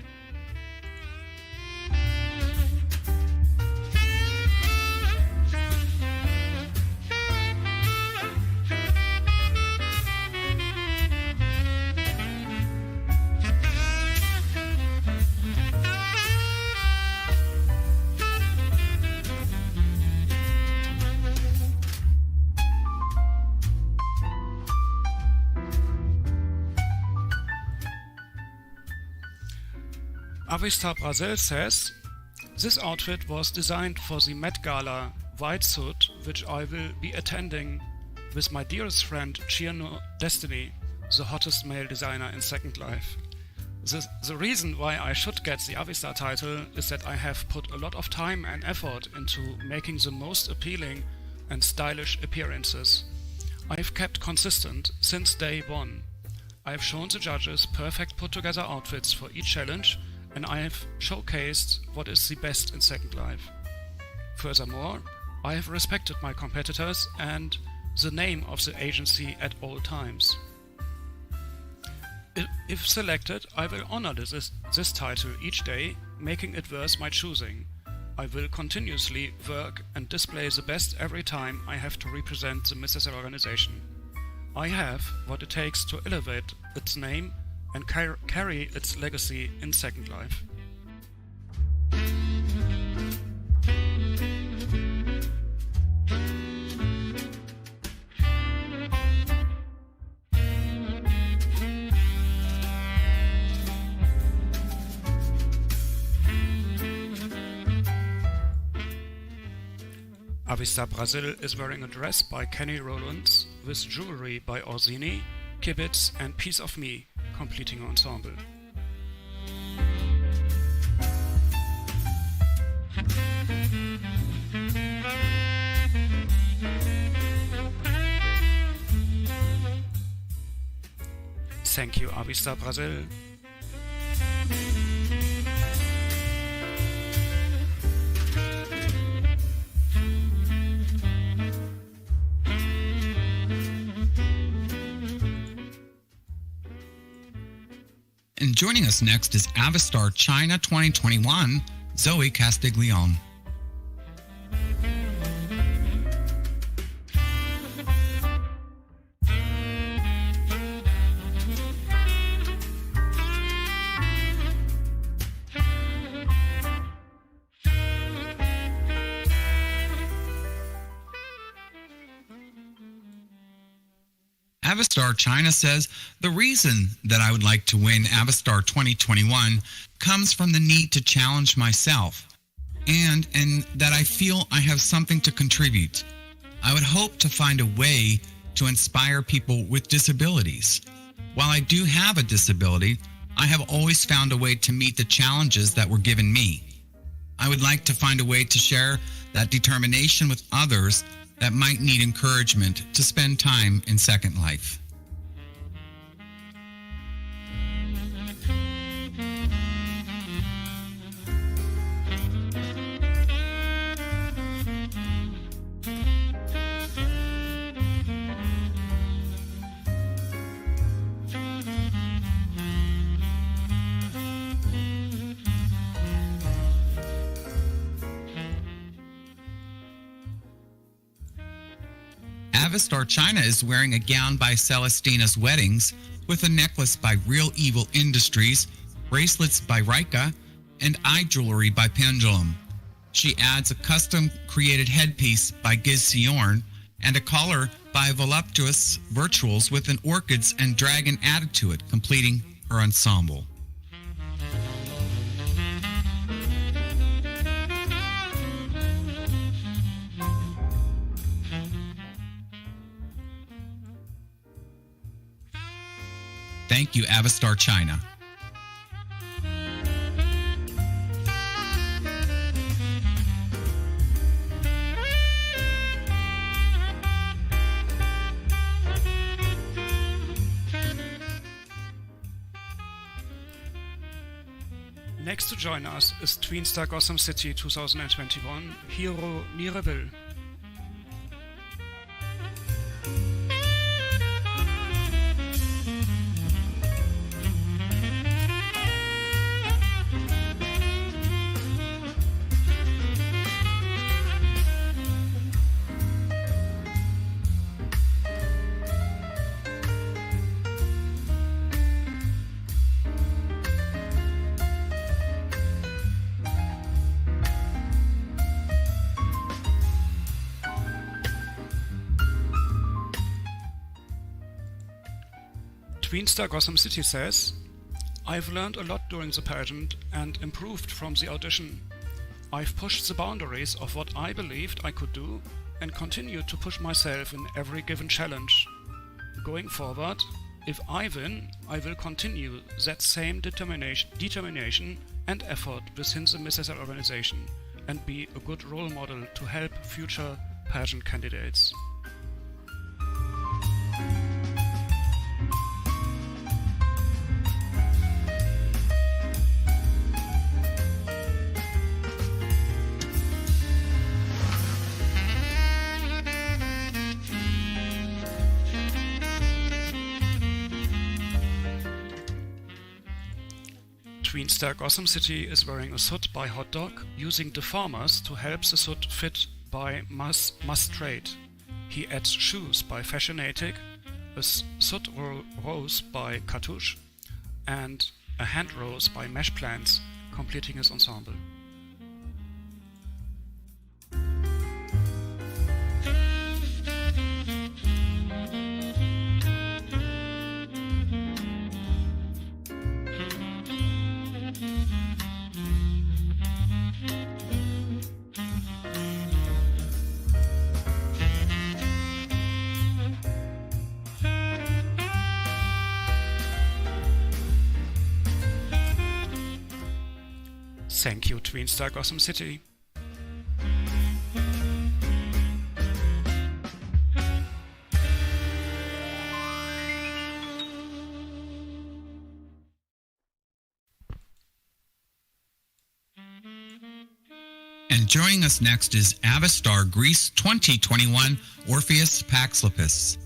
Avistar Brazil says, "This outfit was designed for the Met Gala white suit, which I will be attending with my dearest friend Chierno Destiny, the hottest male designer in Second Life. The reason why I should get the Avistar title is that I have put a lot of time and effort into making the most appealing and stylish appearances. I've kept consistent since day one. I've shown the judges perfect put together outfits for each challenge, and I have showcased what is the best in Second Life. Furthermore, I have respected my competitors and the name of the agency at all times. If selected, I will honor this title each day, making it worth my choosing. I will continuously work and display the best every time I have to represent the Mrs. organization. I have what it takes to elevate its name and carry its legacy in Second Life." Avistar Brazil is wearing a dress by Kenny Rollins with jewelry by Orsini, Kibitz and Piece of Me completing ensemble. Thank you, Avistar Brazil. And joining us next is Avistar China 2021, Zoe Castiglione. Avistar China says, the reason that I would like to win Avistar 2021 comes from the need to challenge myself and that I feel I have something to contribute. I would hope to find a way to inspire people with disabilities. While I do have a disability, I have always found a way to meet the challenges that were given me. I would like to find a way to share that determination with others that might need encouragement to spend time in Second Life. Avistar China is wearing a gown by Celestina's Weddings with a necklace by Real Evil Industries, bracelets by Rika, and eye jewelry by Pendulum. She adds a custom-created headpiece by Giz Siorn and a collar by Voluptuous Virtuals with an orchids and dragon added to it, completing her ensemble. Thank you, Avistar China. Next to join us is TWEENSTAR Gotham City 2021 hero Arabello. TWEENSTAR Gotham City says, I've learned a lot during the pageant and improved from the audition. I've pushed the boundaries of what I believed I could do and continue to push myself in every given challenge. Going forward, if I win, I will continue that same determination and effort within the MSSL organization and be a good role model to help future pageant candidates. TWEENSTAR Gotham City is wearing a suit by Hot Dog, using deformers to help the suit fit by Must Trade. He adds shoes by Fashionatic, a soot rose by Cartouche, and a hand rose by Mesh Plants, completing his ensemble. Thank you, TWEENSTAR Gotham City. And joining us next is Avistar Greece 2021 Orpheus Paxlopus.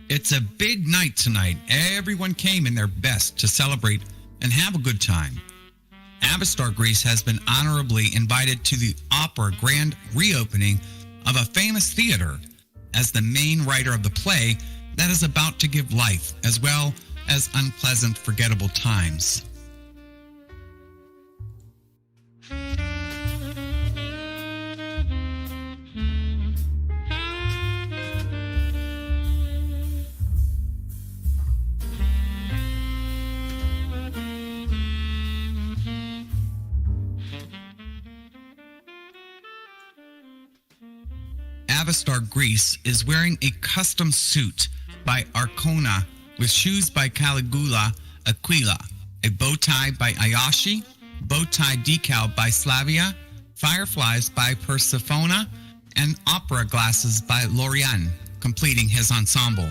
It's a big night tonight. Everyone came in their best to celebrate and have a good time. Avistar Greece has been honorably invited to the opera grand reopening of a famous theater as the main writer of the play that is about to give life as well as unpleasant, forgettable times. Avistar Greece is wearing a custom suit by Arcona with shoes by Caligula Aquila, a bow tie by Ayashi, bow tie decal by Slavia, fireflies by Persephone, and opera glasses by Lorian, completing his ensemble.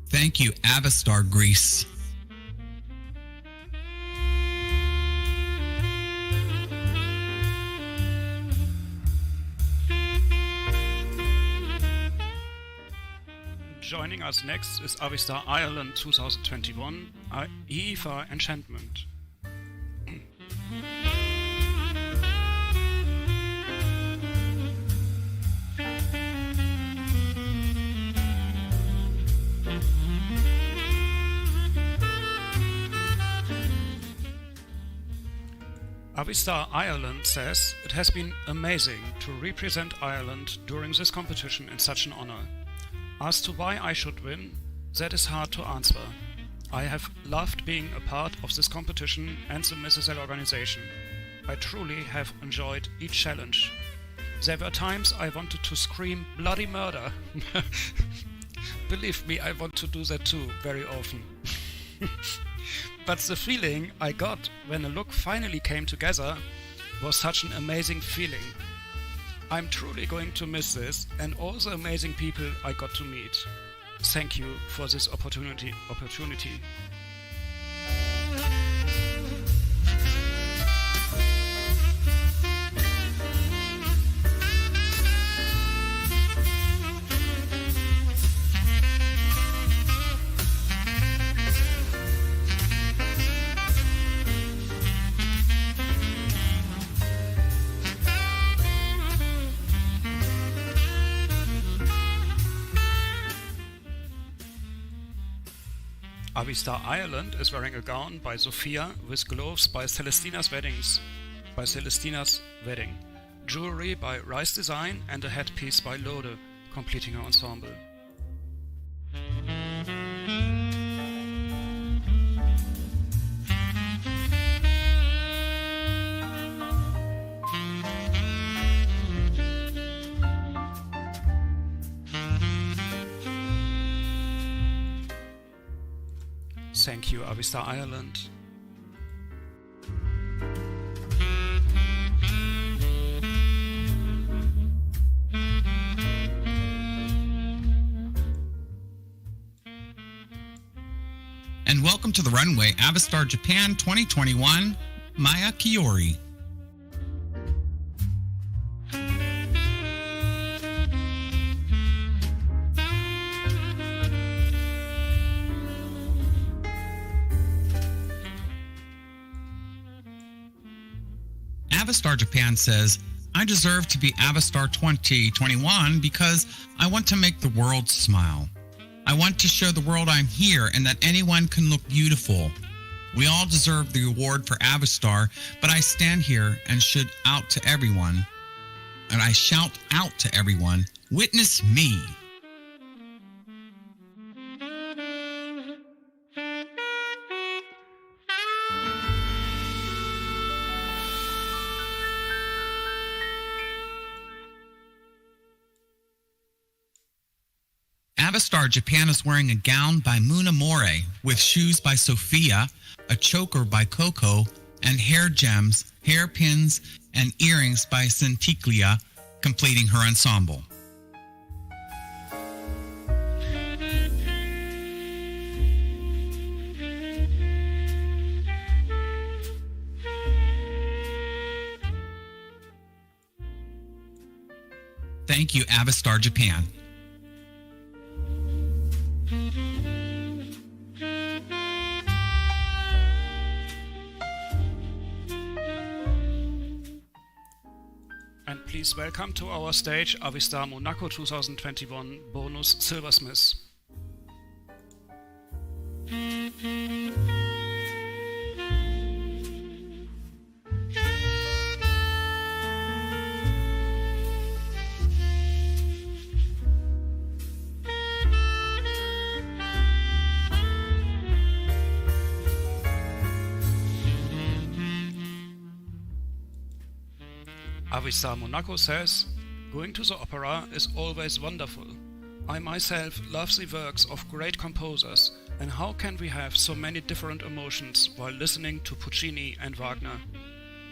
Thank you, Avistar Greece. Joining us next is Avistar Ireland 2021 EVA Enchantment. Avistar Ireland says it has been amazing to represent Ireland during this competition in such an honor. As to why I should win, that is hard to answer. I have loved being a part of this competition and the MSL organization. I truly have enjoyed each challenge. There were times I wanted to scream bloody murder. Believe me, I want to do that too, very often. But the feeling I got when a look finally came together was such an amazing feeling. I'm truly going to miss this and all the amazing people I got to meet. Thank you for this opportunity. Avistar Ireland is wearing a gown by Sophia with gloves by Celestina's Wedding, jewelry by Rice Design and a headpiece by Lode, completing her ensemble. Thank you, Avistar Ireland. And welcome to the runway, Avistar Japan 2021, Maya Kiori. Avistar Japan says, I deserve to be Avistar 2021 because I want to make the world smile. I want to show the world I'm here and that anyone can look beautiful. We all deserve the award for Avistar, but I stand here and shout out to everyone, witness me. Avistar Japan is wearing a gown by Munamore with shoes by Sophia, a choker by Coco, and hair gems, hairpins, and earrings by Centiclia, completing her ensemble. Thank you, Avistar Japan. And please welcome to our stage Avistar Monaco 2021 Bonus Silversmith. Avistar Monaco says, "Going to the opera is always wonderful. I myself love the works of great composers, and how can we have so many different emotions while listening to Puccini and Wagner?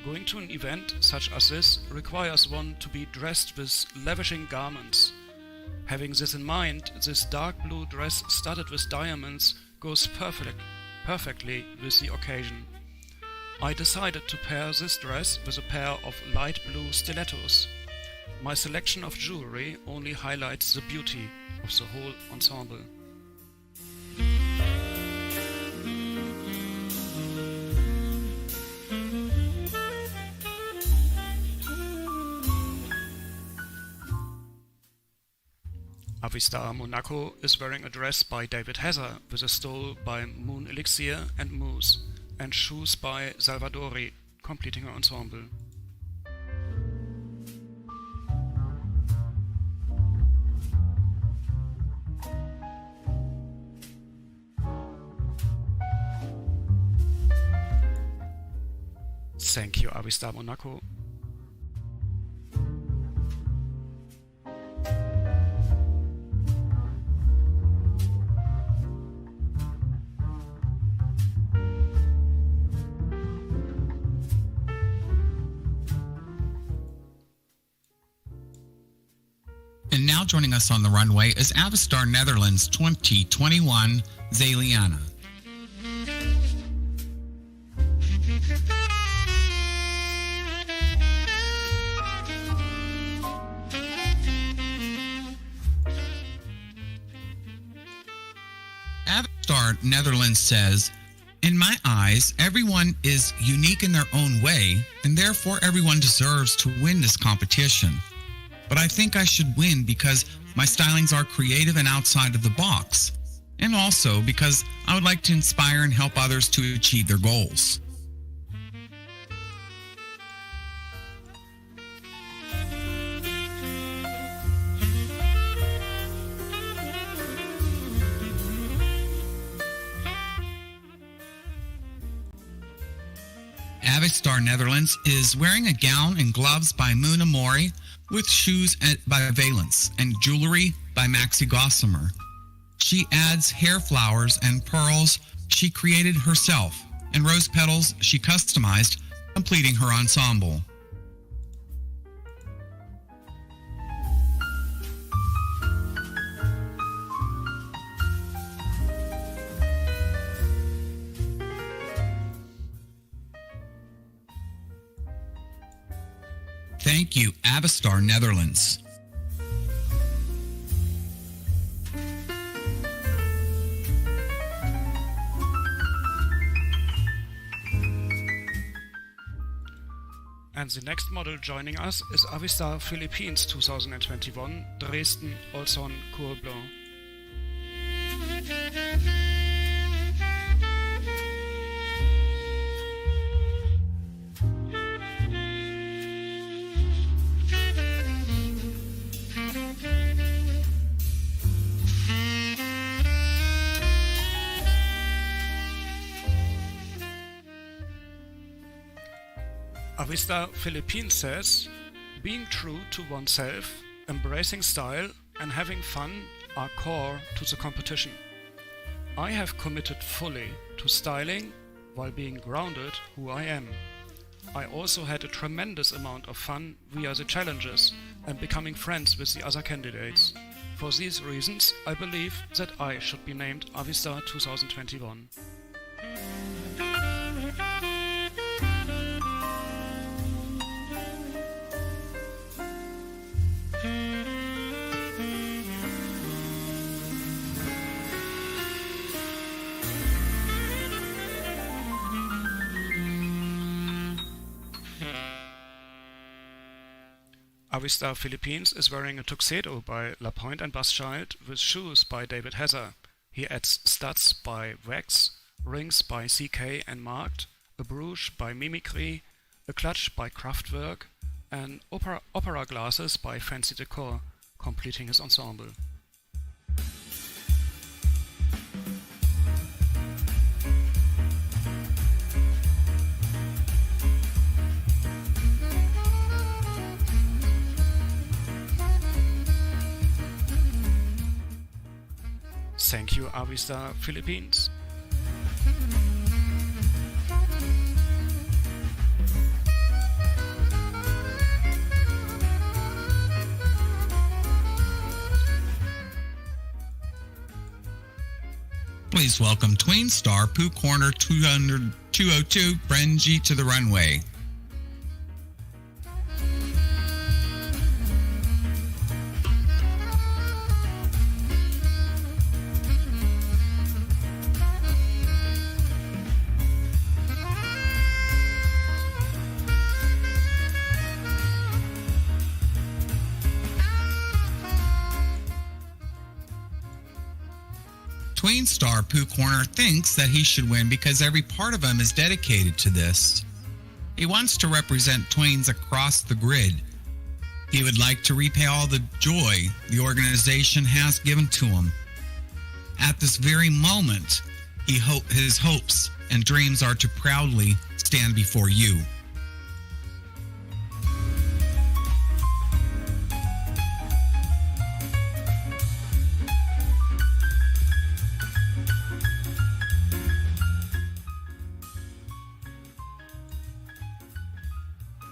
Going to an event such as this requires one to be dressed with lavishing garments. Having this in mind, this dark blue dress studded with diamonds goes perfectly with the occasion. I decided to pair this dress with a pair of light blue stilettos. My selection of jewelry only highlights the beauty of the whole ensemble." Avistar Monaco is wearing a dress by David Heather with a stole by Moon Elixir and Moose, and shoes by Salvadori, completing her ensemble. Thank you, Avistar Monaco. And now joining us on the runway is Avistar Netherlands 2021 Zaliana. Avistar Netherlands says, "In my eyes, everyone is unique in their own way, and therefore everyone deserves to win this competition. But I think I should win because my stylings are creative and outside of the box, and also because I would like to inspire and help others to achieve their goals." Avistar Netherlands is wearing a gown and gloves by Muna Mori, with shoes by Valence and jewelry by Maxi Gossamer. She adds hair flowers and pearls she created herself, and rose petals she customized, completing her ensemble. Thank you, Avistar Netherlands. And the next model joining us is Avistar Philippines 2021 Dresden Olson Cour Blanc. Avistar Philippines says, being true to oneself, embracing style and having fun are core to the competition. I have committed fully to styling while being grounded who I am. I also had a tremendous amount of fun via the challenges and becoming friends with the other candidates. For these reasons, I believe that I should be named AVISTAR 2021. Avistar Philippines is wearing a tuxedo by Lapointe and Baschild with shoes by David Heather. He adds studs by Wax, rings by CK and Marked, a brooch by Mimicry, a clutch by Kraftwerk, and opera glasses by Fancy Decor, completing his ensemble. Thank you, Avistar Philippines. Please welcome TWEENSTAR Pooh Corner 202 Brenji to the runway. TWEENSTAR Pooh Corner thinks that he should win because every part of him is dedicated to this. He wants to represent tweens across the grid. He would like to repay all the joy the organization has given to him. At this very moment, his hopes and dreams are to proudly stand before you.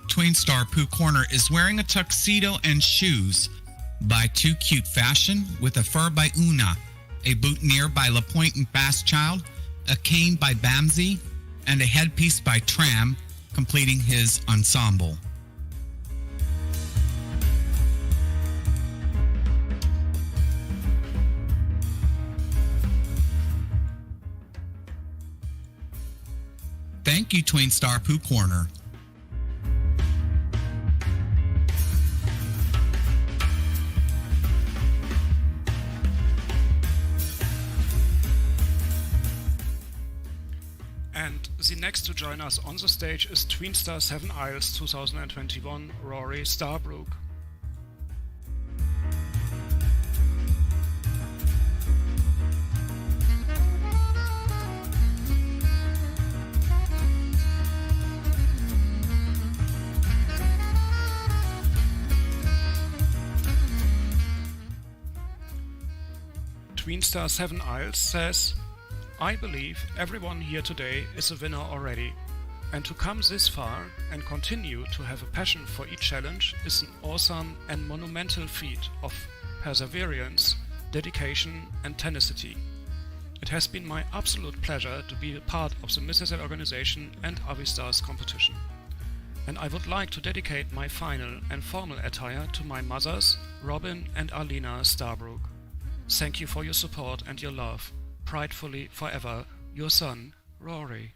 TWEENSTAR Pooh Corner is wearing a tuxedo and shoes by Too Cute Fashion with a fur by Una, a boutonniere by Lapointe and Baschild, a cane by Bamsey, and a headpiece by Tram, completing his ensemble. Thank you, TWEENSTAR Pooh Corner. And the next to join us on the stage is TWEENSTAR 7 Isles 2021 Rory Starbrook. TWEENSTAR 7 Isles says, I believe everyone here today is a winner already, and to come this far and continue to have a passion for each challenge is an awesome and monumental feat of perseverance, dedication and tenacity. It has been my absolute pleasure to be a part of the MSSL organization and Avistars competition. And I would like to dedicate my final and formal attire to my mothers, Robin and Alina Starbrook. Thank you for your support and your love. Pridefully forever, your son, Rory.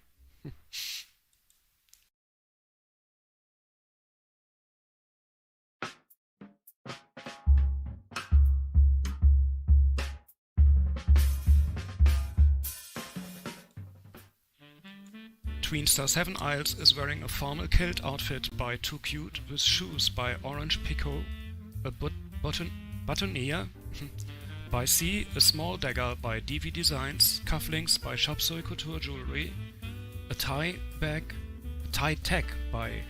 TWEENSTAR 7 Isles is wearing a formal kilt outfit by Too Cute with shoes by Orange Pico, a boutonniere by C, a small dagger by DV Designs, cufflinks by Chop Suey Couture Jewelry, a tie tag by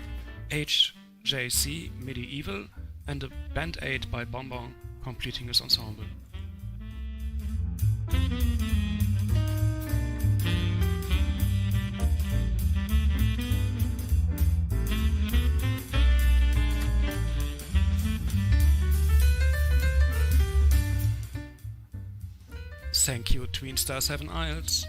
HJC Medieval, and a Band 8 by Bonbon completing his ensemble. Thank you, TWEENSTAR 7 Isles.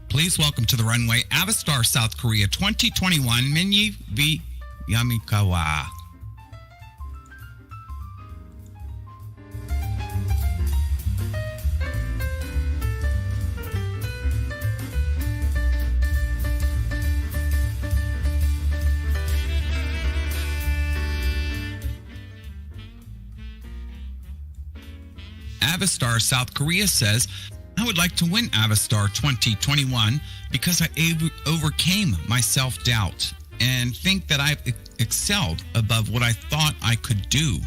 Please welcome to the runway Avistar South Korea 2021 Minyi V Yamikawa. Avistar South Korea says, I would like to win Avistar 2021 because I overcame my self-doubt and think that I've excelled above what I thought I could do.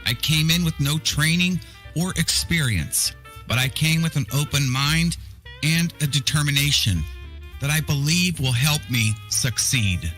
I came in with no training or experience, but I came with an open mind and a determination that I believe will help me succeed.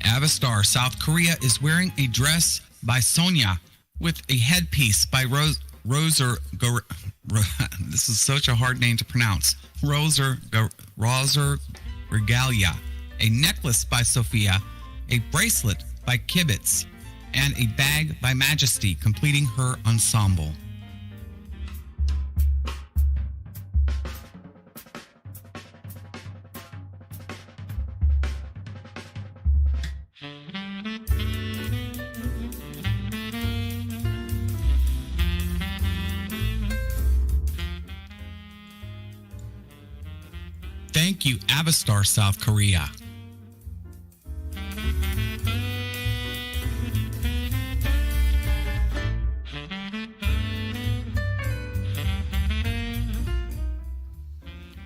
Avistar South Korea is wearing a dress by Sonia with a headpiece by this is such a hard name to pronounce. Roser Regalia, a necklace by Sophia, a bracelet by Kibitz, and a bag by Majesty, completing her ensemble. Thank you, Avistar South Korea.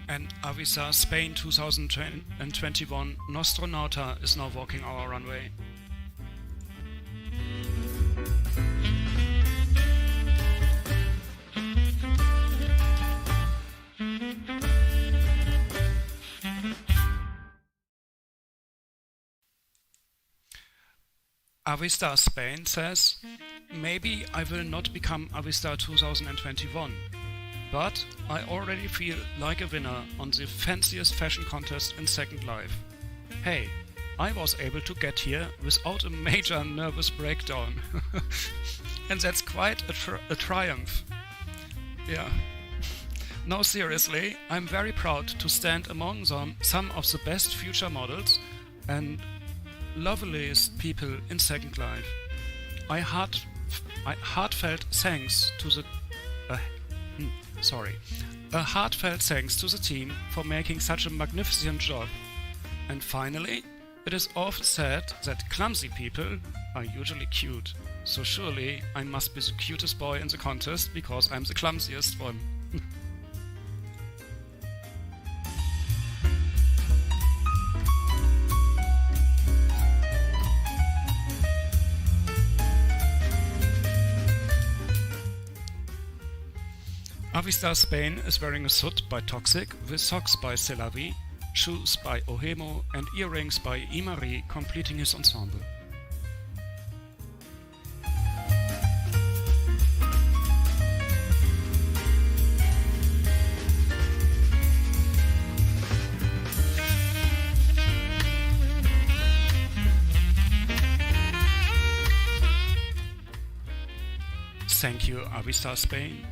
And Avistar Spain 2021 Nostronauta is now walking our runway. Avistar Spain says, maybe I will not become Avistar 2021, but I already feel like a winner on the fanciest fashion contest in Second Life. Hey, I was able to get here without a major nervous breakdown. And that's quite a triumph. Yeah. No, seriously, I'm very proud to stand among some of the best future models and loveliest people in Second Life. I heartfelt thanks to the a heartfelt thanks to the team for making such a magnificent job. And finally, it is often said that clumsy people are usually cute. So surely I must be the cutest boy in the contest because I'm the clumsiest one. Avistar Spain is wearing a suit by Toxic with socks by SLurl, shoes by Ohemo and earrings by Amereck, completing his ensemble. Thank you, Avistar Spain.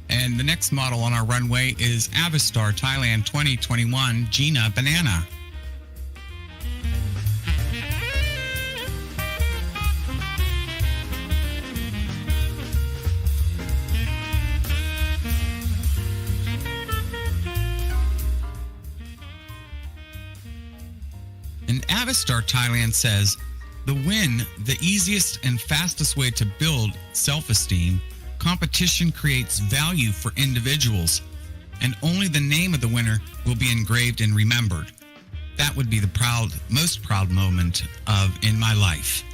And the next model on our runway is Avistar Thailand 2021 Gina Banana. And Avistar Thailand says, the win, the easiest and fastest way to build self-esteem. Competition creates value for individuals, and only the name of the winner will be engraved and remembered. That would be the most proud moment in my life.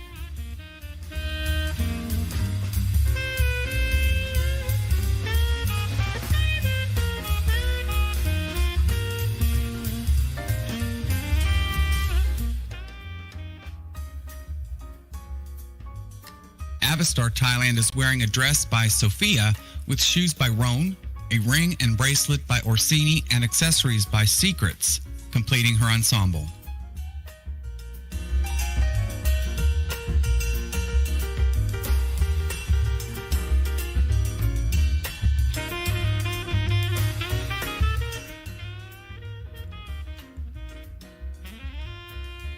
Avistar Thailand is wearing a dress by Sophia with shoes by Roan, a ring and bracelet by Orsini, and accessories by Secrets, completing her ensemble.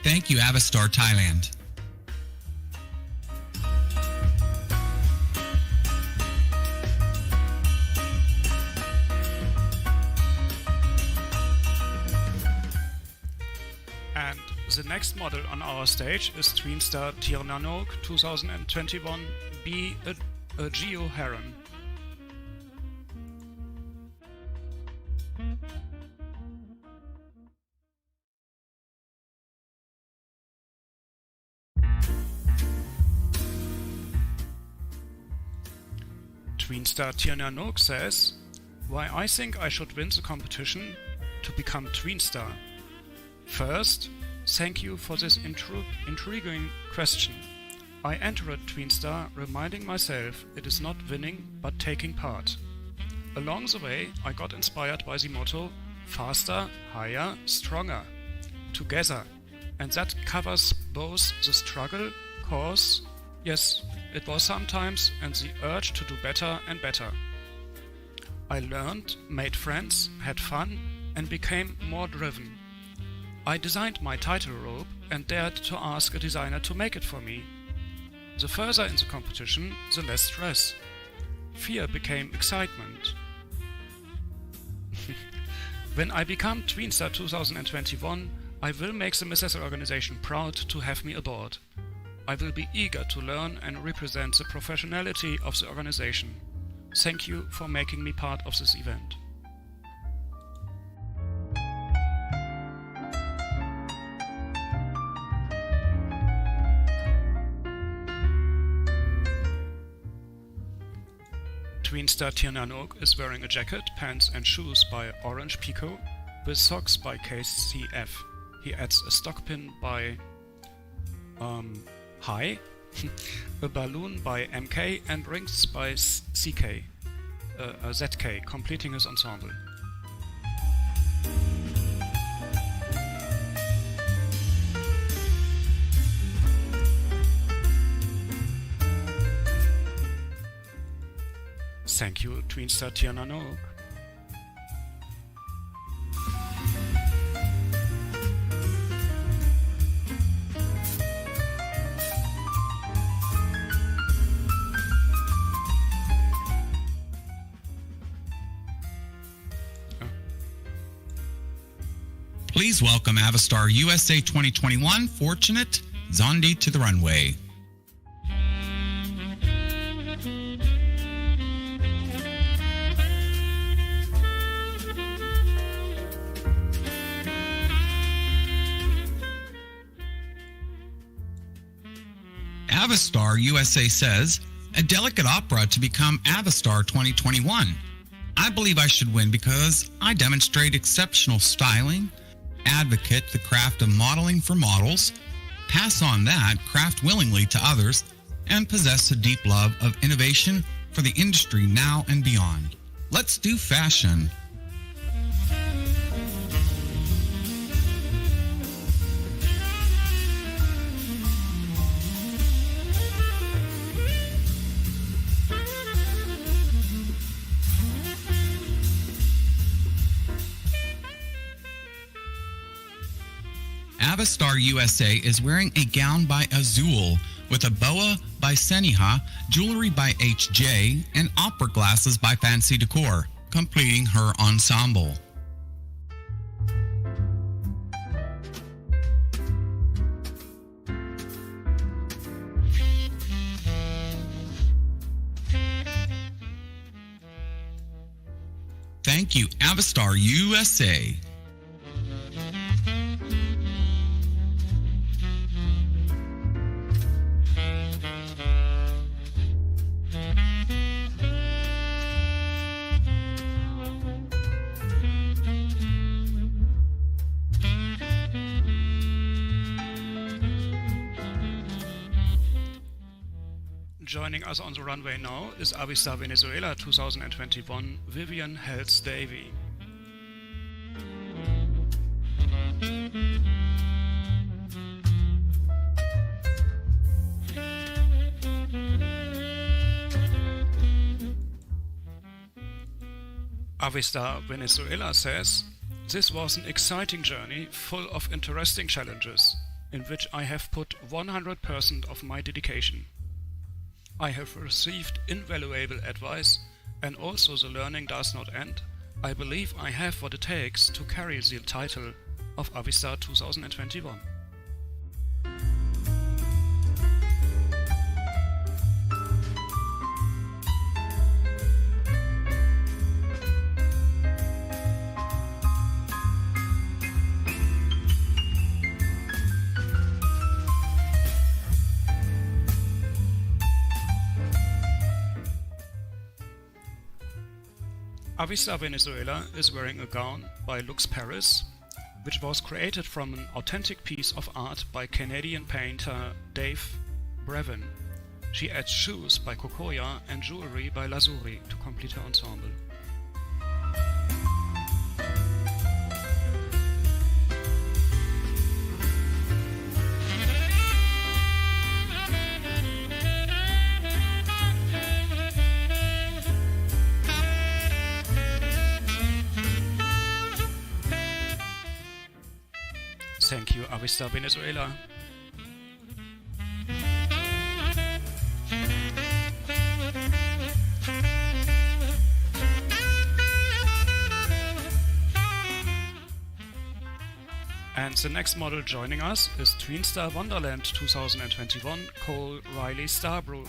Thank you, Avistar Thailand. And the next model on our stage is TWEENSTAR Tirnanoke 2021B, a Geo Heron. TWEENSTAR Tirnanoke says, why I think I should win the competition to become TWEENSTAR. First, thank you for this intriguing question. I entered TWEENSTAR reminding myself it is not winning but taking part. Along the way, I got inspired by the motto faster, higher, stronger, together, and that covers both the struggle, cause, yes, it was sometimes, and the urge to do better and better. I learned, made friends, had fun, and became more driven. I designed my title robe and dared to ask a designer to make it for me. The further in the competition, the less stress. Fear became excitement. When I become TWEENSTAR 2021, I will make the Mrs. organization proud to have me aboard. I will be eager to learn and represent the professionality of the organization. Thank you for making me part of this event. TWEENSTAR Tirnanoke is wearing a jacket, pants and shoes by Orange Pico, with socks by KCF. He adds a stock pin by High, a balloon by MK, and rings by ZK, completing his ensemble. Thank you, TWEENSTAR Tirnanoke. Please welcome Avistar USA 2021 Fortunate Zondi to the runway. Avistar USA says, a delicate opera to become Avistar 2021. I believe I should win because I demonstrate exceptional styling, advocate the craft of modeling for models, pass on that craft willingly to others, and possess a deep love of innovation for the industry now and beyond. Let's do fashion. Avistar USA is wearing a gown by Azul with a boa by Seniha, jewelry by HJ, and opera glasses by Fancy Decor, completing her ensemble. Thank you, Avistar USA. Joining us on the runway now is AVISTAR Venezuela 2021 Vivian Hells Davy. AVISTAR Venezuela says, "This was an exciting journey full of interesting challenges, in which I have put 100% of my dedication. I have received invaluable advice, and also the learning does not end. I believe I have what it takes to carry the title of AVISTAR 2021. AVISTAR Venezuela is wearing a gown by Lux Paris, which was created from an authentic piece of art by Canadian painter Dave Brevin. She adds shoes by Kokoya and jewelry by Lazuri to complete her ensemble. Thank you, AVISTAR Venezuela. And the next model joining us is TWEENSTAR Wonderland 2021 Cole Riley Starbrook.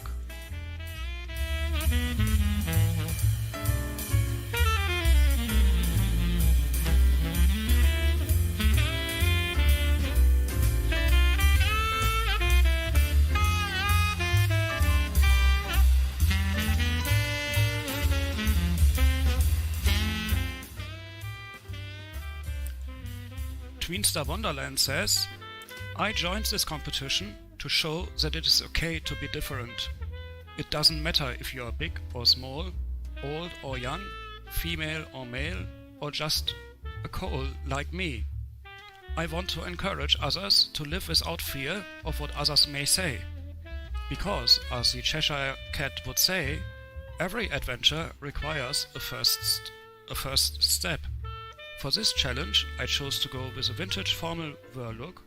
TWEENSTAR Wonderland says, "I joined this competition to show that it is okay to be different. It doesn't matter if you are big or small, old or young, female or male, or just a Cole like me. I want to encourage others to live without fear of what others may say. Because, as the Cheshire Cat would say, every adventure requires a first step. For this challenge, I chose to go with a vintage formal wear look.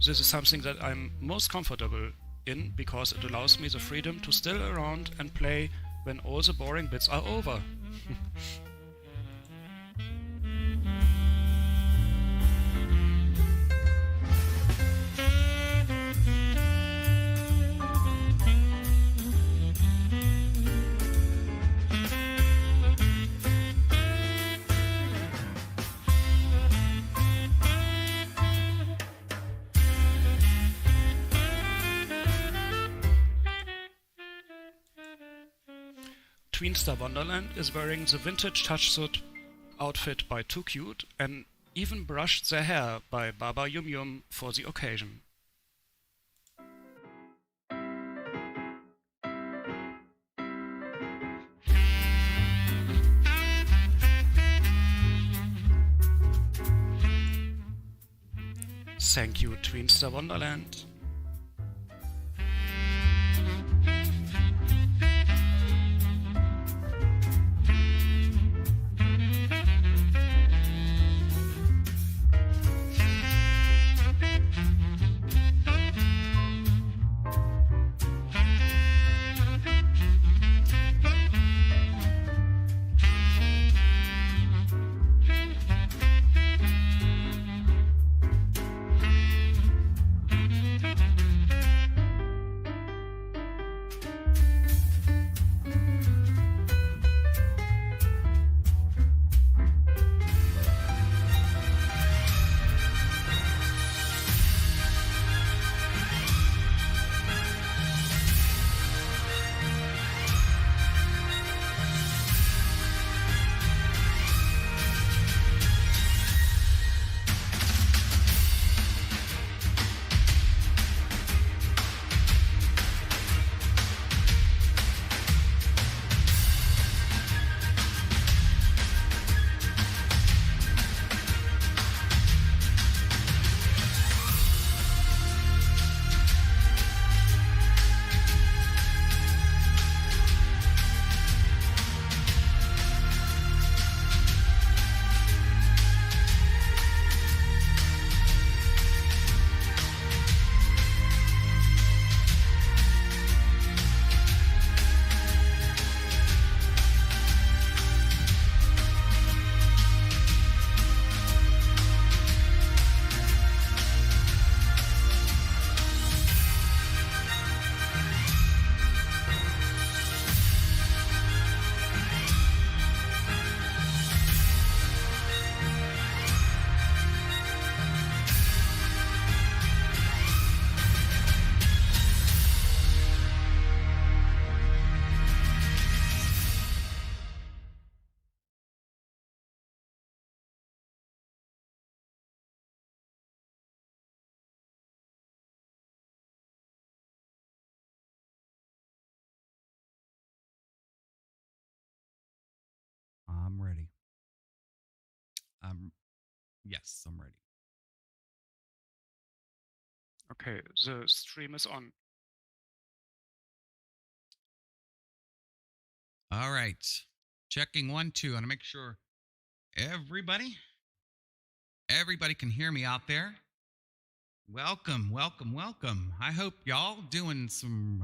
This is something that I'm most comfortable in because it allows me the freedom to still around and play when all the boring bits are over." TWEENSTAR Wonderland is wearing the vintage touchsuit outfit by Too Cute and even brushed their hair by Baba Yum Yum for the occasion. Thank you, TWEENSTAR Wonderland. Yes, I'm ready. Okay, the stream is on. All right. Checking 1, 2. I want to make sure everybody can hear me out there. Welcome, welcome, welcome. I hope y'all doing some,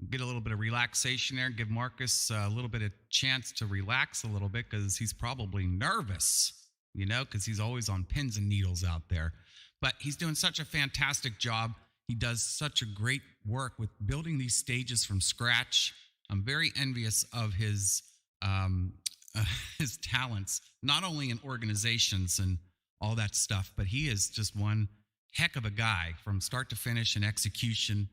get a little bit of relaxation there. Give Marcus a little bit of chance to relax a little bit because he's probably nervous, because he's always on pins and needles out there. But he's doing such a fantastic job. He does such a great work with building these stages from scratch. I'm very envious of his talents, not only in organizations and all that stuff, but he is just one heck of a guy from start to finish and execution,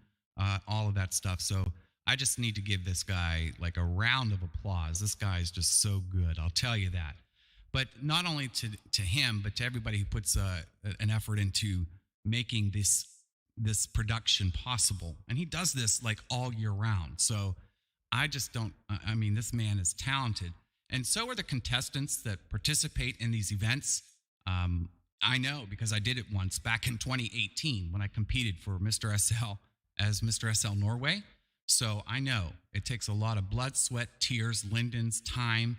all of that stuff. So I just need to give this guy like a round of applause. This guy is just so good. I'll tell you that. But not only to him, but to everybody who puts an effort into making this production possible. And he does this like all year round. So I just don't, this man is talented. And so are the contestants that participate in these events. I know because I did it once back in 2018 when I competed for Mr. SL as Mr. SL Norway. So I know it takes a lot of blood, sweat, tears, lindens, time,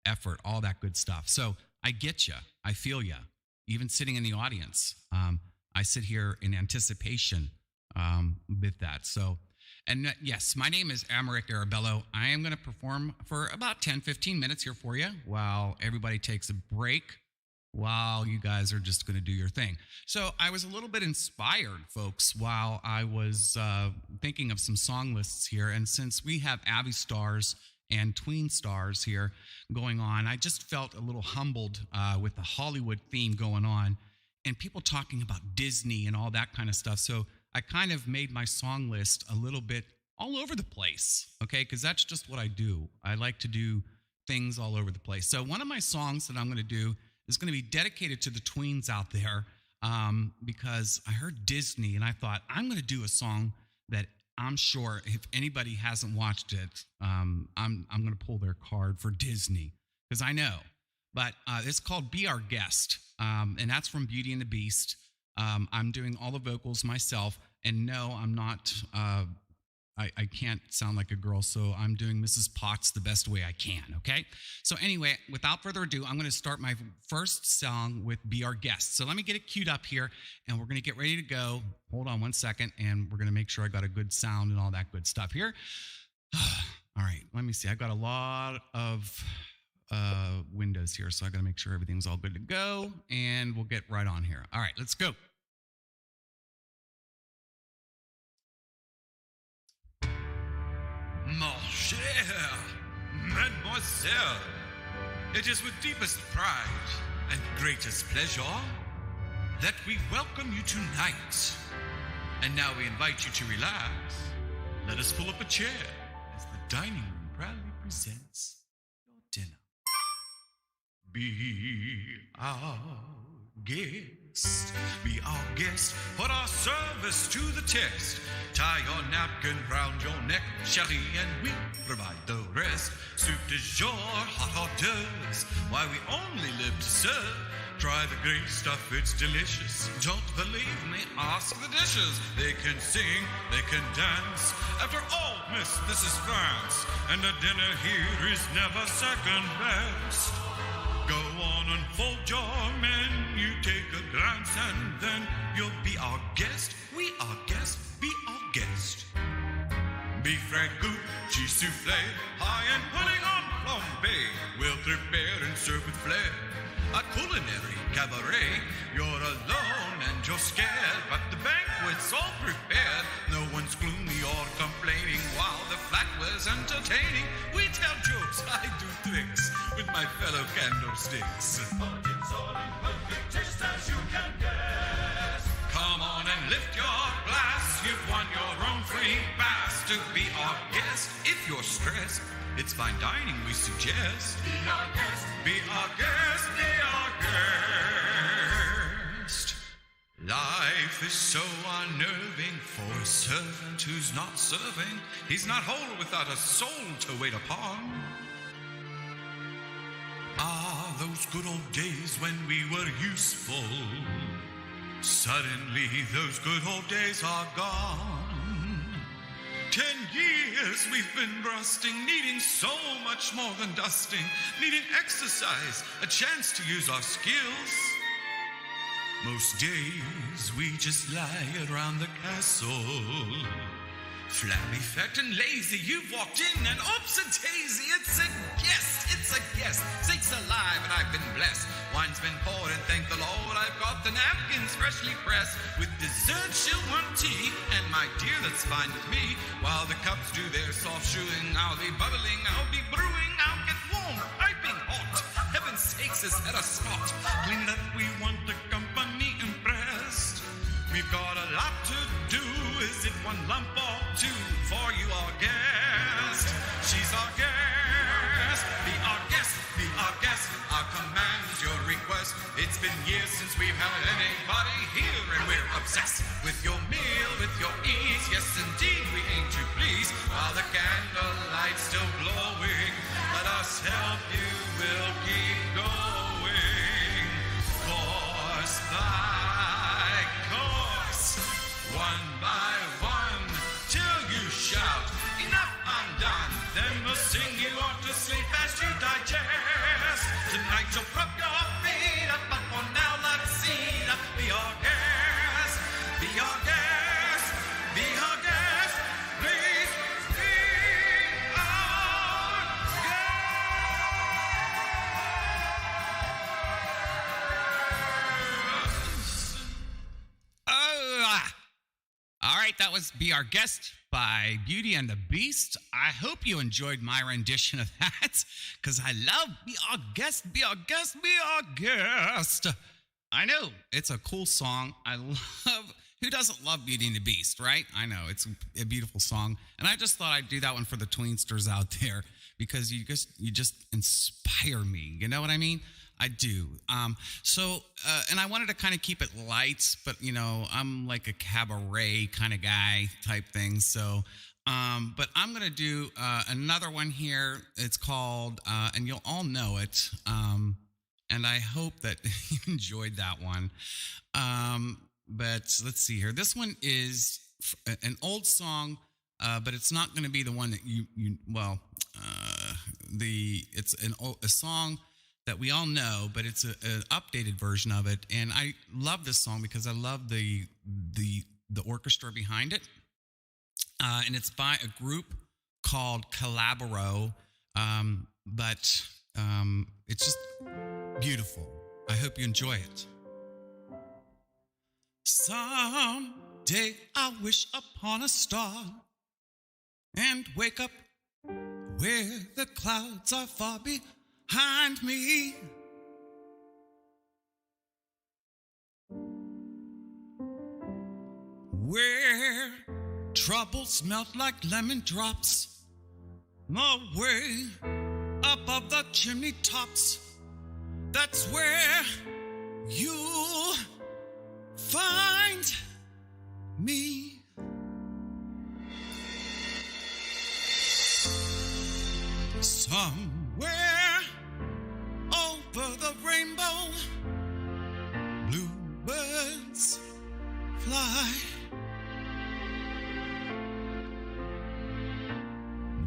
effort, all that good stuff. So I get you. I feel you. Even sitting in the audience, I sit here in anticipation with that. So, and yes, my name is Amereck Arabello. I am going to perform for about 10, 15 minutes here for you while everybody takes a break, while you guys are just going to do your thing. So I was a little bit inspired, folks, while I was thinking of some song lists here. And since we have Avistars and TWEENSTARs here going on, I just felt a little humbled with the Hollywood theme going on and people talking about Disney and all that kind of stuff. So I kind of made my song list a little bit all over the place, okay? Because that's just what I do. I like to do things all over the place. So one of my songs that I'm going to do is going to be dedicated to the tweens out there because I heard Disney and I thought I'm going to do a song that I'm sure if anybody hasn't watched it, I'm going to pull their card for Disney because I know. But it's called Be Our Guest, and that's from Beauty and the Beast. I'm doing all the vocals myself, and no, I'm not, I can't sound like a girl, so I'm doing Mrs. Potts the best way I can, okay? So anyway, without further ado, I'm going to start my first song with Be Our Guest. So let me get it queued up here, and we're going to get ready to go. Hold on one second, and we're going to make sure I got a good sound and all that good stuff here. All right, let me see. I've got a lot of windows here, so I got to make sure everything's all good to go, and we'll get right on here. All right, let's go. Mon cher, mademoiselle, it is with deepest pride and greatest pleasure that we welcome you tonight. And now we invite you to relax. Let us pull up a chair as the dining room proudly presents your dinner. Be our guest, be our guest, put our service to the test. Tie your napkin round your neck, chérie, and we provide the rest. Soup du jour, hot hors d'oeuvres, why we only live to serve. Try the great stuff, it's delicious. Don't believe me, ask the dishes. They can sing, they can dance. After all, miss, this is France, and a dinner here is never second best. Go on and fold your menu, take a glance, and then you'll be our guest. We are guests, be our guest. Beef ragout, cheese soufflé, high-end pudding on flambe. We'll prepare and serve with flair. A culinary cabaret. You're alone and you're scared, but the banquet's all prepared. No one's gloomy or complaining while the flat was entertaining. We tell jokes, I do tricks with my fellow candlesticks. But it's all in perfect taste as you can guess. Come on and lift your glass. You've won your own free pass to be our guest. If you're stressed, it's fine dining we suggest. Be our guest, be our guest, be our guest. Life is so unnerving for a servant who's not serving. He's not whole without a soul to wait upon. Ah, those good old days when we were useful. Suddenly those good old days are gone. 10 years we've been rusting, needing so much more than dusting, needing exercise, a chance to use our skills. Most days we just lie around the castle. Flabby, fat, and lazy, you've walked in and oops a daisy, it's a guest, Sakes alive and I've been blessed. Wine's been poured and thank the Lord, I've got the napkins freshly pressed. With dessert she'll want tea, and my dear, that's fine with me. While the cups do their soft shoeing, I'll be bubbling, I'll be brewing, I'll get warm, piping hot. Heaven's sakes, is that a spot? Clean it up, we want the company impressed. We've got a lot to do. Is it one lump or two for you, our guest? She's our guest. Be our guest. Be our guest. Our command is your request. It's been years since we've had anybody here, and we're obsessed with your meal, with your ease. Yes, indeed, we aim to please. While the candlelight's still glowing, let us help you. We'll keep going. Course by course, one by one, till you shout, enough, I'm done. Then we'll sing you off to sleep as you digest. Tonight you'll rub your feet up, but for now let's see. Be our guest, be our guest, be our guest. Please be our guest. All right, that was Be Our Guest by Beauty and the Beast. I hope you enjoyed my rendition of that, because I love Be Our Guest, Be Our Guest, Be Our Guest. I know, it's a cool song. I love, who doesn't love Beauty and the Beast, right? I know, it's a beautiful song. And I just thought I'd do that one for the Tweensters out there, because you just inspire me. You know what I mean? I do. And I wanted to kind of keep it light, but, you know, I'm like a cabaret kind of guy type thing. So, but I'm going to do another one here. It's called, and you'll all know it, and I hope that you enjoyed that one. But let's see here. This one is an old song, but it's not going to be the one that it's a song that we all know, but it's an updated version of it. And I love this song because I love the orchestra behind it. And it's by a group called Collaboro. But it's just beautiful. I hope you enjoy it. Someday I wish upon a star and wake up where the clouds are far behind me. Where troubles melt like lemon drops away above the chimney tops. That's where you find me. Somewhere over the rainbow, bluebirds fly.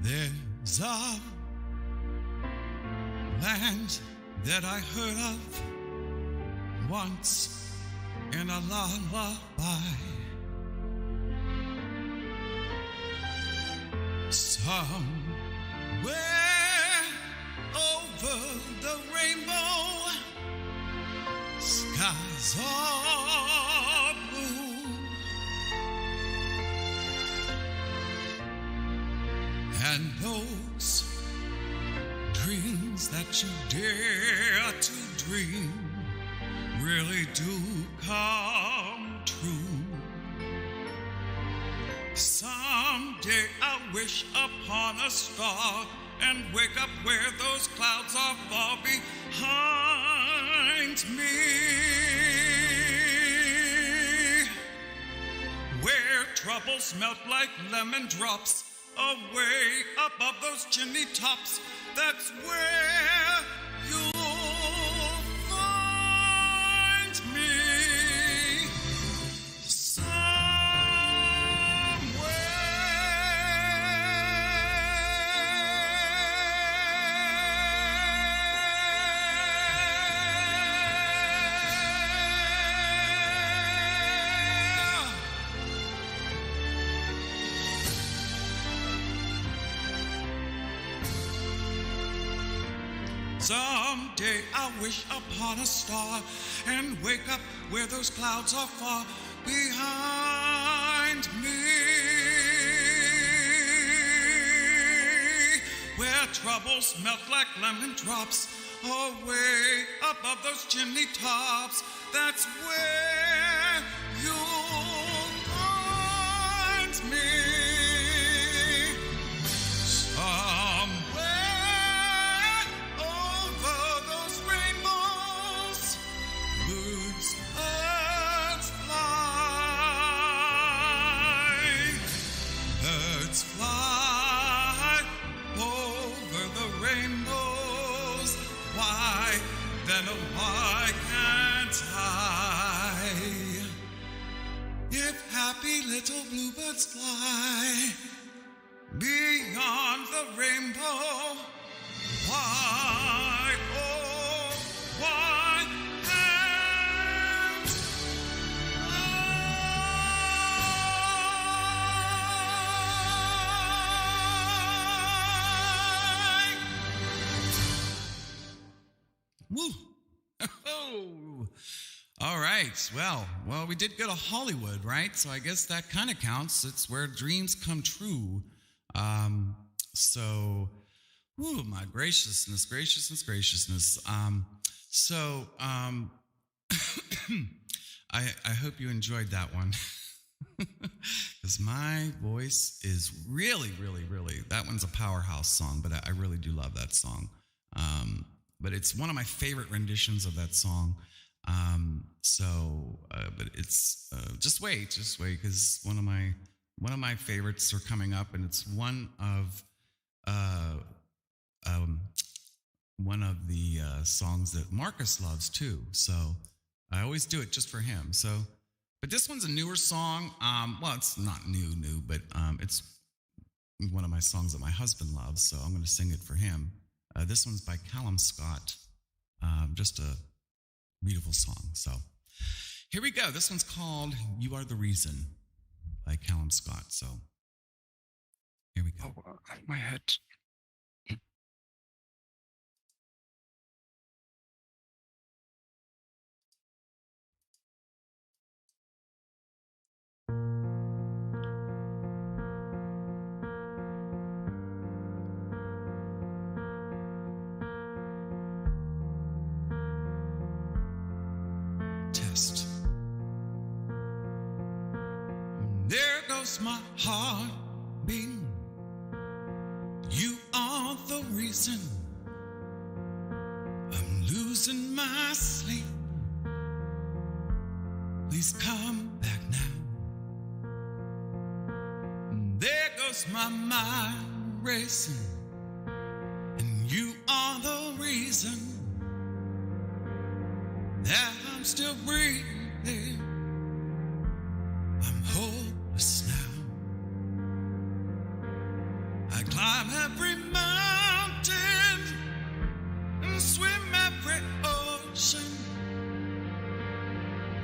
There's a land that I heard of once in a lullaby. Somewhere over the rainbow, skies are blue, and those dreams that you dare to dream really do come true. Someday I wish upon a star and wake up where those clouds are far behind me. Where troubles melt like lemon drops away above those chimney tops. That's where you'll Someday I'll wish upon a star and wake up where those clouds are far behind me, where troubles melt like lemon drops away above those chimney tops. That's where you'll find me. Somewhere over those rainbows, birds fly. Birds fly over the rainbows. Why, then why can't I? If happy little bluebirds fly beyond the rainbow, why, oh, why can't I? Woo! Oh. All right. Well, we did go to Hollywood, right? So I guess that kind of counts. It's where dreams come true. Woo, my graciousness. I hope you enjoyed that one. Because my voice is really, that one's a powerhouse song, but I really do love that song. But it's one of my favorite renditions of that song. But it's just wait, because one of my favorites are coming up, and it's one of the songs that Marcus loves too. So I always do it just for him. So, but this one's a newer song. Well, it's not new, but it's one of my songs that my husband loves. So I'm going to sing it for him. This one's by Callum Scott. Just a beautiful song. So here we go. This one's called You Are the Reason by Callum Scott. So here we go. Oh, my head. Test. There goes my heart beating. You are the reason I'm losing my sleep. Please come back now. There goes my mind racing, and you are the reason that I'm still breathing. I'm hopeless now. I climb every mountain and swim every ocean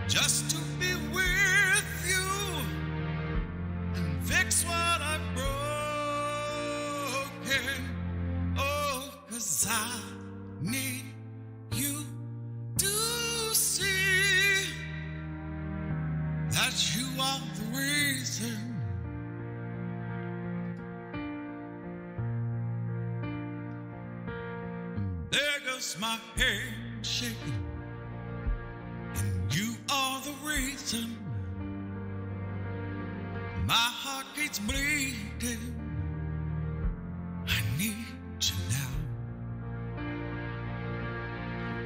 just to be with you and fix what I've broken. Oh, 'cause I need you to see that you are the reason. There goes my head shaking, and you are the reason. My heart keeps bleeding. I need you now.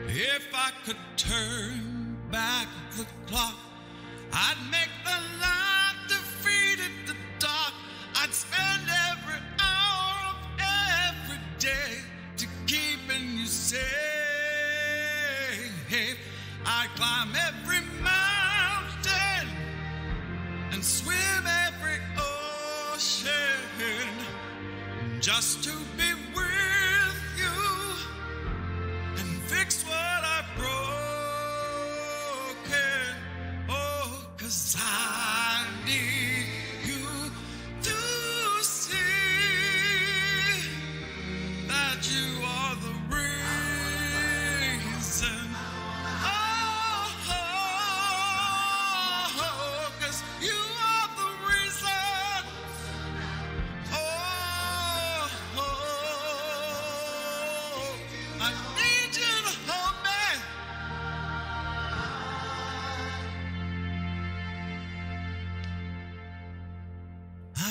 If I could turn back the clock, I'd make the light defeated the dark. I'd spend every hour of every day to keeping you safe. I'd climb every mountain and swim every ocean just to be with you and fix what I've broken. Oh, 'cause I need you to see that you are the reason.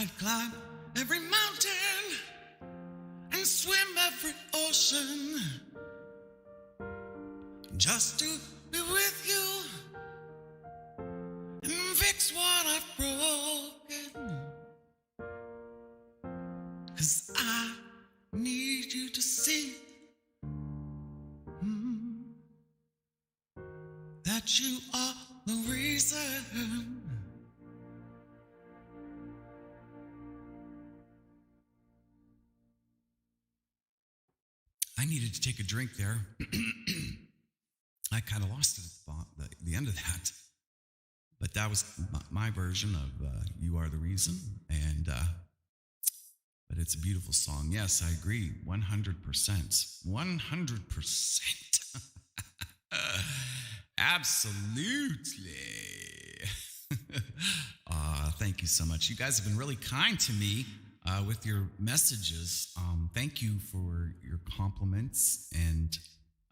I'd climb every mountain and swim every ocean just to be with you and fix what I've broken. 'Cause I need you to see that you are the reason. I needed to take a drink there. I kind of lost it at the end of that. But that was my version of You Are the Reason. And but it's a beautiful song. Yes, I agree. 100%. 100%. Absolutely. Thank you so much. You guys have been really kind to me with your messages. Thank you for your compliments, and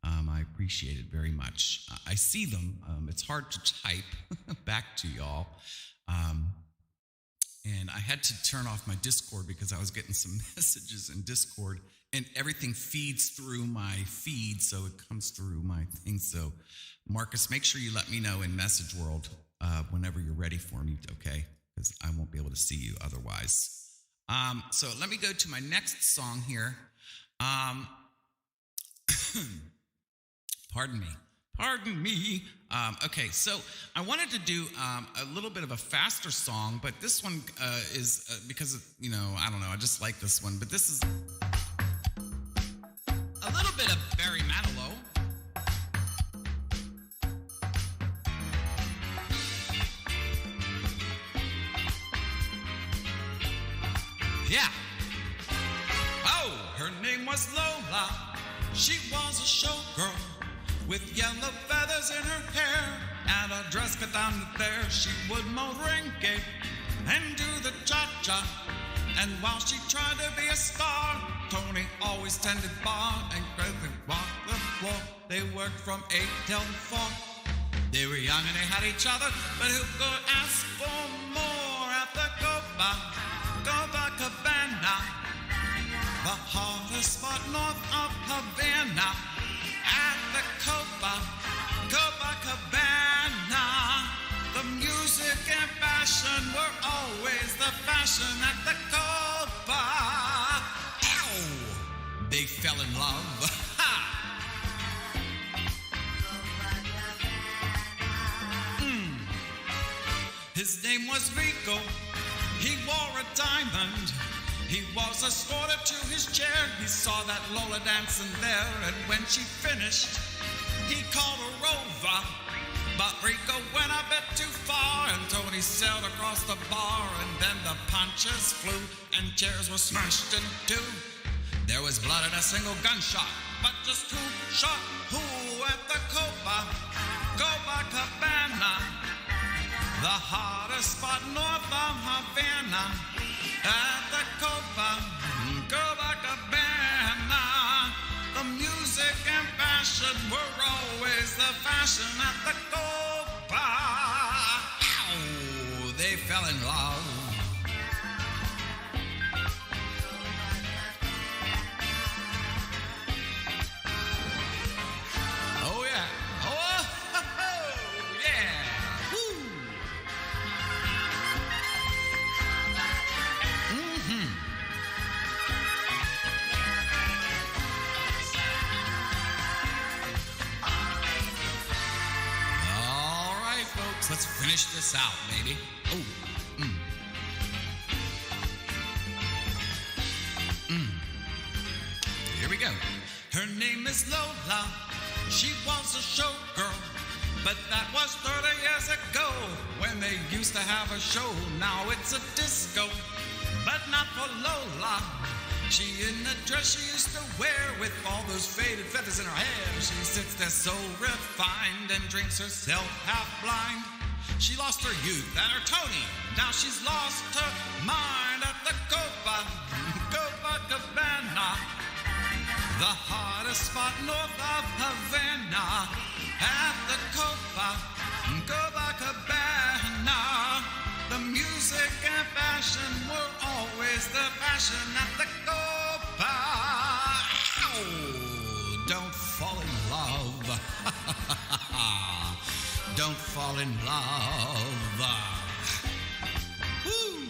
I appreciate it very much. I see them. It's hard to type back to y'all. And I had to turn off my Discord because I was getting some messages in Discord, and everything feeds through my feed, so it comes through my thing. So, Marcus, make sure you let me know in Message World whenever you're ready for me, okay? Because I won't be able to see you otherwise. So let me go to my next song here. Pardon me. Okay, so I wanted to do a little bit of a faster song, but this one is because, I don't know, I just like this one. But this is a little bit of Barry Manilow. Yeah. Oh, her name was Lola. She was a showgirl with yellow feathers in her hair and a dress cut down to there. She would merengue and do the cha-cha. And while she tried to be a star, Tony always tended bar and Crazy walked the floor. They worked from 8 till 4. They were young and they had each other, but who could ask for more at the Copacabana, the hottest spot north of Havana. At the Copacabana, the music and fashion were always the fashion at the Copa. Ow! They fell in love. His name was Rico. He wore a diamond. He was escorted to his chair. He saw that Lola dancing there, and when she finished, he called her over. But Rico went a bit too far, and Tony sailed across the bar, and then the punches flew, and chairs were smashed in two. There was blood and a single gunshot, but just who shot who at the Copacabana? The hottest spot north of Havana. At the Copacabana, the music and fashion were always the fashion at the Copa. Ow! They fell in love. Oh yeah! Oh, yeah! Woo! Let's finish this out, baby. Oh. Here we go. Her name is Lola. She was a showgirl, but that was 30 years ago when they used to have a show. Now it's a disco, but not for Lola. She in the dress she used to wear with all those faded feathers in her hair. She sits there so refined and drinks herself half blind. She lost her youth and her Tony. Now she's lost her mind at the Copacabana, the hottest spot north of Havana. At the Copacabana, the music and fashion were all passion at the Copa. Ow! Don't fall in love. Don't fall in love. Woo!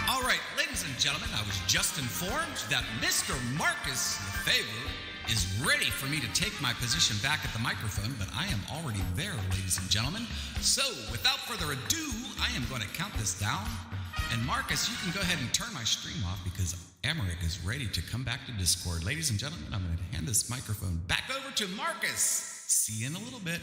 All right, ladies and gentlemen, I was just informed that Mr. Marcus Lefebvre is ready for me to take my position back at the microphone, but I am already there, ladies and gentlemen. So, without further ado, I am going to count this down. And Marcus, you can go ahead and turn my stream off because Amereck is ready to come back to Discord. Ladies and gentlemen, I'm going to hand this microphone back over to Marcus. See you in a little bit.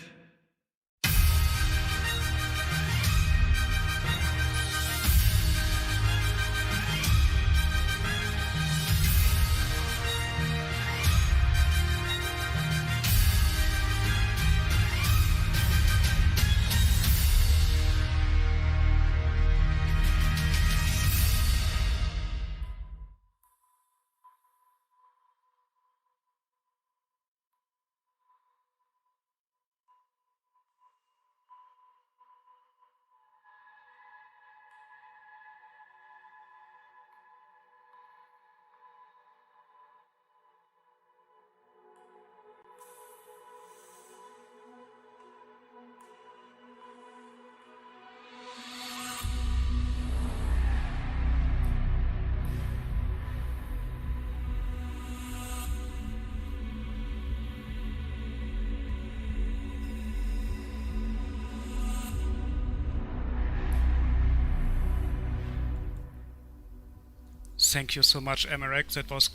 Thank you so much, Amereck. That was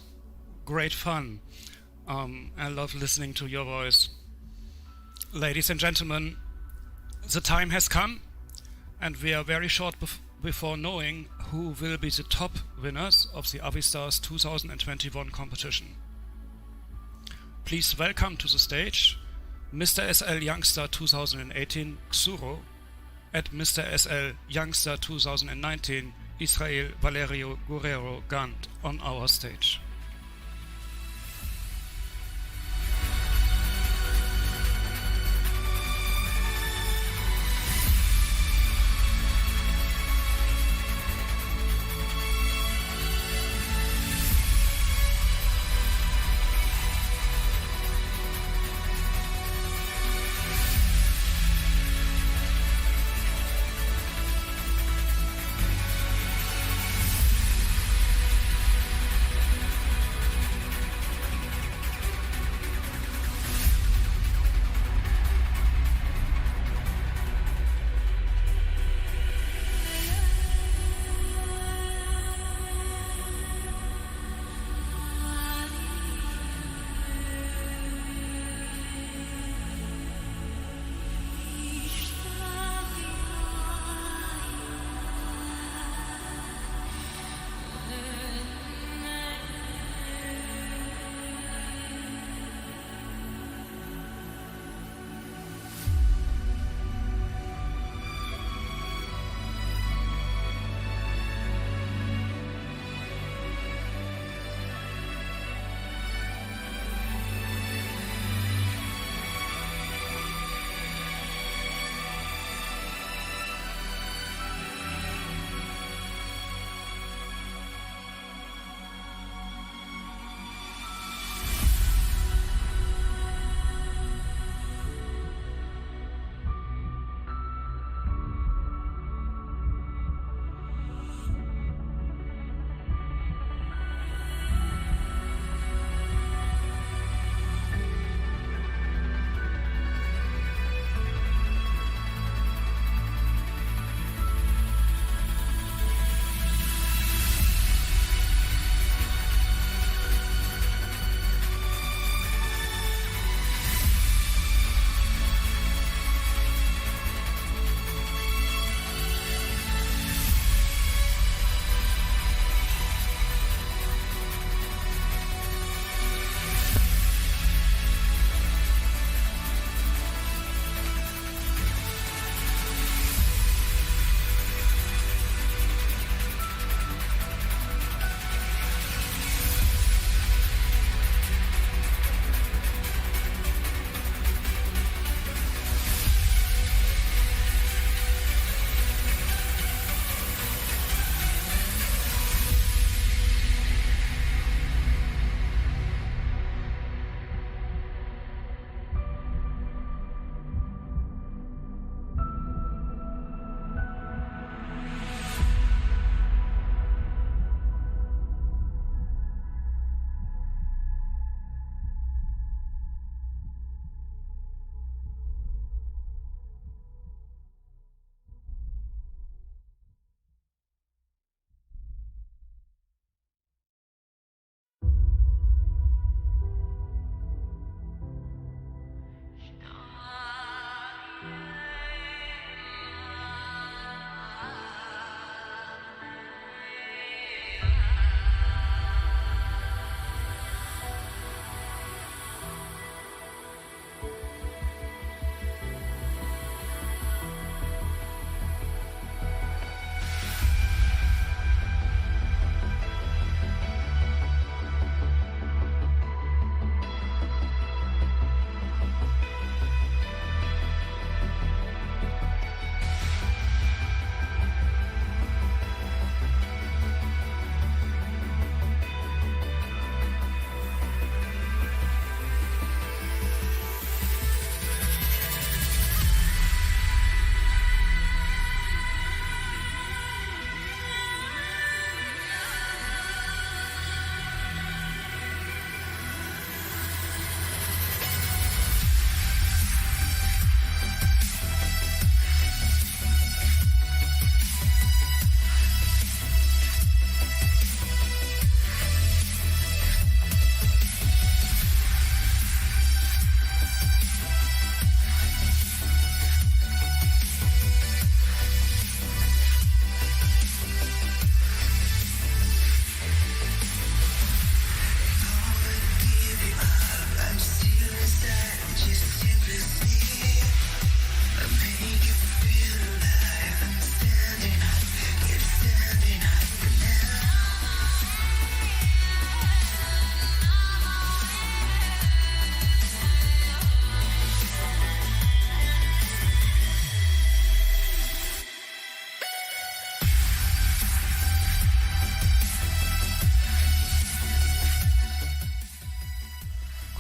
great fun. I love listening to your voice. Ladies and gentlemen, the time has come, and we are very short before knowing who will be the top winners of the Avistars 2021 competition. Please welcome to the stage Mr. SL Youngster 2018 Xuro and Mr. SL Youngster 2019 Israel Valerio Guerrero Gant on our stage.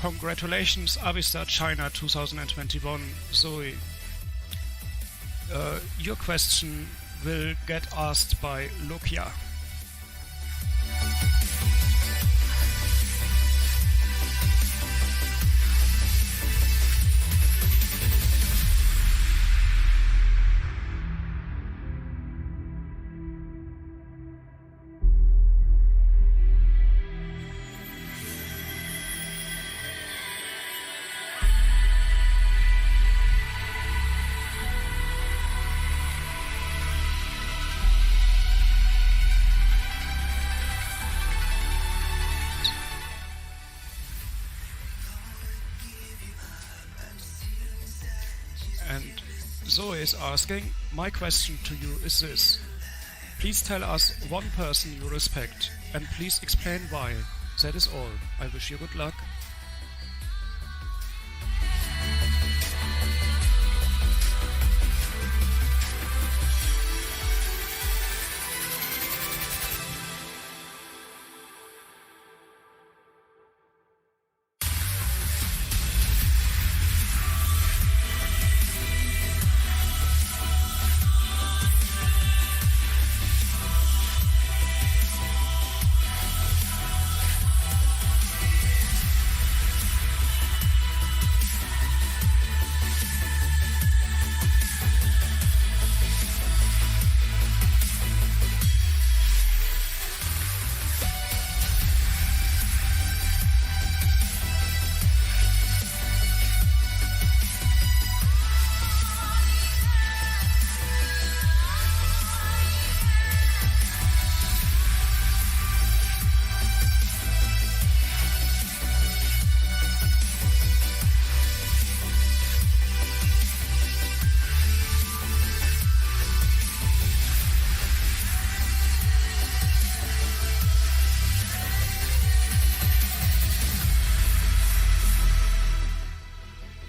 Congratulations, Avistar China 2021, Zoe. Your question will get asked by Lokia. Zoe is asking, my question to you is this. Please tell us one person you respect, and please explain why. That is all. I wish you good luck.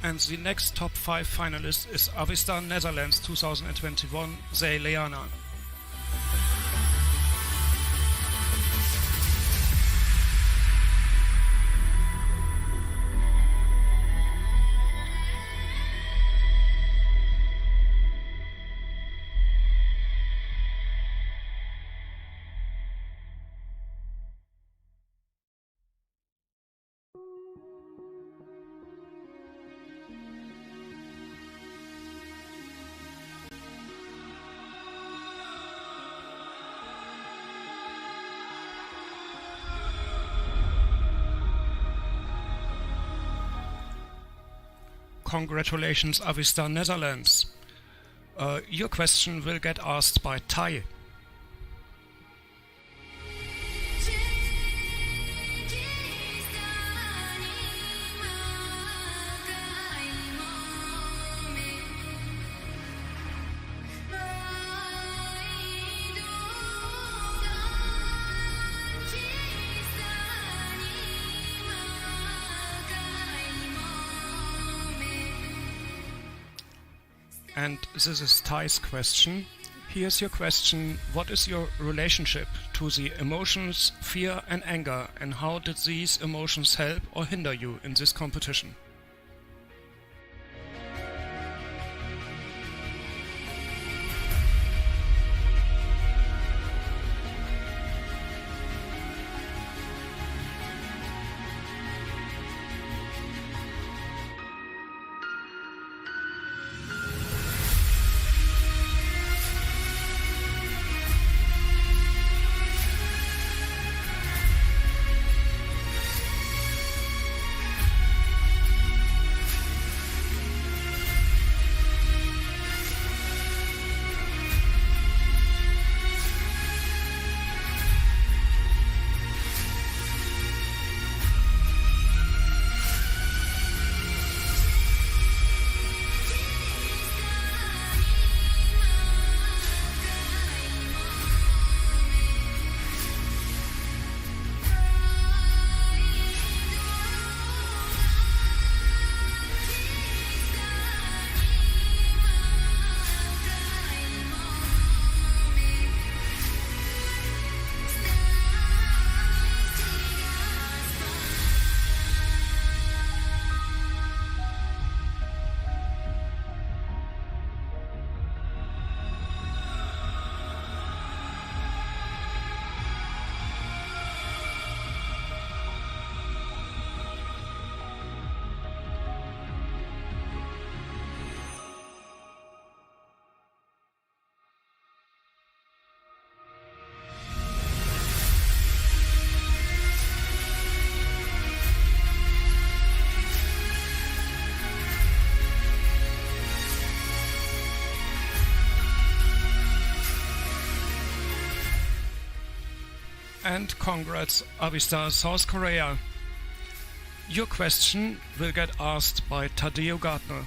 And the next top 5 finalist is Avistar Netherlands 2021, Zeeleana. Congratulations, Avistar Netherlands. Your question will get asked by Tai. And this is Tai's question. Here's your question. What is your relationship to the emotions, fear and anger, and how did these emotions help or hinder you in this competition? And congrats, Avistars South Korea. Your question will get asked by Tadeo Gardner.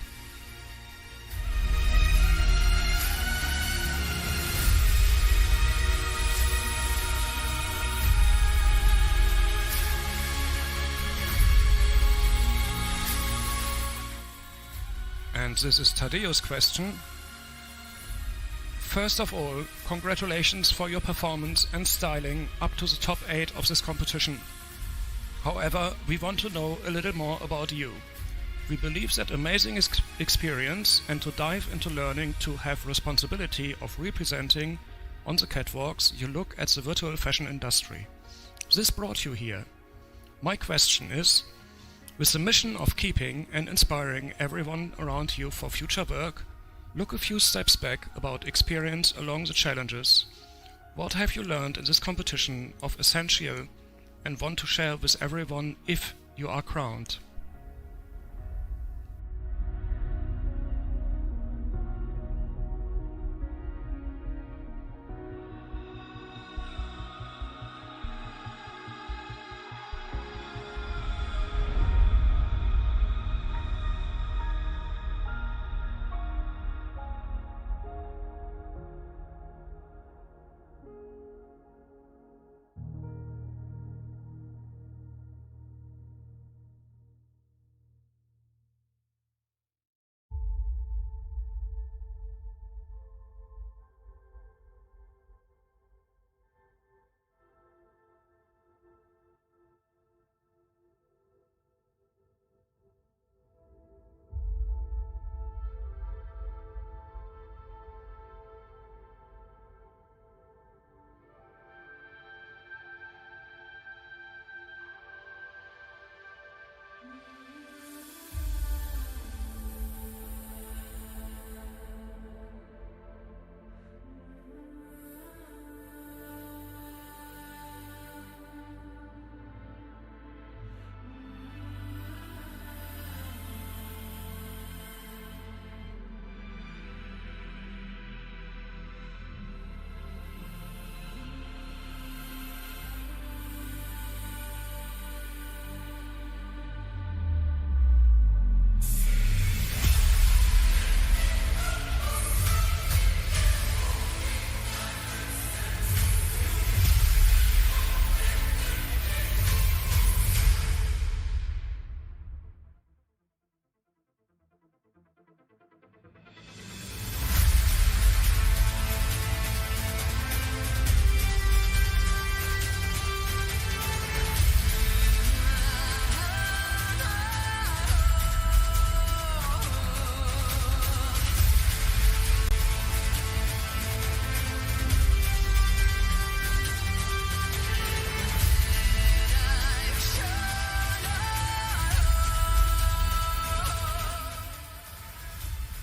And this is Tadeo's question. First of all, congratulations for your performance and styling up to the top 8 of this competition. However, we want to know a little more about you. We believe that amazing experience and to dive into learning to have responsibility of representing on the catwalks you look at the virtual fashion industry. This brought you here. My question is, with the mission of keeping and inspiring everyone around you for future work, look a few steps back about experience along the challenges. What have you learned in this competition of essential and want to share with everyone if you are crowned?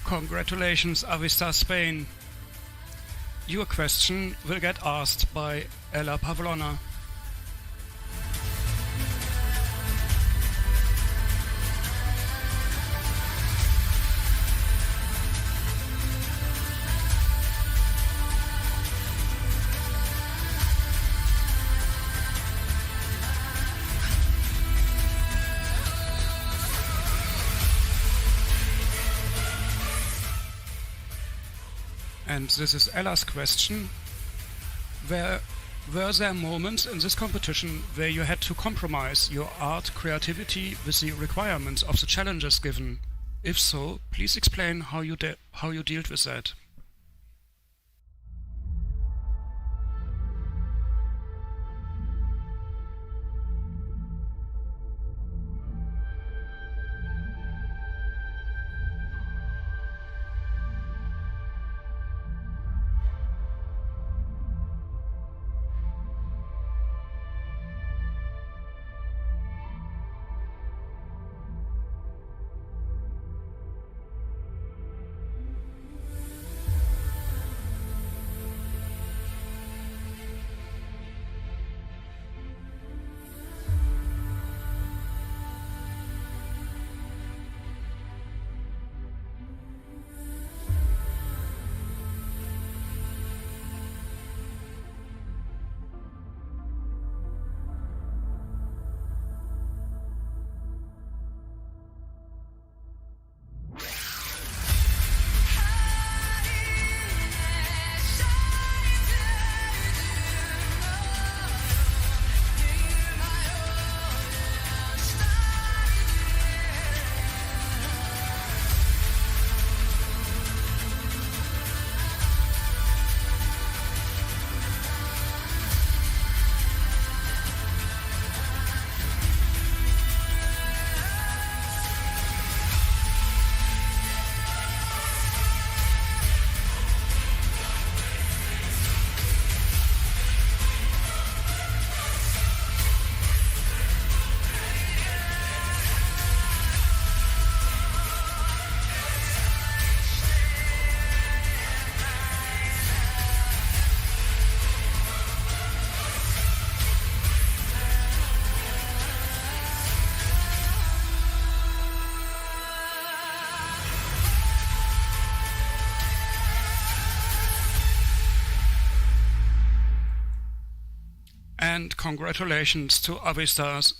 Congratulations, Avistars Spain. Your question will get asked by Ella Pavlona. And this is Ella's question. Were there moments in this competition where you had to compromise your art creativity with the requirements of the challenges given? If so, please explain how you dealt with that. And congratulations to Avistars,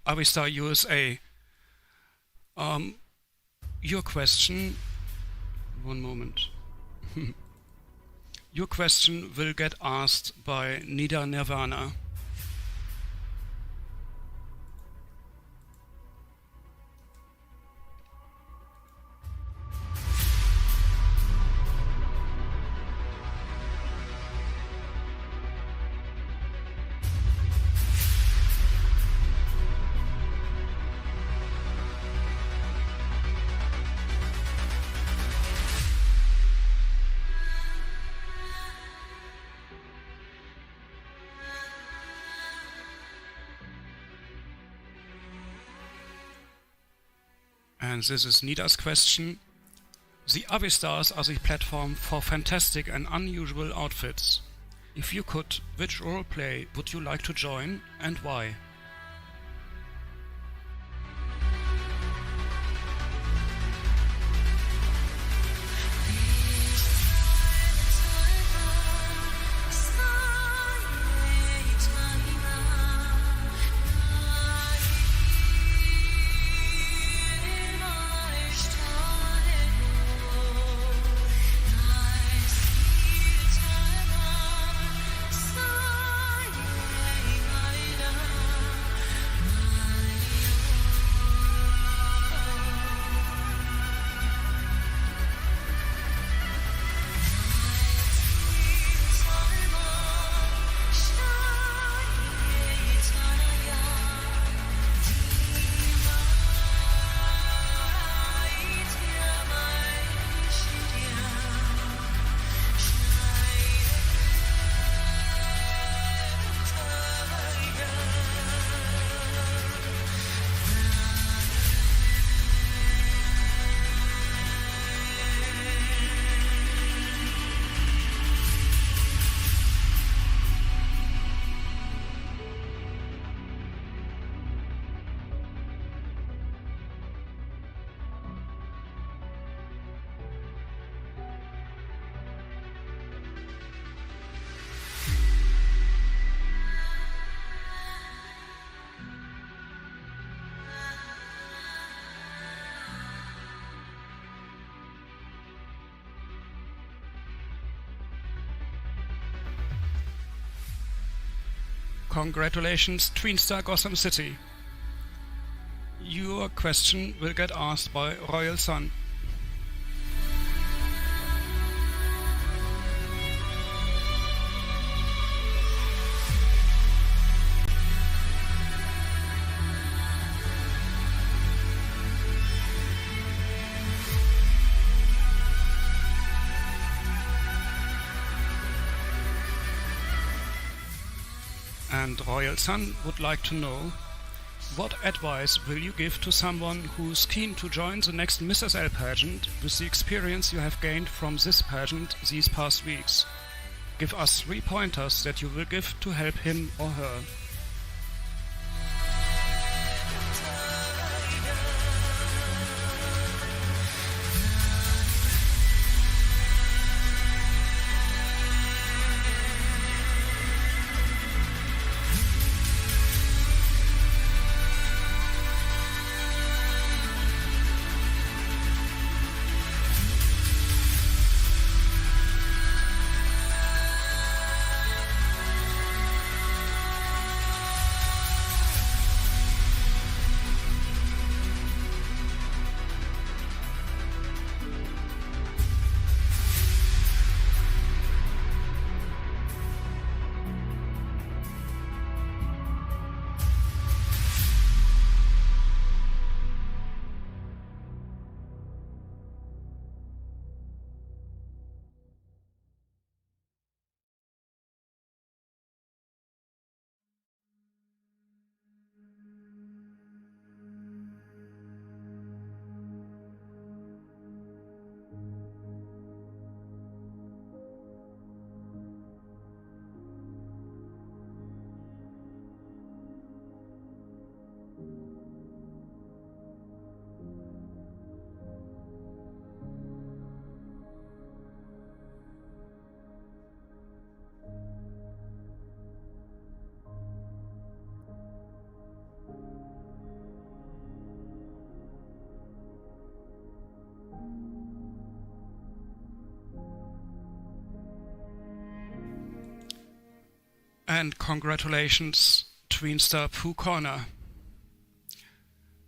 Avistar USA. Your question... One moment. Your question will get asked by Nida Nirvana. And this is Nida's question. The Avistars are the platform for fantastic and unusual outfits. If you could, which roleplay would you like to join and why? Congratulations, TWEENSTAR Gotham City. Your question will get asked by Royal Sun. And Royal Sun would like to know, what advice will you give to someone who's keen to join the next Miss SL pageant with the experience you have gained from this pageant these past weeks? Give us 3 pointers that you will give to help him or her. And congratulations, TWEENSTAR Pooh Corner.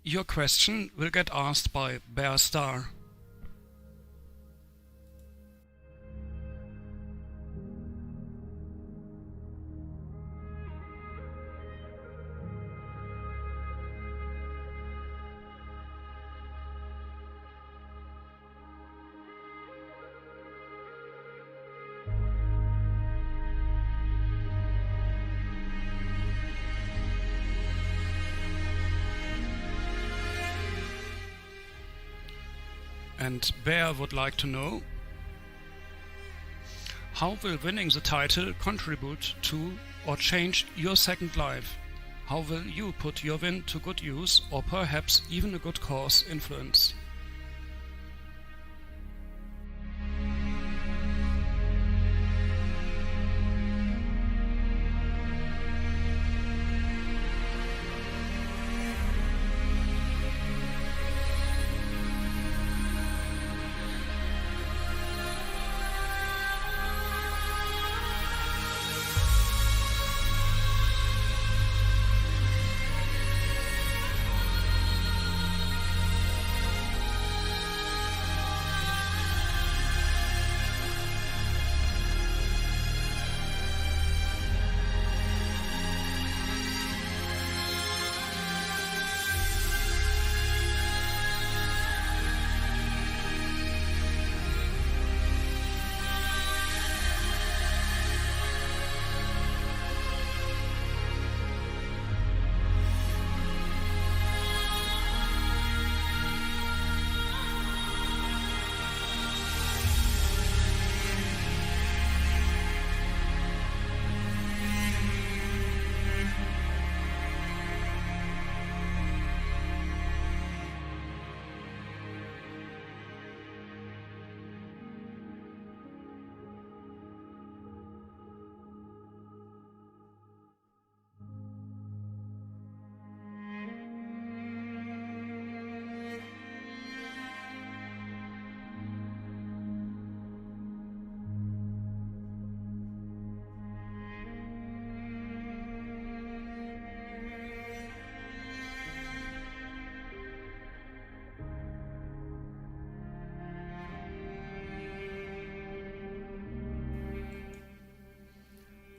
Your question will get asked by Bear Star. And Bear would like to know, how will winning the title contribute to or change your second life? How will you put your win to good use or perhaps even a good cause influence?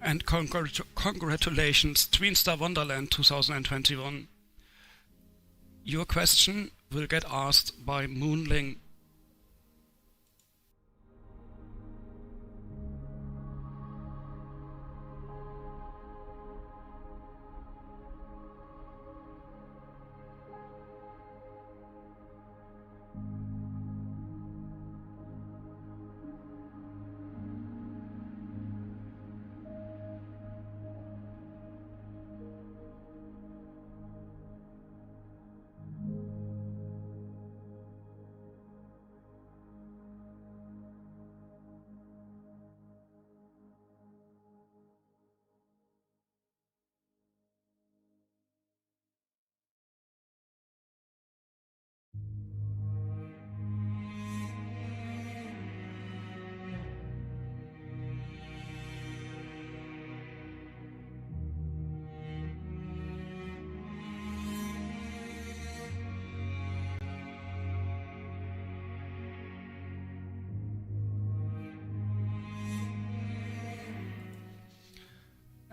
And congratulations, TWEENSTAR Wonderland 2021. Your question will get asked by Moonling.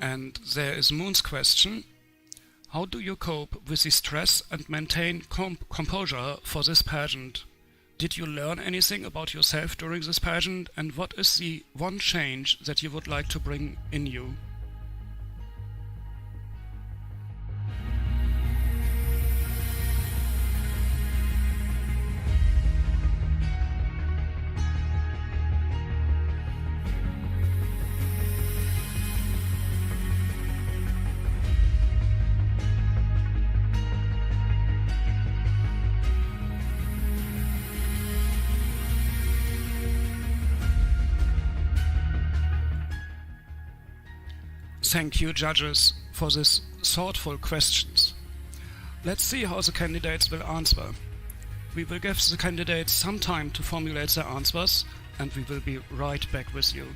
And there is Moon's question. How do you cope with the stress and maintain composure for this pageant? Did you learn anything about yourself during this pageant, and what is the one change that you would like to bring in you? Thank you, judges, for these thoughtful questions. Let's see how the candidates will answer. We will give the candidates some time to formulate their answers, and we will be right back with you.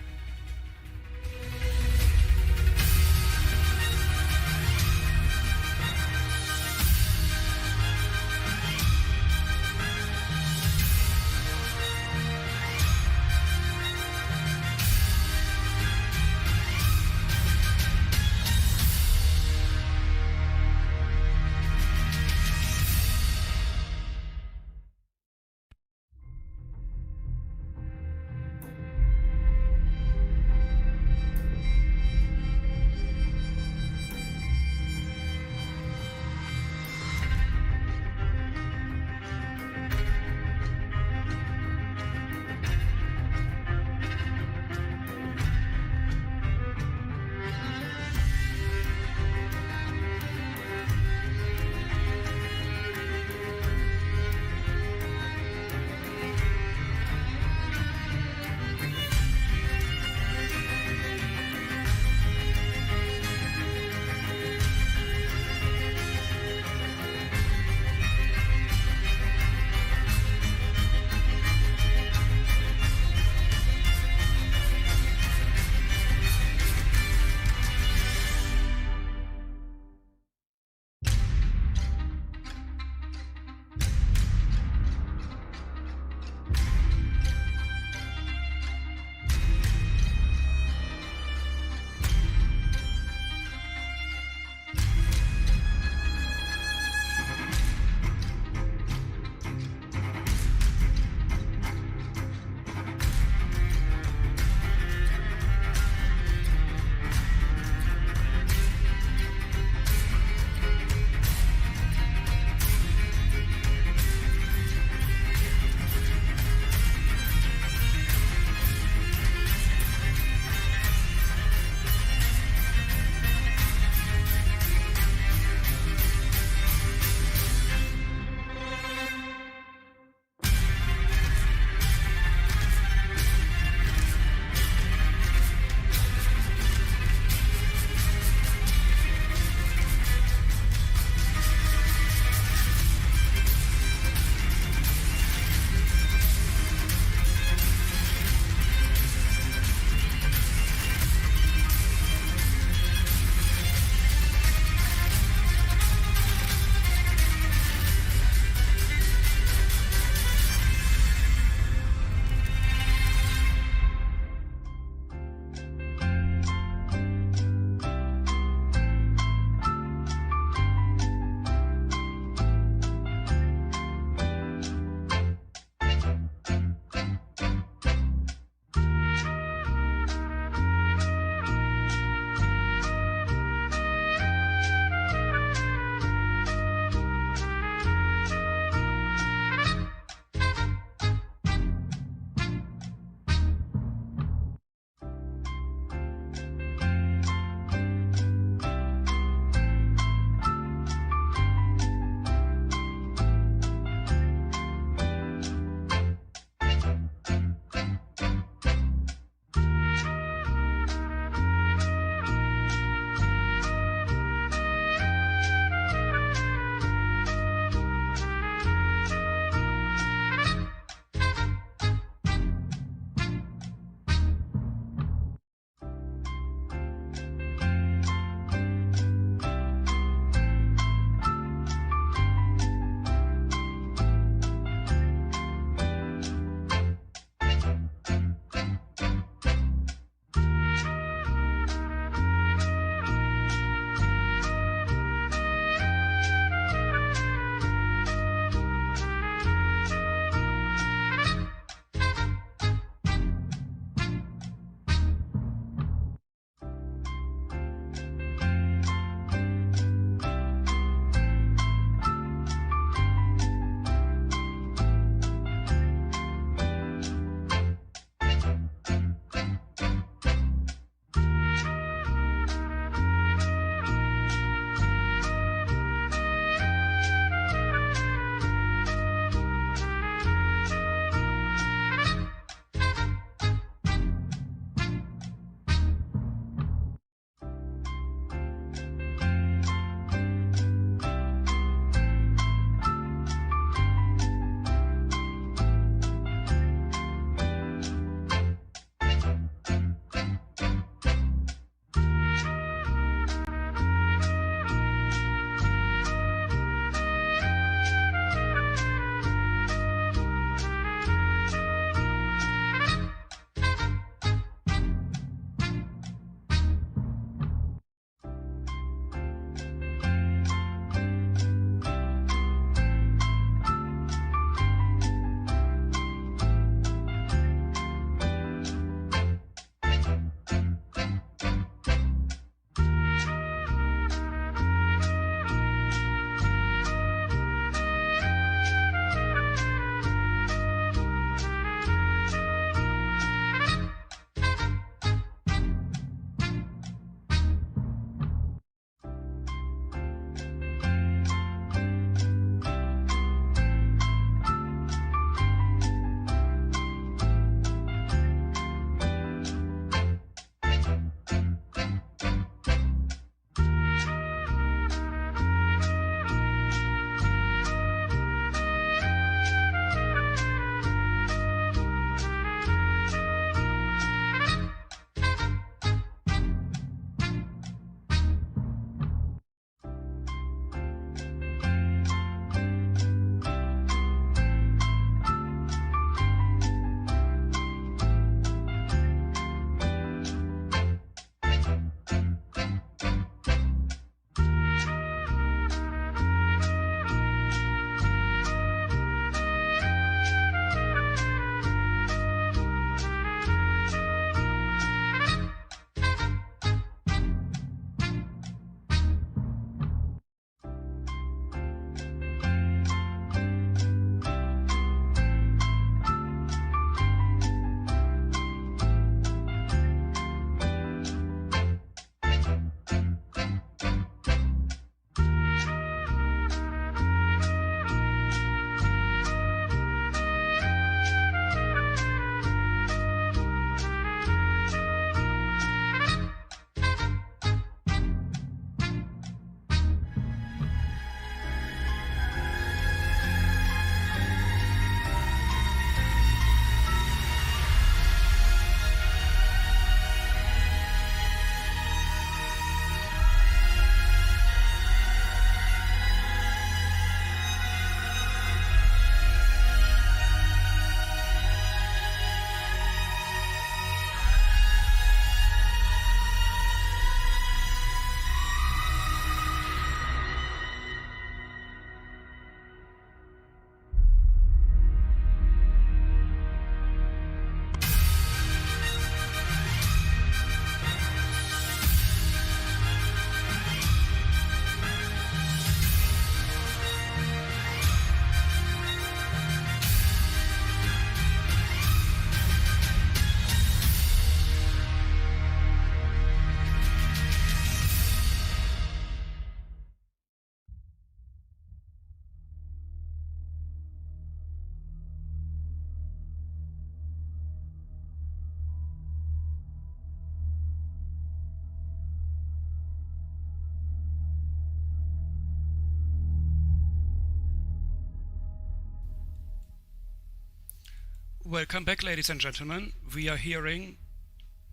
Welcome back, ladies and gentlemen. We are hearing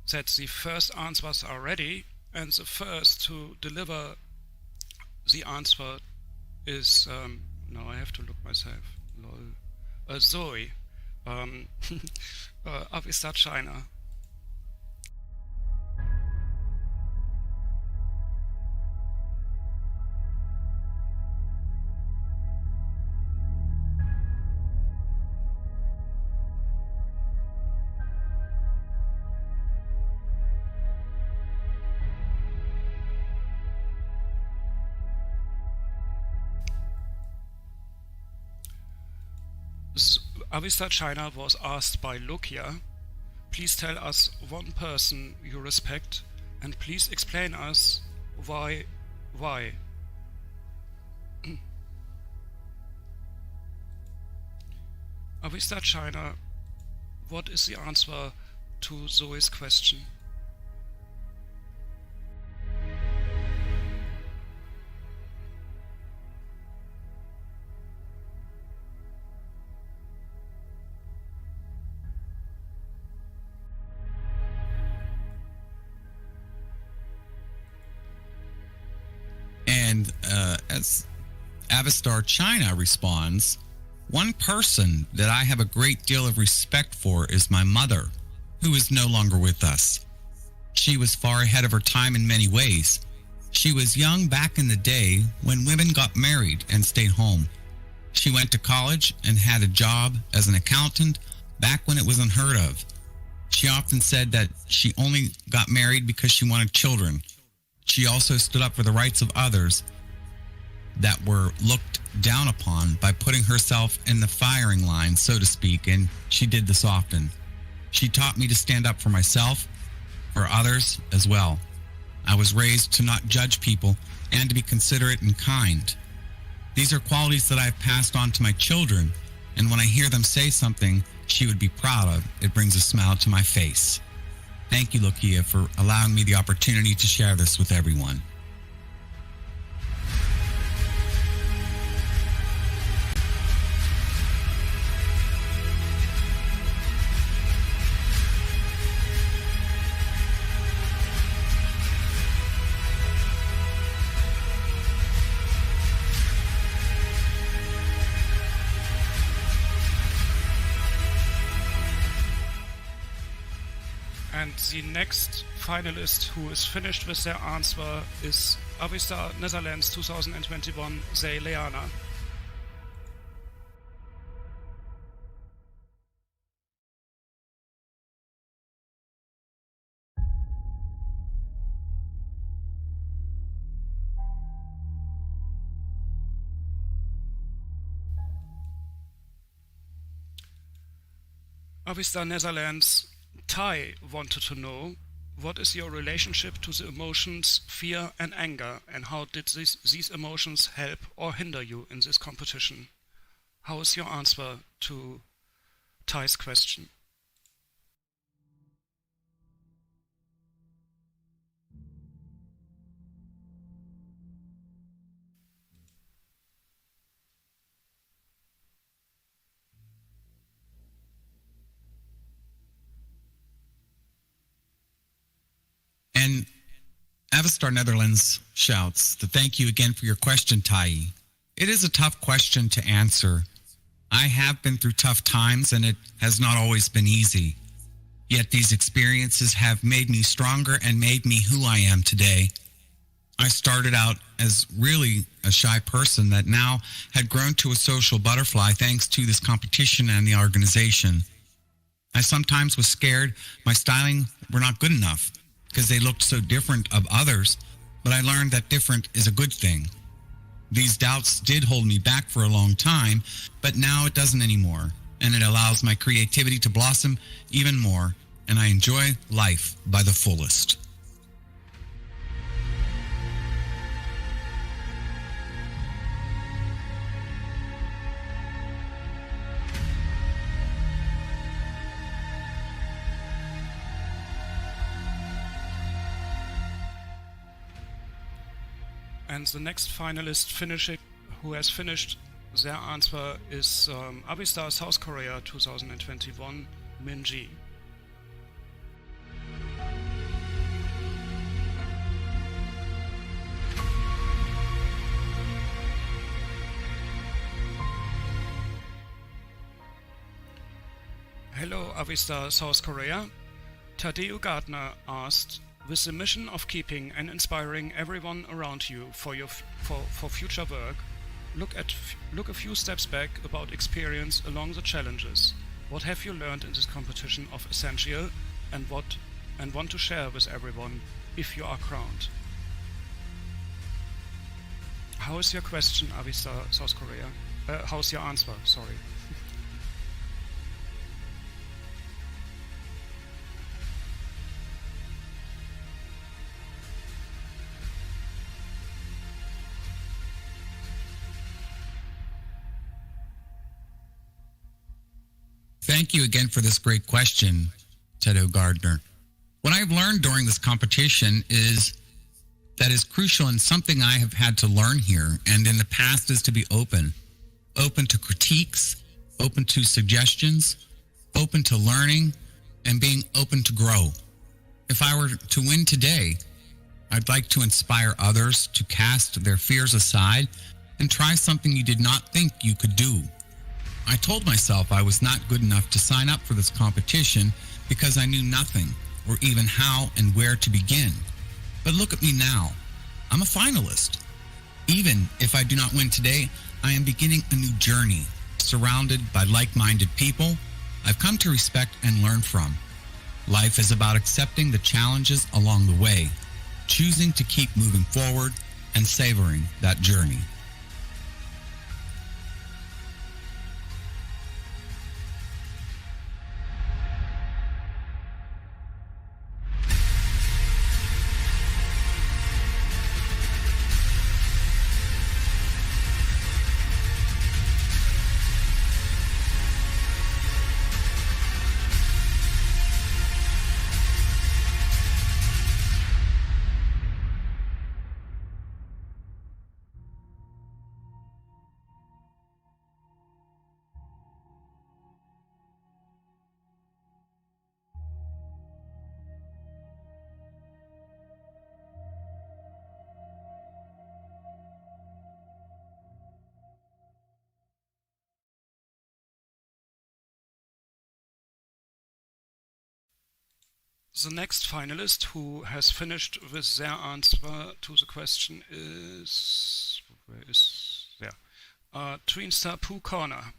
that the first answers are ready, and the first to deliver the answer is, now I have to look myself, lol, Zoe, Avistar China. Avistar China was asked by Lokia, please tell us one person you respect and please explain us why. Avistar China, what is the answer to Zoe's question? And as Avistar China responds, one person that I have a great deal of respect for is my mother, who is no longer with us. She was far ahead of her time in many ways. She was young back in the day when women got married and stayed home. She went to college and had a job as an accountant back when it was unheard of. She often said that she only got married because she wanted children. She also stood up for the rights of others that were looked down upon by putting herself in the firing line, so to speak, and she did this often. She taught me to stand up for myself, for others as well. I was raised to not judge people and to be considerate and kind. These are qualities that I've passed on to my children, and when I hear them say something she would be proud of, it brings a smile to my face. Thank you, Lokia, for allowing me the opportunity to share this with everyone. And the next finalist who is finished with their answer is Avistar Netherlands 2021, Zay Leana. Avistar Netherlands, Tai wanted to know, what is your relationship to the emotions fear and anger, and how did these emotions help or hinder you in this competition? How is your answer to Tai's question? And Avistar Netherlands shouts, thank you again for your question, Tai. It is a tough question to answer. I have been through tough times and it has not always been easy. Yet these experiences have made me stronger and made me who I am today. I started out as really a shy person that now had grown to a social butterfly thanks to this competition and the organization. I sometimes was scared my styling were not good enough because they looked so different of others, but I learned that different is a good thing. These doubts did hold me back for a long time, but now it doesn't anymore, and it allows my creativity to blossom even more, and I enjoy life by the fullest. And the next finalist who has finished Their answer is Avistars South Korea 2021 Minji. Hello Avistar South Korea. Tadeo Gardner asked, with the mission of keeping and inspiring everyone around you for future work, look a few steps back about experience along the challenges. What have you learned in this competition of essential and want to share with everyone if you are crowned? How is your question, Avistar South Korea? How's your answer? Sorry. Thank you again for this great question, Tadeo Gardner. What I've learned during this competition is that is crucial and something I have had to learn here and in the past is to be open to critiques, open to suggestions, open to learning, and being open to grow. If I were to win today, I'd like to inspire others to cast their fears aside and try something you did not think you could do. I told myself I was not good enough to sign up for this competition because I knew nothing or even how and where to begin. But look at me now. I'm a finalist. Even if I do not win today, I am beginning a new journey, surrounded by like-minded people I've come to respect and learn from. Life is about accepting the challenges along the way, choosing to keep moving forward and savoring that journey. The next finalist who has finished with their answer to the question is... where is there? TWEENSTAR Pooh Corner.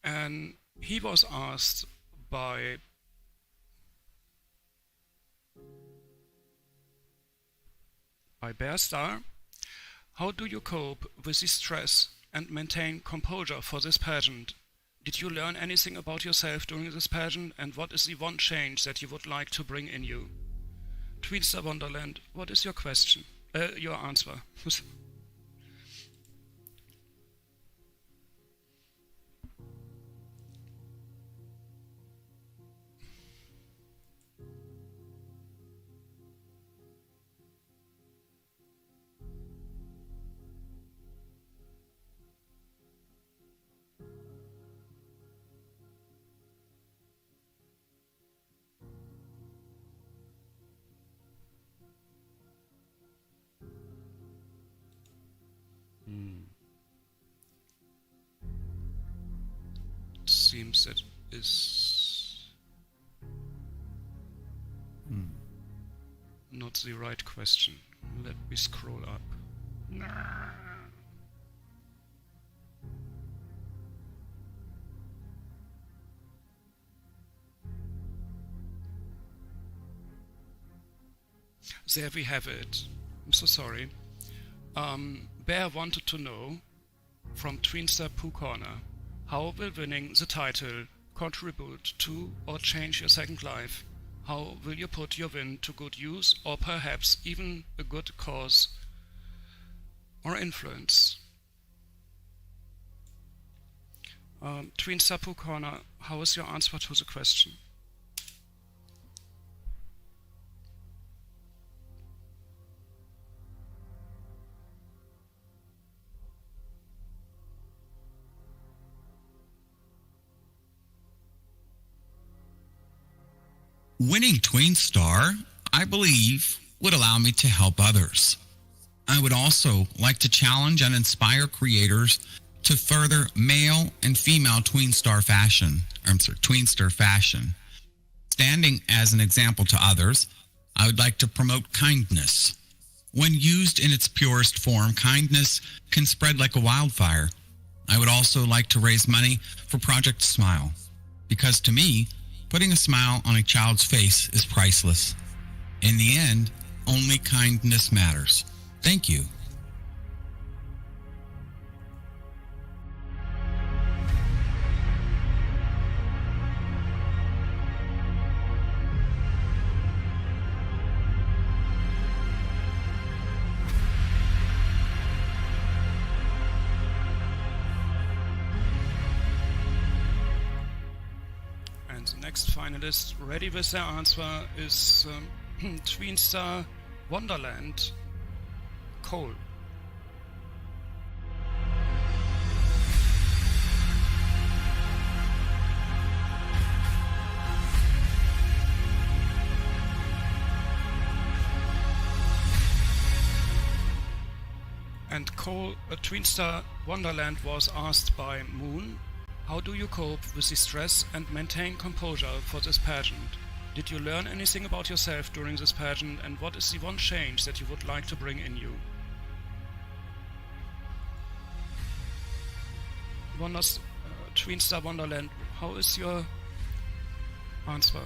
And he was asked by Bearstar, how do you cope with the stress and maintain composure for this pageant? Did you learn anything about yourself during this pageant, and what is the one change that you would like to bring in you? TWEENSTAR Wonderland, what is your question? Your answer. Seems that is not the right question. Let me scroll up. There we have it. I'm so sorry. Bear wanted to know from TWEENSTAR Pooh Corner, how will winning the title contribute to or change your second life? How will you put your win to good use, or perhaps even a good cause or influence? TWEENSTAR Pooh Corner, how is your answer to the question? Winning TWEENSTAR, I believe, would allow me to help others. I would also like to challenge and inspire creators to further male and female TWEENSTAR fashion. TWEENSTAR fashion. Standing as an example to others, I would like to promote kindness. When used in its purest form, kindness can spread like a wildfire. I would also like to raise money for Project Smile, because to me, putting a smile on a child's face is priceless. In the end, only kindness matters. Thank you. And the next finalist ready with their answer is TWEENSTAR Wonderland, Cole. And Cole, TWEENSTAR Wonderland was asked by Moon, how do you cope with the stress and maintain composure for this pageant? Did you learn anything about yourself during this pageant, and what is the one change that you would like to bring in you? TWEENSTAR Wonderland, how is your answer?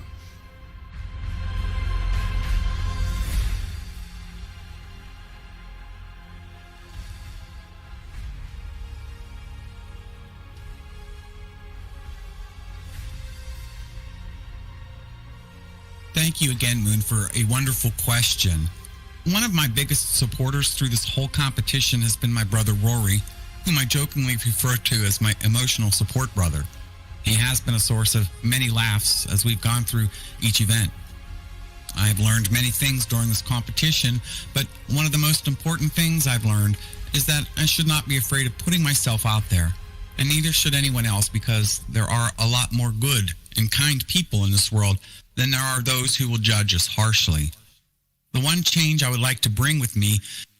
Thank you again, Moon, for a wonderful question. One of my biggest supporters through this whole competition has been my brother Rory, whom I jokingly refer to as my emotional support brother. He has been a source of many laughs as we've gone through each event. I have learned many things during this competition, but one of the most important things I've learned is that I should not be afraid of putting myself out there, and neither should anyone else, because there are a lot more good and kind people in this world than there are those who will judge us harshly. The one change I would like to bring with me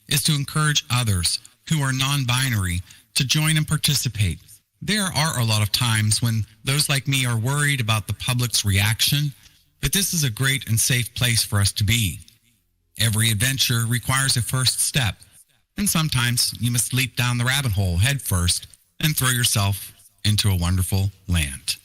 is to encourage others who are non-binary to join and participate. There are a lot of times when those like me are worried about the public's reaction, but this is a great and safe place for us to be. Every adventure requires a first step, and sometimes you must leap down the rabbit hole head first and throw yourself into a wonderful land.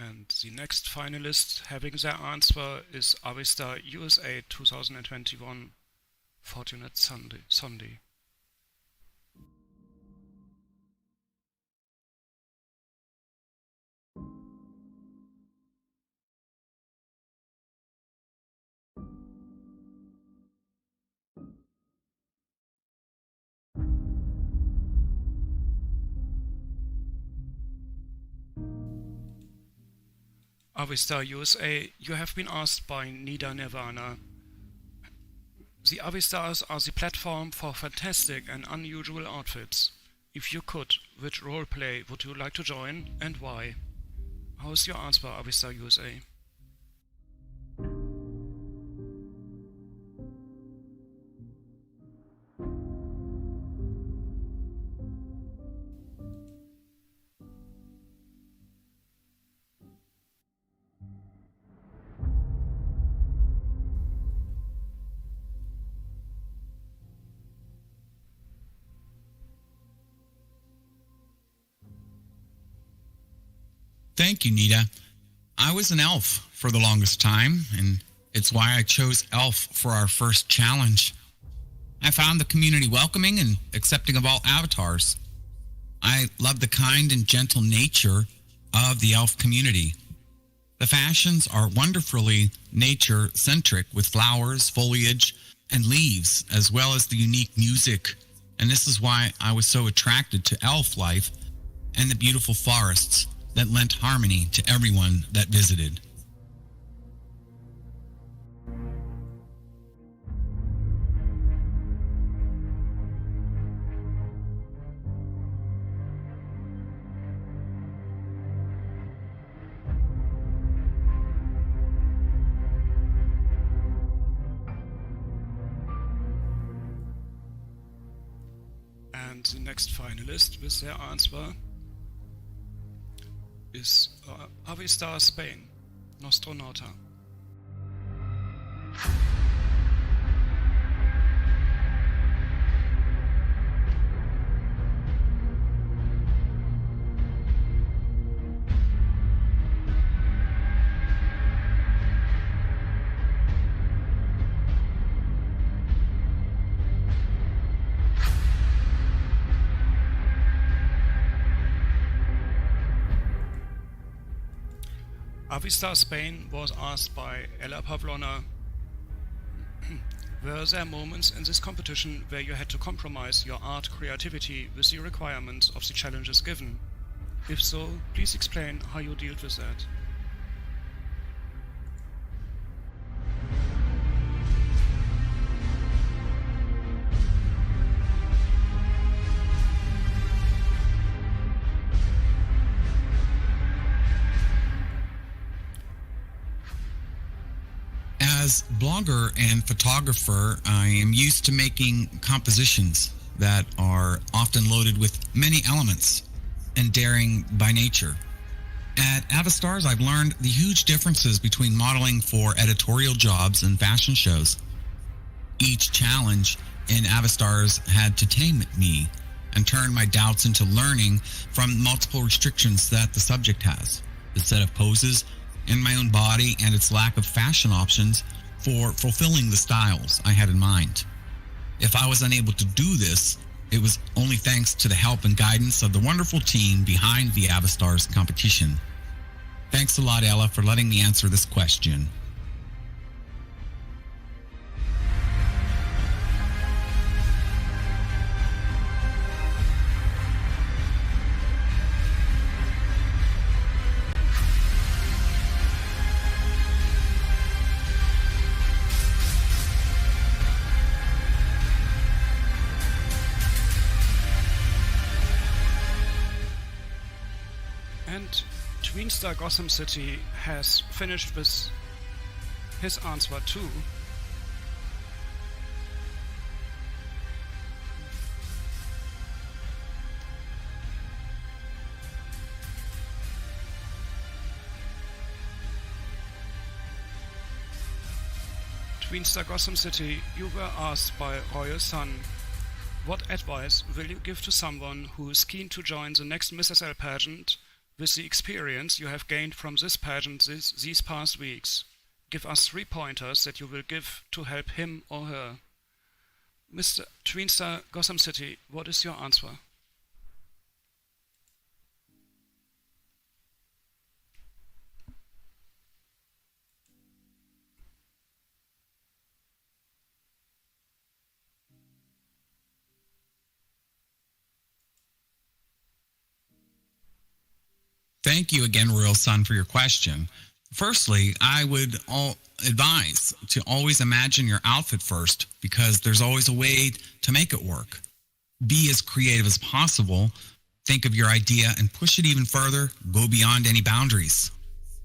And the next finalist having their answer is AVISTAR USA 2021 Fortunate Sunday. AVISTAR USA, you have been asked by Nida Nirvana. The Avistars are the platform for fantastic and unusual outfits. If you could, which roleplay would you like to join and why? How is your answer, AVISTAR USA? Thank you, Nita. I was an elf for the longest time, and it's why I chose elf for our first challenge. I found the community welcoming and accepting of all avatars. I love the kind and gentle nature of the elf community. The fashions are wonderfully nature-centric with flowers, foliage, and leaves, as well as the unique music. And this is why I was so attracted to elf life and the beautiful forests that lent harmony to everyone that visited. And the next finalist with their answer is Avistars Spain, Nostronauta. Avistars Spain was asked by Ella Pavlona, were there moments in this competition where you had to compromise your art creativity with the requirements of the challenges given? If so, please explain how you dealt with that. As blogger and photographer, I am used to making compositions that are often loaded with many elements and daring by nature. At Avistars, I've learned the huge differences between modeling for editorial jobs and fashion shows. Each challenge in Avistars had to tame me and turn my doubts into learning from multiple restrictions that the subject has, the set of poses in my own body, and its lack of fashion options for fulfilling the styles I had in mind. If I was unable to do this, it was only thanks to the help and guidance of the wonderful team behind the Avistars competition. Thanks a lot, Ella, for letting me answer this question. And TWEENSTAR Gotham City has finished with his answer too. TWEENSTAR Gotham City, you were asked by Royal Sun, what advice will you give to someone who is keen to join the next Miss SL pageant with the experience you have gained from this pageant these past weeks? Give us 3 pointers that you will give to help him or her. Mr. TWEENSTAR Gotham City, what is your answer? Thank you again, Royal Sun, for your question. Firstly, I would advise to always imagine your outfit first, because there's always a way to make it work. Be as creative as possible. Think of your idea and push it even further. Go beyond any boundaries.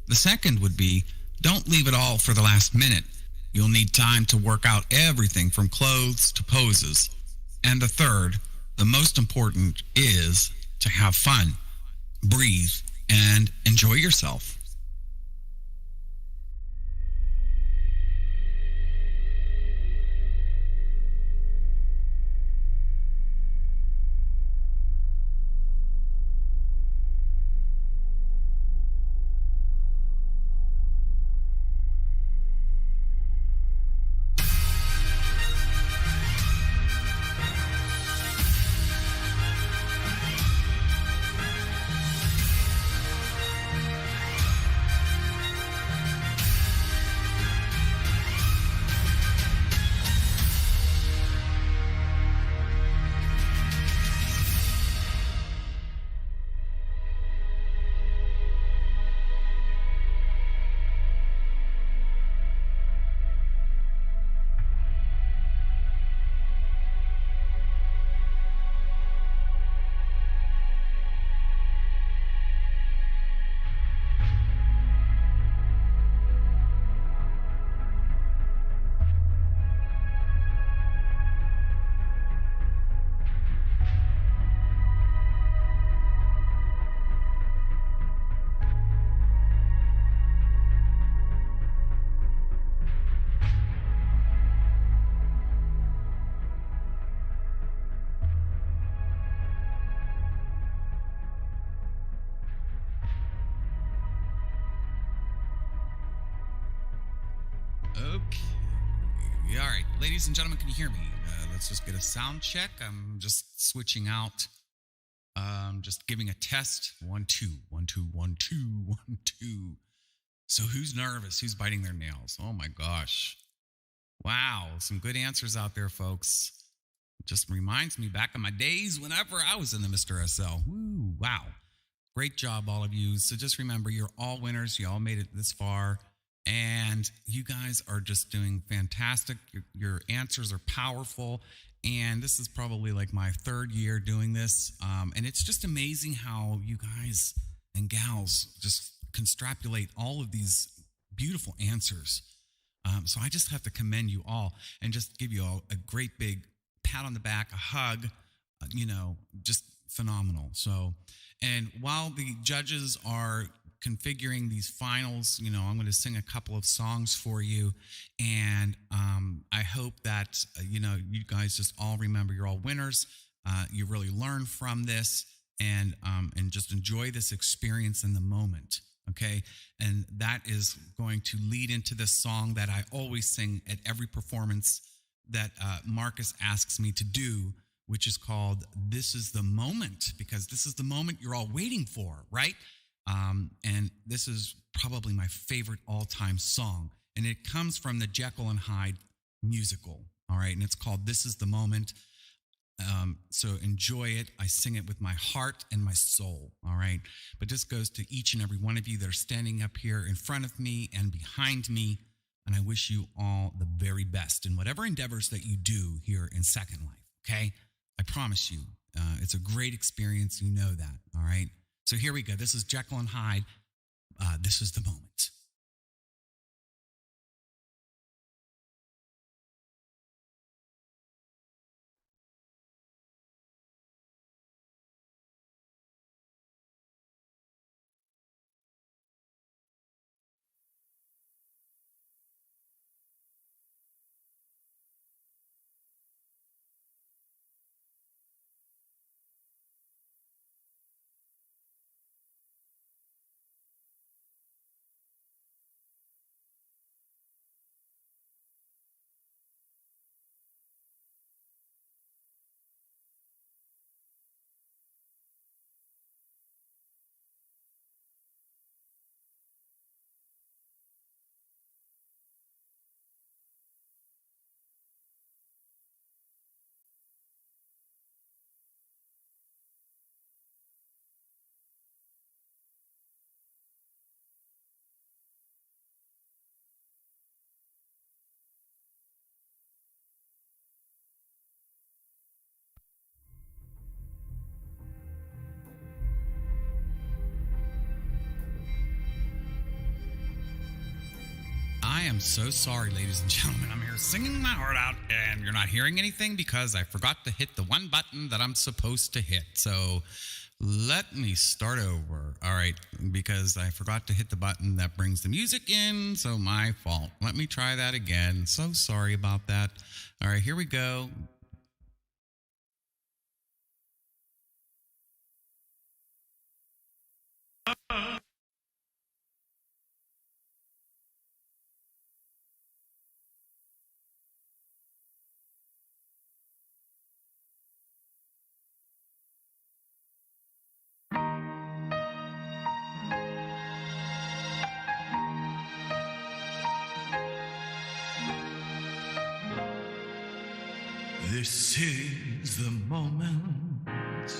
The second would be, don't leave it all for the last minute. You'll need time to work out everything from clothes to poses. And the third, the most important, is to have fun, breathe, and enjoy yourself. Okay. All right, ladies and gentlemen, can you hear me? Let's just get a sound check. I'm just switching out. Just giving a test. 1, 2, 1, 2, 1, 2, 1, 2. So who's nervous? Who's biting their nails? Oh my gosh. Wow, some good answers out there, folks. Just reminds me back in my days whenever I was in the Mr. SL. Woo, wow. Great job, all of you. So just remember, you're all winners. You all made it this far. And you guys are just doing fantastic. Your answers are powerful. And this is probably like my 3rd year doing this. And it's just amazing how you guys and gals just constructulate all of these beautiful answers. So I just have to commend you all and just give you all a great big pat on the back, a hug, just phenomenal. So, and while the judges are configuring these finals, I'm going to sing a couple of songs for you. And I hope that, you guys just all remember you're all winners. You really learn from this and just enjoy this experience in the moment. Okay. And that is going to lead into this song that I always sing at every performance that Marcus asks me to do, which is called This Is the Moment, because this is the moment you're all waiting for, right? And this is probably my favorite all-time song. And it comes from the Jekyll and Hyde musical, all right? And it's called This Is the Moment. So enjoy it. I sing it with my heart and my soul, all right? But this goes to each and every one of you that are standing up here in front of me and behind me. And I wish you all the very best in whatever endeavors that you do here in Second Life, okay? I promise you, it's a great experience. You know that, all right? So here we go. This is Jekyll and Hyde. This is the moment. I am so sorry, ladies and gentlemen. I'm here singing my heart out, and you're not hearing anything because I forgot to hit the one button that I'm supposed to hit. So let me start over. All right, because I forgot to hit the button that brings the music in, so my fault. Let me try that again. So sorry about that. All right, here we go. This is the moment.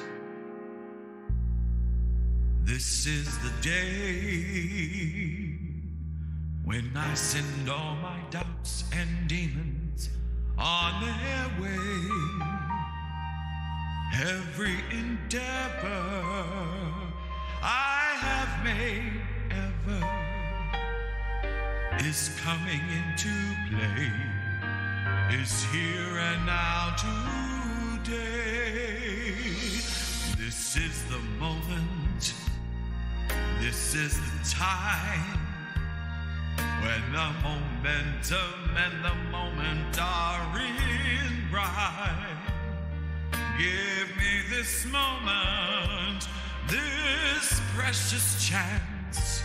This is the day when I send all my doubts and demons on their way. Every endeavor I have made ever is coming into play, is here and now today. This is the moment, this is the time, when the momentum and the moment are in rhyme. Give me this moment, this precious chance.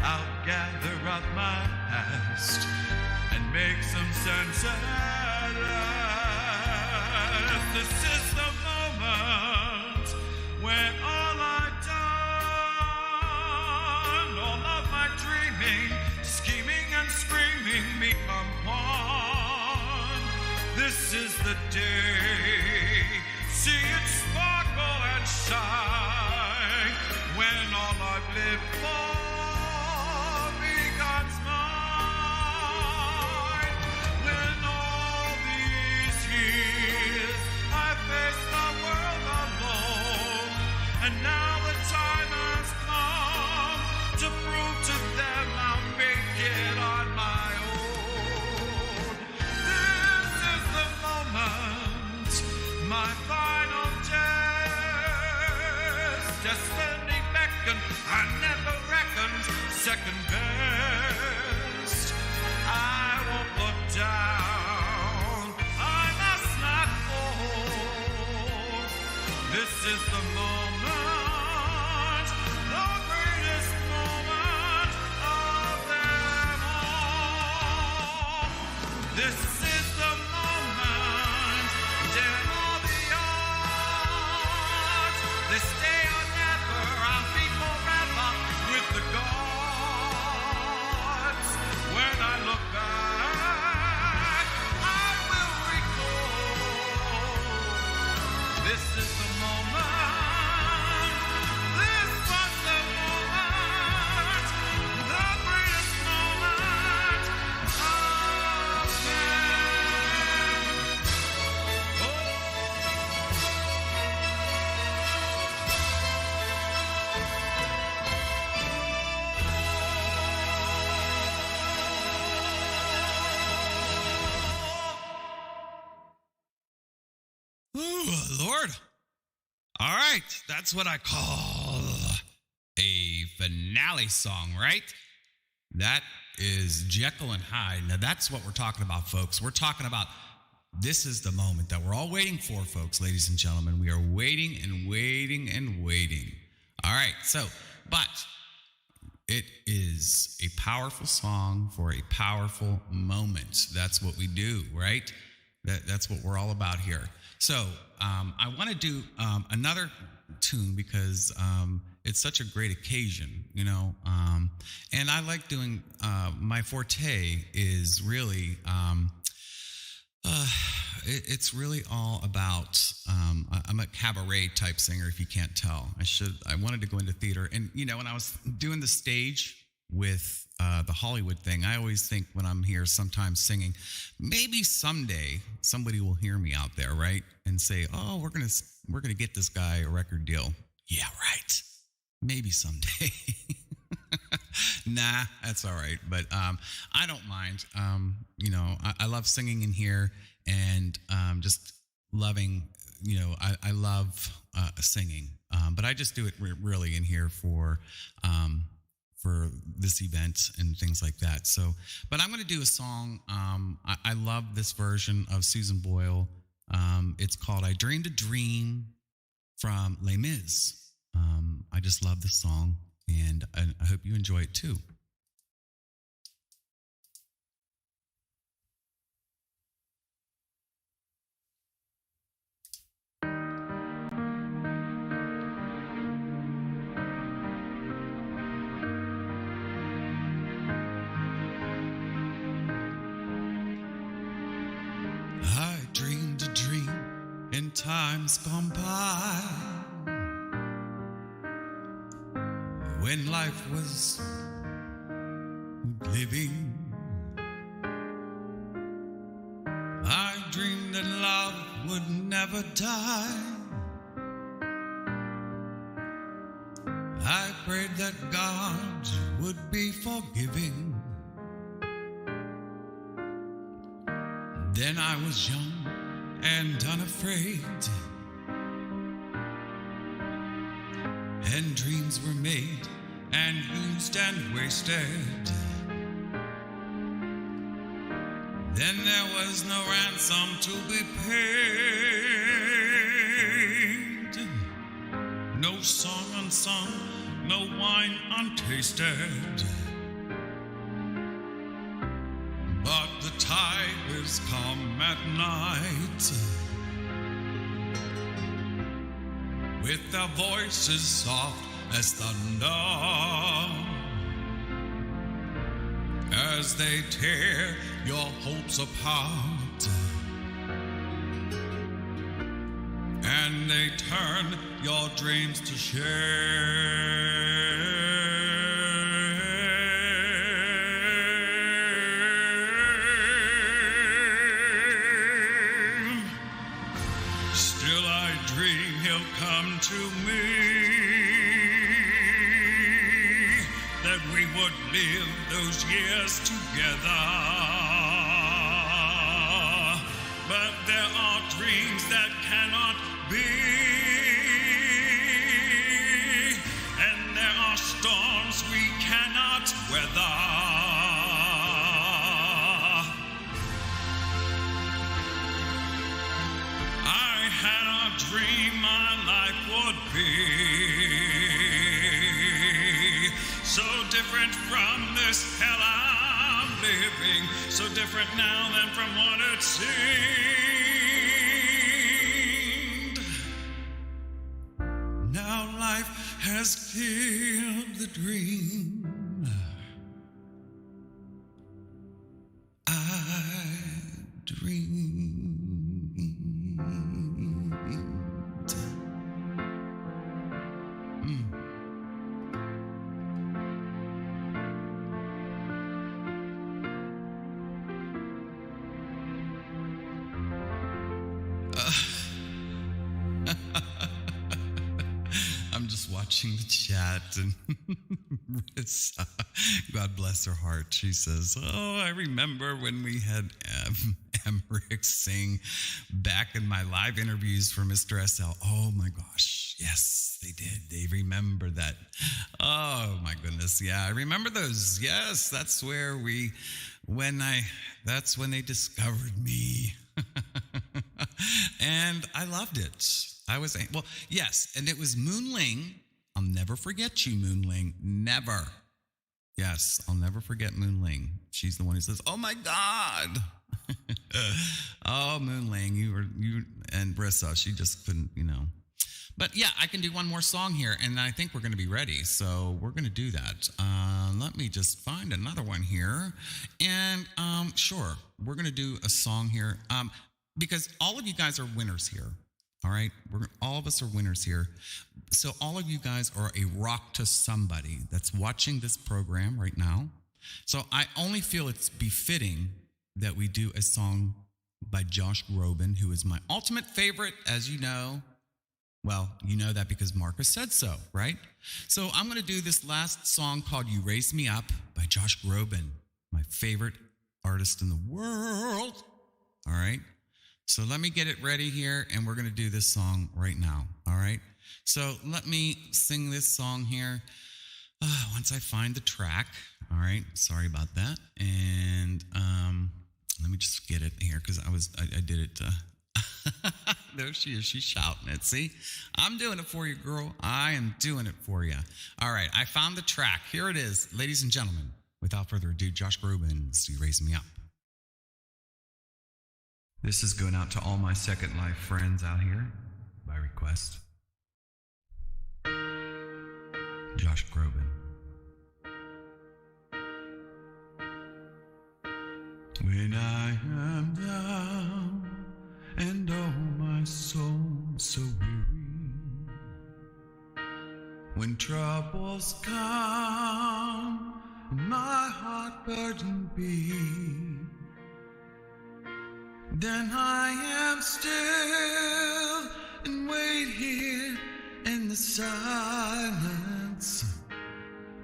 I'll gather up my past and make some sense at last. This is the moment when all I've done, all of my dreaming, scheming and screaming become one. This is the day, see it sparkle and shine, when all I've lived for becomes mine. When all these years I faced the world alone, and now the time has come to prove to them I'll make it on my own. This is the moment, my final test. Destiny beckoned, I never reckoned second best. I won't look down, I must not fall. This is the moment, the greatest moment of them all. This is the moment, damn all the odds. This day or never, I'll be forever with the gods. When I look back, I will recall. This is the moment, this was the moment, the greatest moment of them Ooh, Lord. All right, that's what I call a finale song, right? That is Jekyll and Hyde. Now, that's what we're talking about, folks. We're talking about this is the moment that we're all waiting for, folks, ladies and gentlemen. We are waiting and waiting and waiting. All right, so, but it is a powerful song for a powerful moment. That's what we do, right? That's what we're all about here. So I want to do another tune because it's such a great occasion, you know. And I like doing, my forte is really, it's really all about, I'm a cabaret type singer, if you can't tell. I wanted to go into theater. And, you know, when I was doing the stage with the Hollywood thing, I always think when I'm here sometimes singing, maybe someday somebody will hear me out there, right? And say, oh, we're gonna get this guy a record deal. Yeah, right. Maybe someday. Nah, that's all right. But I don't mind. You know, I love singing in here and just loving, you know, I love singing. But I just do it really in here for this event and things like that. So, but I'm going to do a song. I love this version of Susan Boyle. It's called I Dreamed a Dream from Les Mis. I just love this song, and I hope you enjoy it too. I dreamed a dream in times gone by, when life was living. I dreamed that love would never die. I prayed that God would be forgiving. Then I was young and unafraid, and dreams were made and used and wasted. Then there was no ransom to be paid, no song unsung, no wine untasted. shadows come at night with their voices soft as thunder, as they tear your hopes apart, and they turn your dreams to shame. Still I dream he'll come to me, that we would live those years together. But there are dreams that cannot be, and there are storms we cannot weather. I had a dream my life would be so different from this hell I'm living, so different now than from what it seemed. Now life has killed the dream I dreamed. I'm just watching the chat, and God bless her heart. She says, "Oh, I remember when we had Amereck sing back in my live interviews for Mr. SL. Oh my gosh, yes, they did. They remember that. Oh my goodness, yeah, I remember those. Yes, that's where that's when they discovered me." And I loved it. Yes, and it was Moonling. I'll never forget you, Moonling. Never. Yes, I'll never forget Moonling. She's the one who says, "Oh my God." Oh, Moonling, you and Brissa, she just couldn't, But yeah, I can do one more song here, and I think we're going to be ready. So we're going to do that. Let me just find another one here. And sure, we're going to do a song here. Because all of you guys are winners here. All right, all of us are winners here. So all of you guys are a rock to somebody that's watching this program right now. So I only feel it's befitting that we do a song by Josh Groban, who is my ultimate favorite, as you know. Well, you know that because Marcus said so, right? So I'm going to do this last song called "You Raise Me Up" by Josh Groban, my favorite artist in the world. All right. So let me get it ready here, and we're going to do this song right now, all right? So let me sing this song here once I find the track, all right? Sorry about that. And let me just get it here because I did it. There she is. She's shouting it. See? I'm doing it for you, girl. I am doing it for you. All right. I found the track. Here it is. Ladies and gentlemen, without further ado, Josh Groban's "You Raise Me Up." This is going out to all my Second Life friends out here by request. Josh Groban. When I am down and oh my soul so weary, when troubles come and my heart burdened be, then I am still and wait here in the silence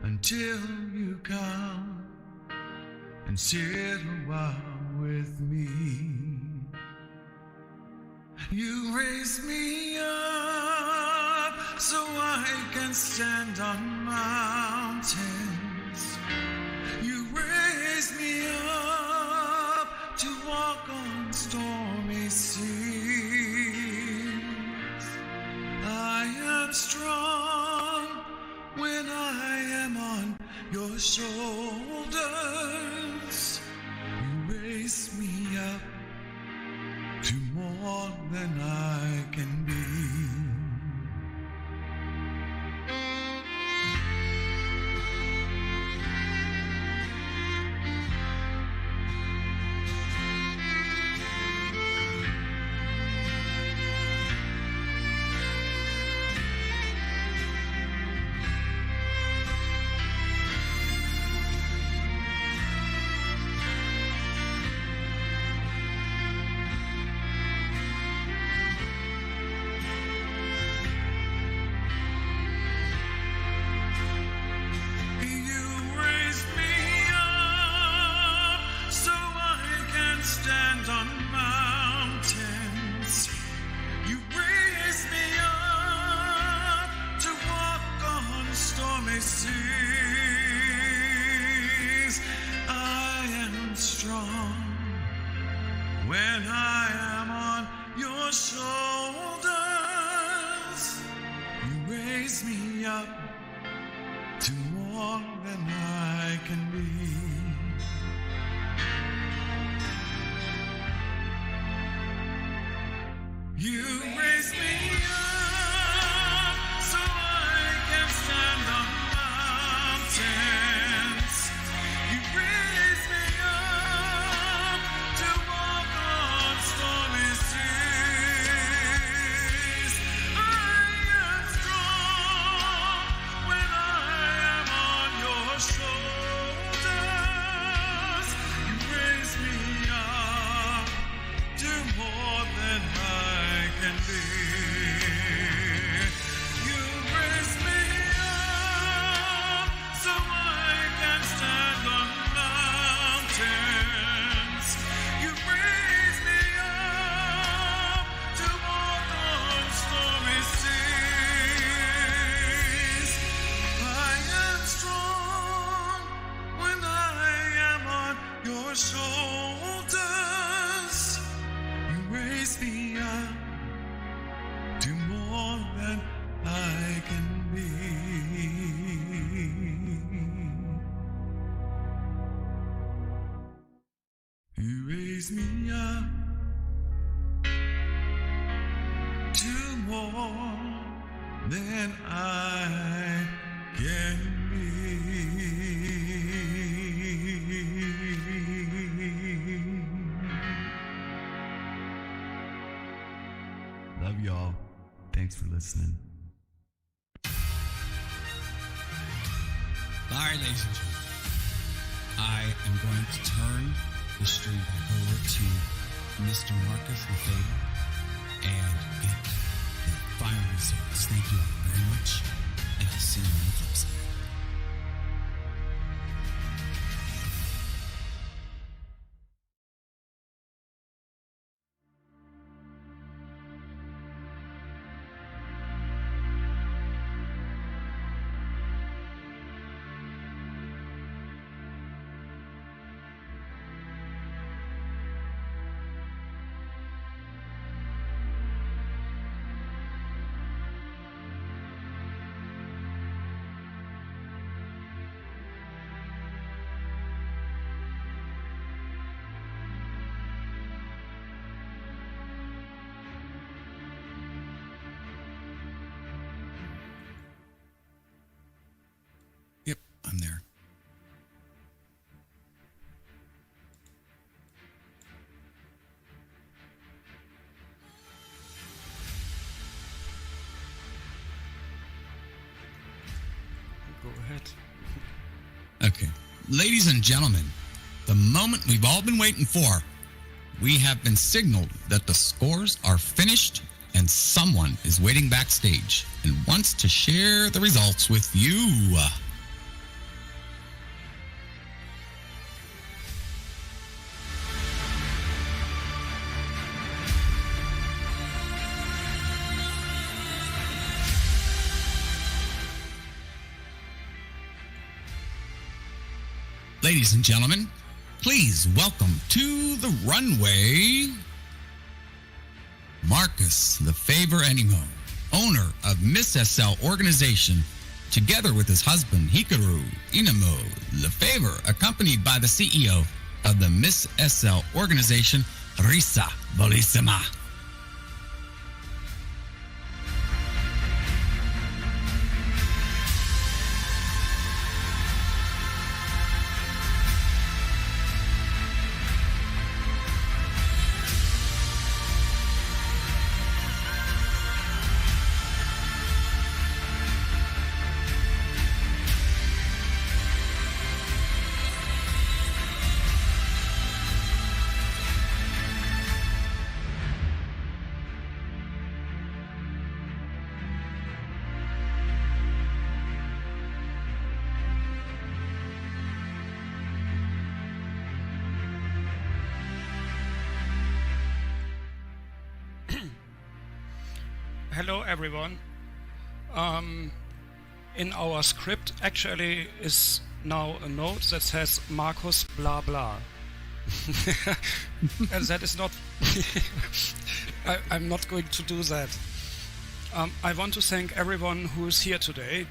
until you come and sit a while with me. You raise me up so I can stand on mountains. You raise me up to walk on stormy seas. I am strong when I am on your shoulders. You raise me up more than I can be. When I am on your shoulders, you raise me up to more than I can be. You raise me up so I can stand on mountains. You raise me up to walk on stormy seas. I am strong when I am on your shoulders. You raise me up to more than I can be. You raise me up so I can stand on mountains. You raise me up to walk on stormy seas. I am strong when I am on your shoulders. You raise me up to more than I can be. You raise me up to more than I can be. Love y'all. Thanks for listening. All right, ladies and gentlemen, I am going to turn the stream back over to Mr. Marcus Lefebvre and get the final results. Thank you all very much, and I'll see you on the flip side. Yep, I'm there. Go ahead. Okay. Ladies and gentlemen, the moment we've all been waiting for. We have been signaled that the scores are finished and someone is waiting backstage and wants to share the results with you. Ladies and gentlemen, please welcome to the runway, Marcus Lefebvre Animo, owner of Miss SL organization, together with his husband, Hikaru Inamo Lefebvre, accompanied by the CEO of the Miss SL organization, Risa Volissima. Hello everyone. In our script actually is now a note that says Markus blah blah. And that is not... I'm not going to do that. I want to thank everyone who is here today,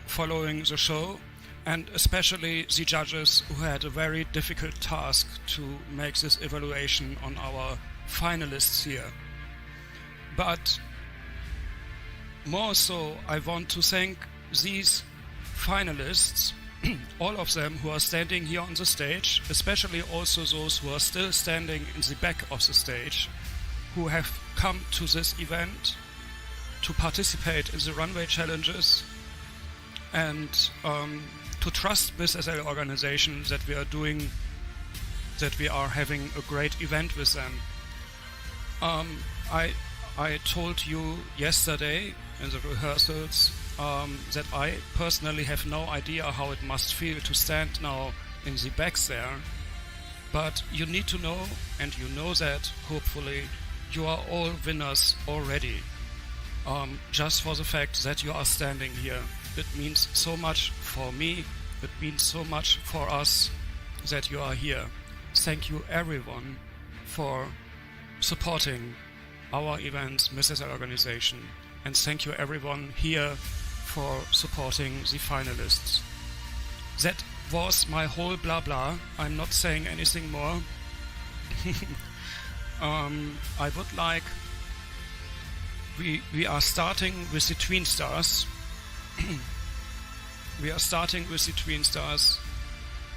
following the show, and especially the judges who had a very difficult task to make this evaluation on our finalists here. But more so, I want to thank these finalists, all of them who are standing here on the stage, especially also those who are still standing in the back of the stage, who have come to this event to participate in the runway challenges and to trust this SL organization that we are having a great event with them. I told you yesterday in the rehearsals that I personally have no idea how it must feel to stand now in the backs there. But you need to know, and you know that, hopefully, you are all winners already. Just for the fact that you are standing here. It means so much for me, it means so much for us that you are here. Thank you everyone for supporting our event, Mrs. Organization, and thank you everyone here for supporting the finalists. That was my whole blah blah. I'm not saying anything more. I would like... We are starting with the TWEENSTARs. We are starting with the TWEENSTARs,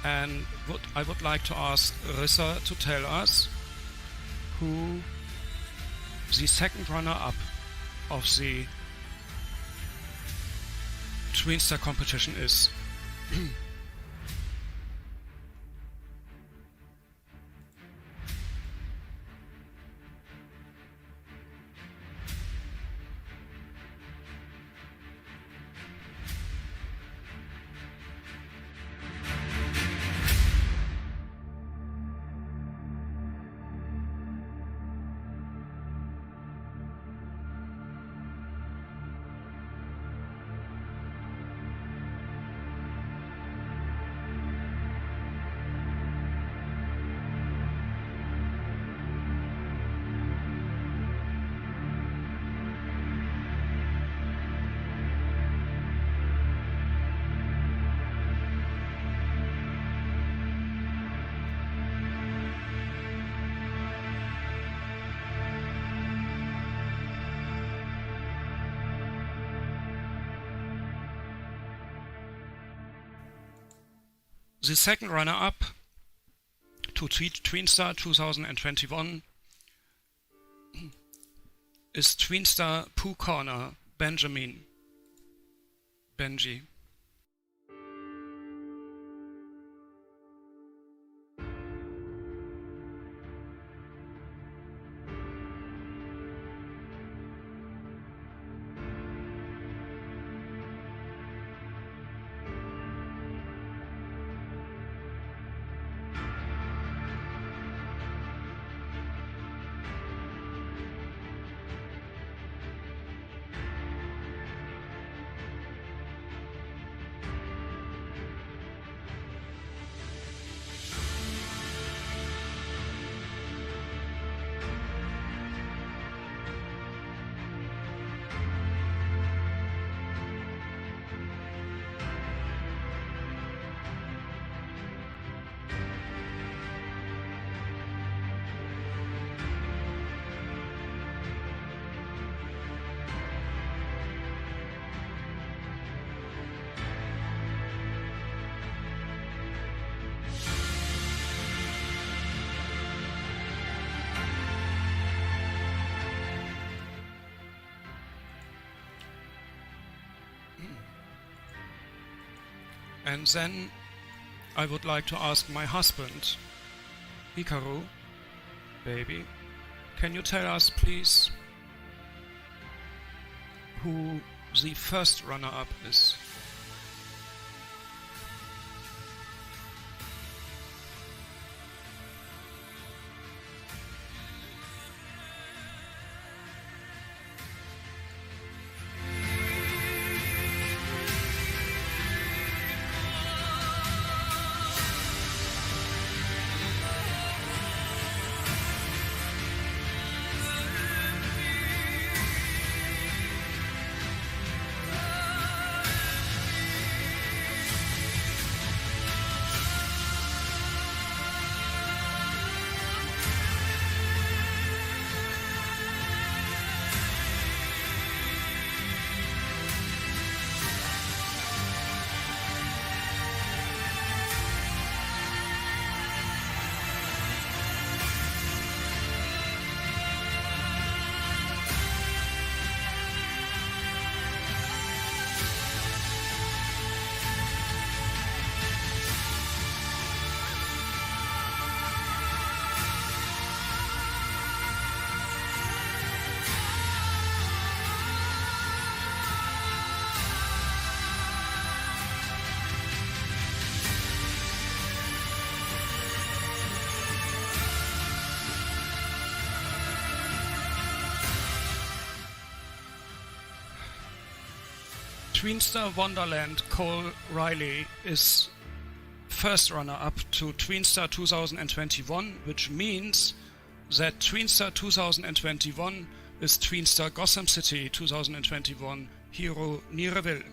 and I would like to ask Rissa to tell us who the second runner-up of the TWEENSTAR competition is. The second runner-up to TWEENSTAR 2021 is TWEENSTAR Pooh Corner Benji. And then I would like to ask my husband, Hikaru, baby, can you tell us please who the first runner-up is? TWEENSTAR Wonderland Cole Riley is first runner-up to TWEENSTAR 2021, which means that TWEENSTAR 2021 is TWEENSTAR Gotham City 2021 Hero Nireville.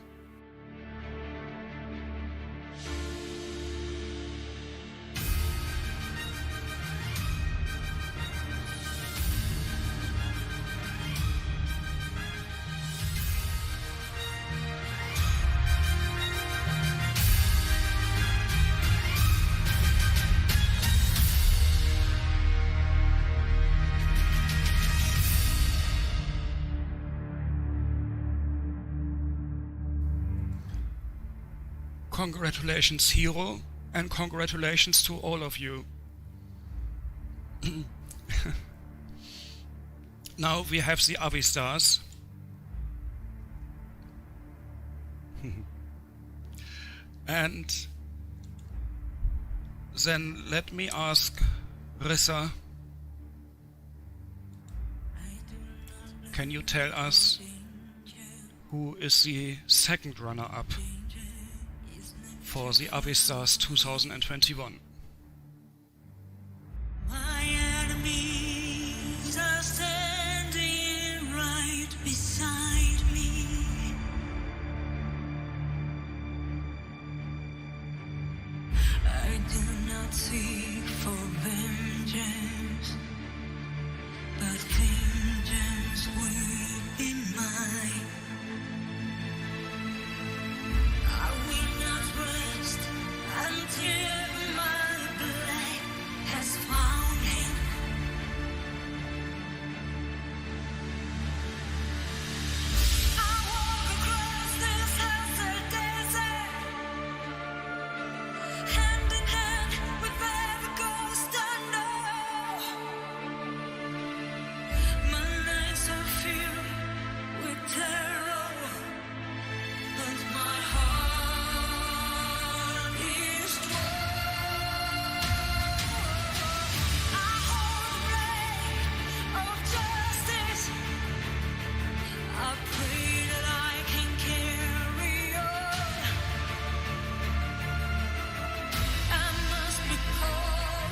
Congratulations, Hero, and congratulations to all of you. Now we have the Avistars. And then let me ask Rissa, can you tell us who is the second runner-up for the Avistars 2021? My enemies are standing right beside me. I do not seek for vengeance, but vengeance will be mine. I will not rest until my blood has found him. I walk across this hazard desert, hand in hand with every ghost I know. My nights are filled with terror, but my heart is strong. I hold the blade of justice. I pray that I can carry on. I must be cold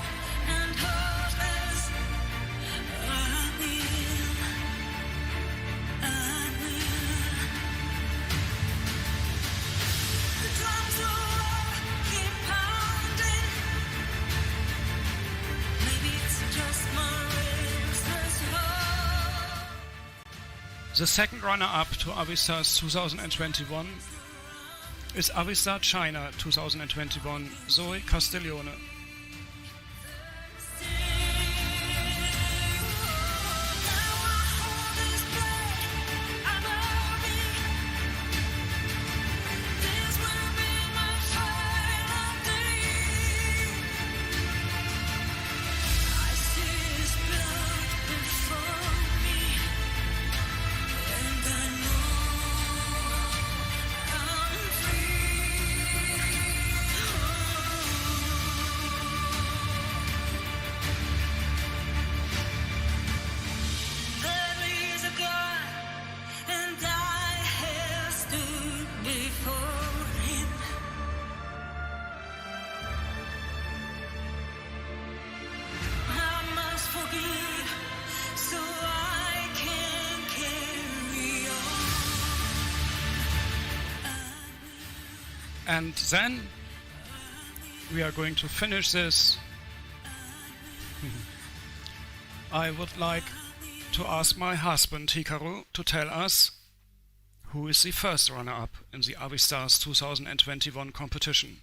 and heartless. I will. The drums of war keep pounding. Maybe it's just my restless heart. The second runner-up to Avistars 2021 is Avistar China 2021 Zoe Castiglione. There is a God, and I have stood before Him. I must forgive so I can carry on. And then we are going to finish this. I would like to ask my husband Hikaru to tell us who is the first runner-up in the Avistars 2021 competition.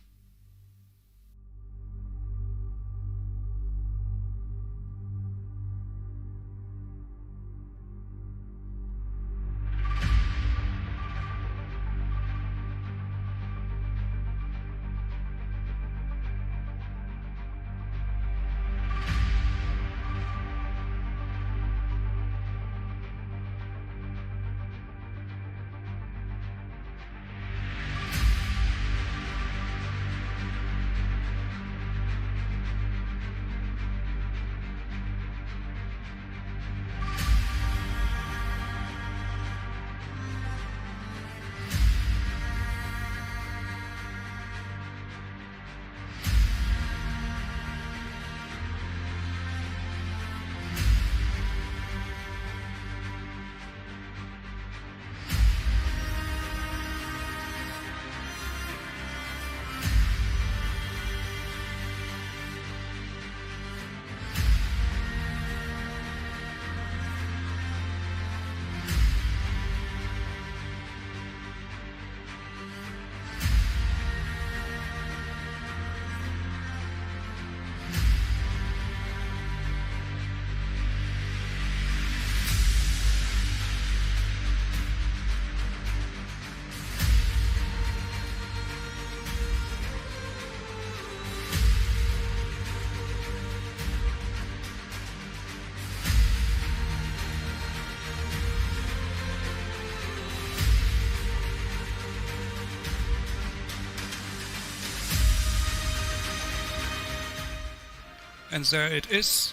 And there it is.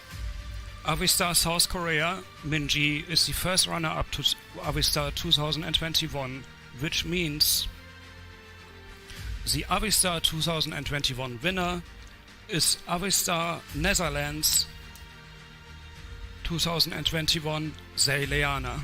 Avistar South Korea, Minji, is the first runner-up to Avistar 2021, which means the Avistar 2021 winner is Avistar Netherlands 2021 Zeeleana.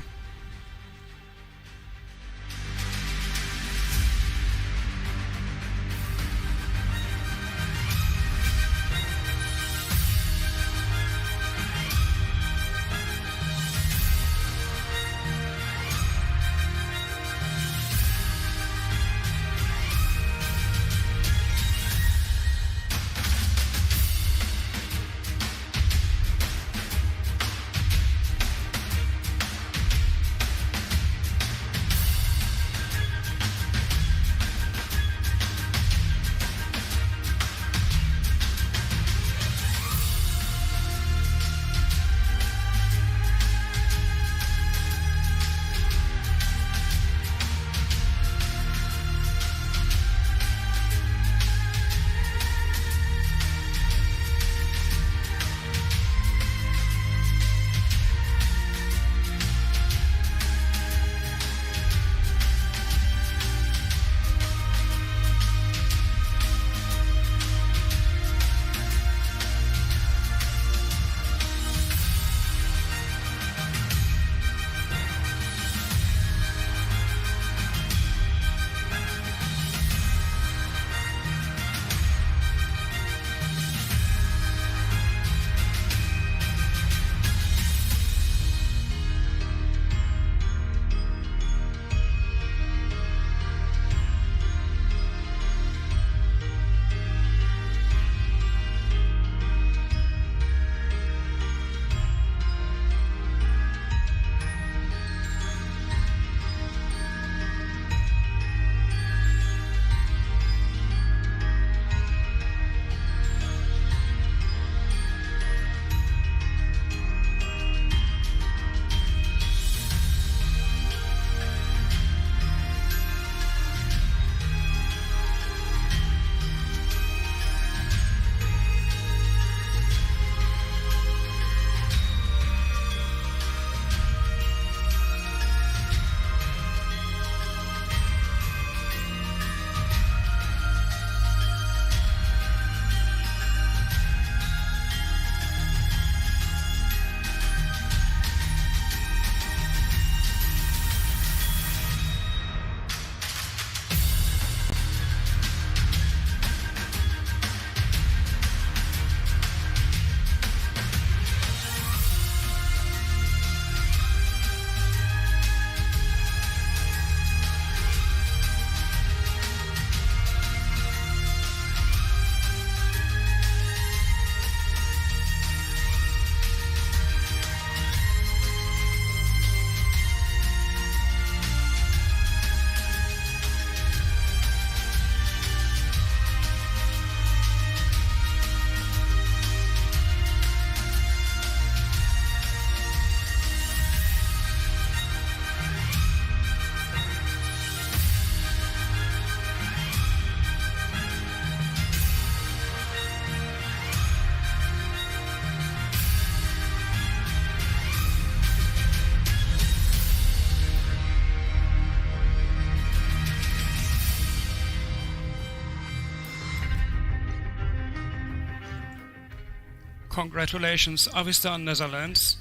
Congratulations Avistar Netherlands,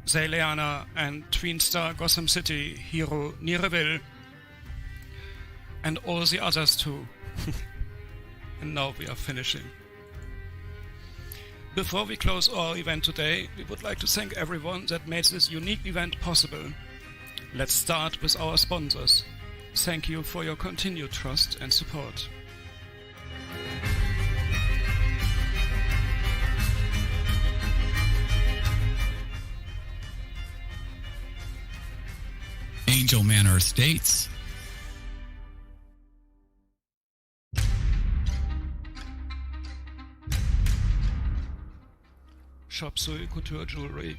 Zeeleana and TWEENSTAR Gotham City hero Nireville, and all the others too. And now we are finishing. Before we close our event today, we would like to thank everyone that made this unique event possible. Let's start with our sponsors. Thank you for your continued trust and support. Angel Manor Estates, Shop Sui Couture Jewelry,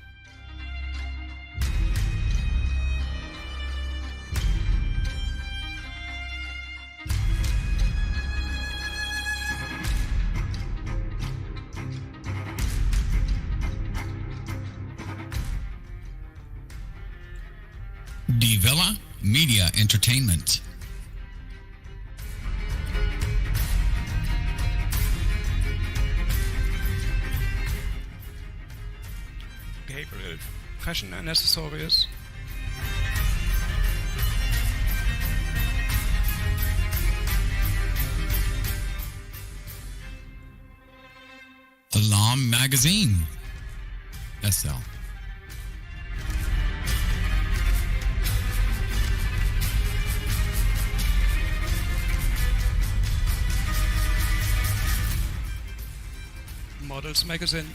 Die Villa Media Entertainment. Gabriel Fashion and Accessories. Alarm Magazine. SL. Models Magazine.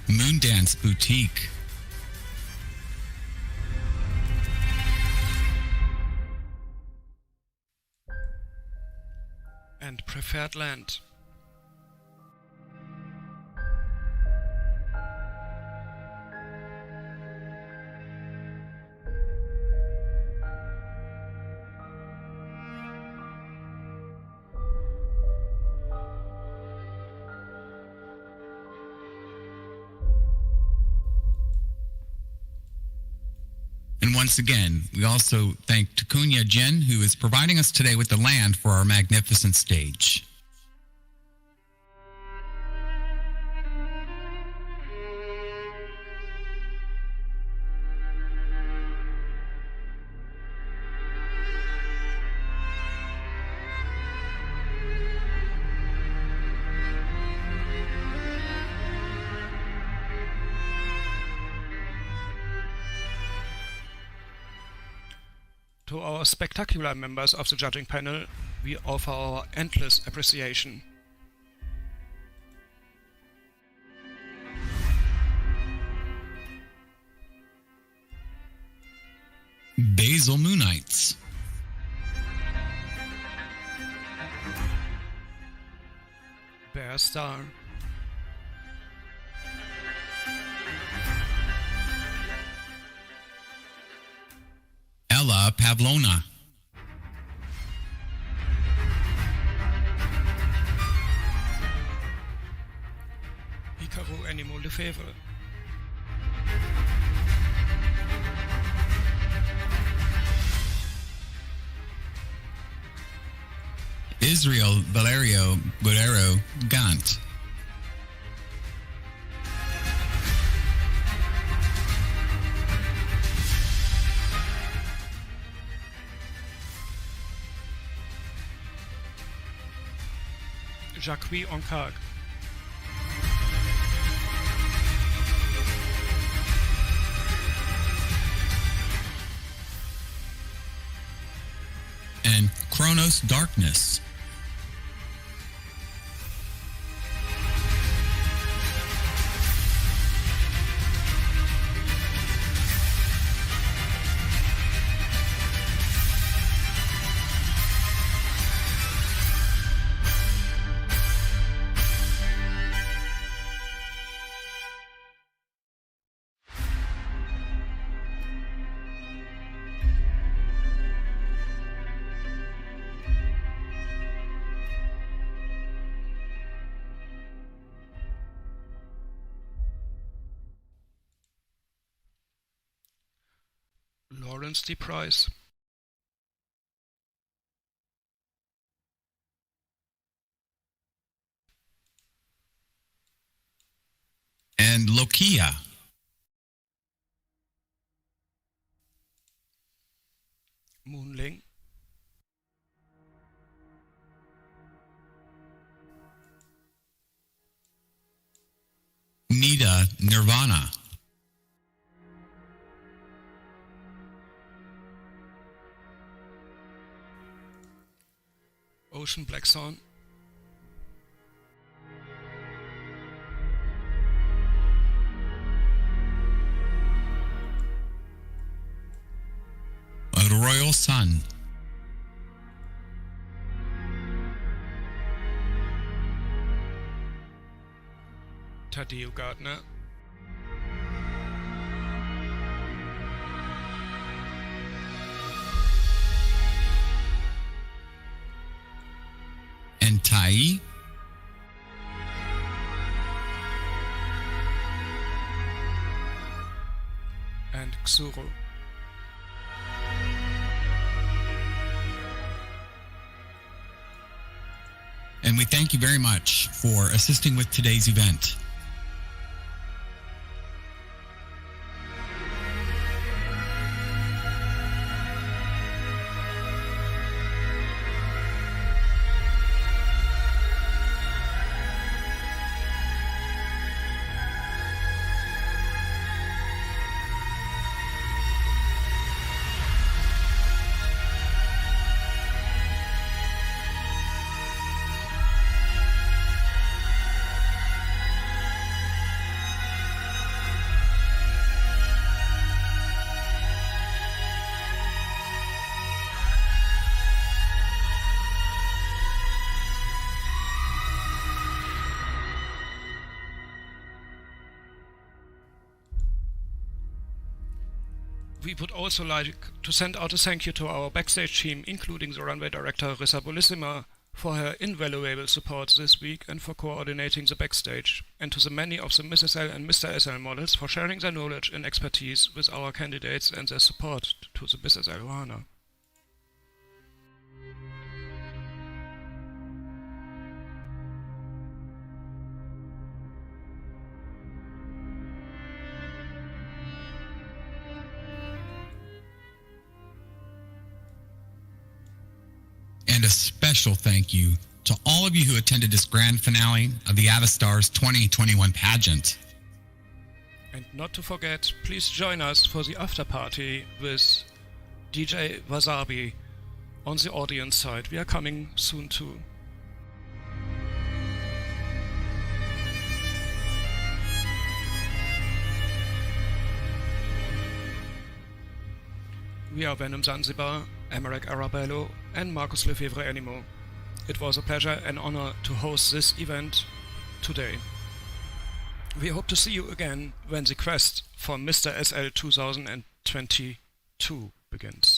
Moondance Boutique. And Preferred Land. And once again, we also thank Takunya Jen, who is providing us today with the land for our magnificent stage. To our spectacular members of the judging panel, we offer our endless appreciation. Basil Moonites. Bear Star. Ella Pavlona. Hikaru Animal Lefebvre. Israel Valerio Guerrero Gant. Jacques Oncag. And Chronos Darkness. Lawrence D. Price. And Lokia. Moonling. Nida Nirvana. Ocean Blackthorn. A Royal Sun. Tadeo Gardner. and Tai. And Xuro. And we thank you very much for assisting with today's event. We would also like to send out a thank you to our backstage team, including the runway director Rissa Bolissima, for her invaluable support this week and for coordinating the backstage, and to the many of the Mrs. L and Mr. SL models for sharing their knowledge and expertise with our candidates and their support to the Mrs. L runner. And a special thank you to all of you who attended this grand finale of the Avistars 2021 pageant. And not to forget, please join us for the after party with DJ Wassaabii on the audience side. We are coming soon too. We are Venom Zanzibar, Amereck Arabello and Marcus Lefebvre Animo. It was a pleasure and honor to host this event today. We hope to see you again when the quest for Mr. SL 2022 begins.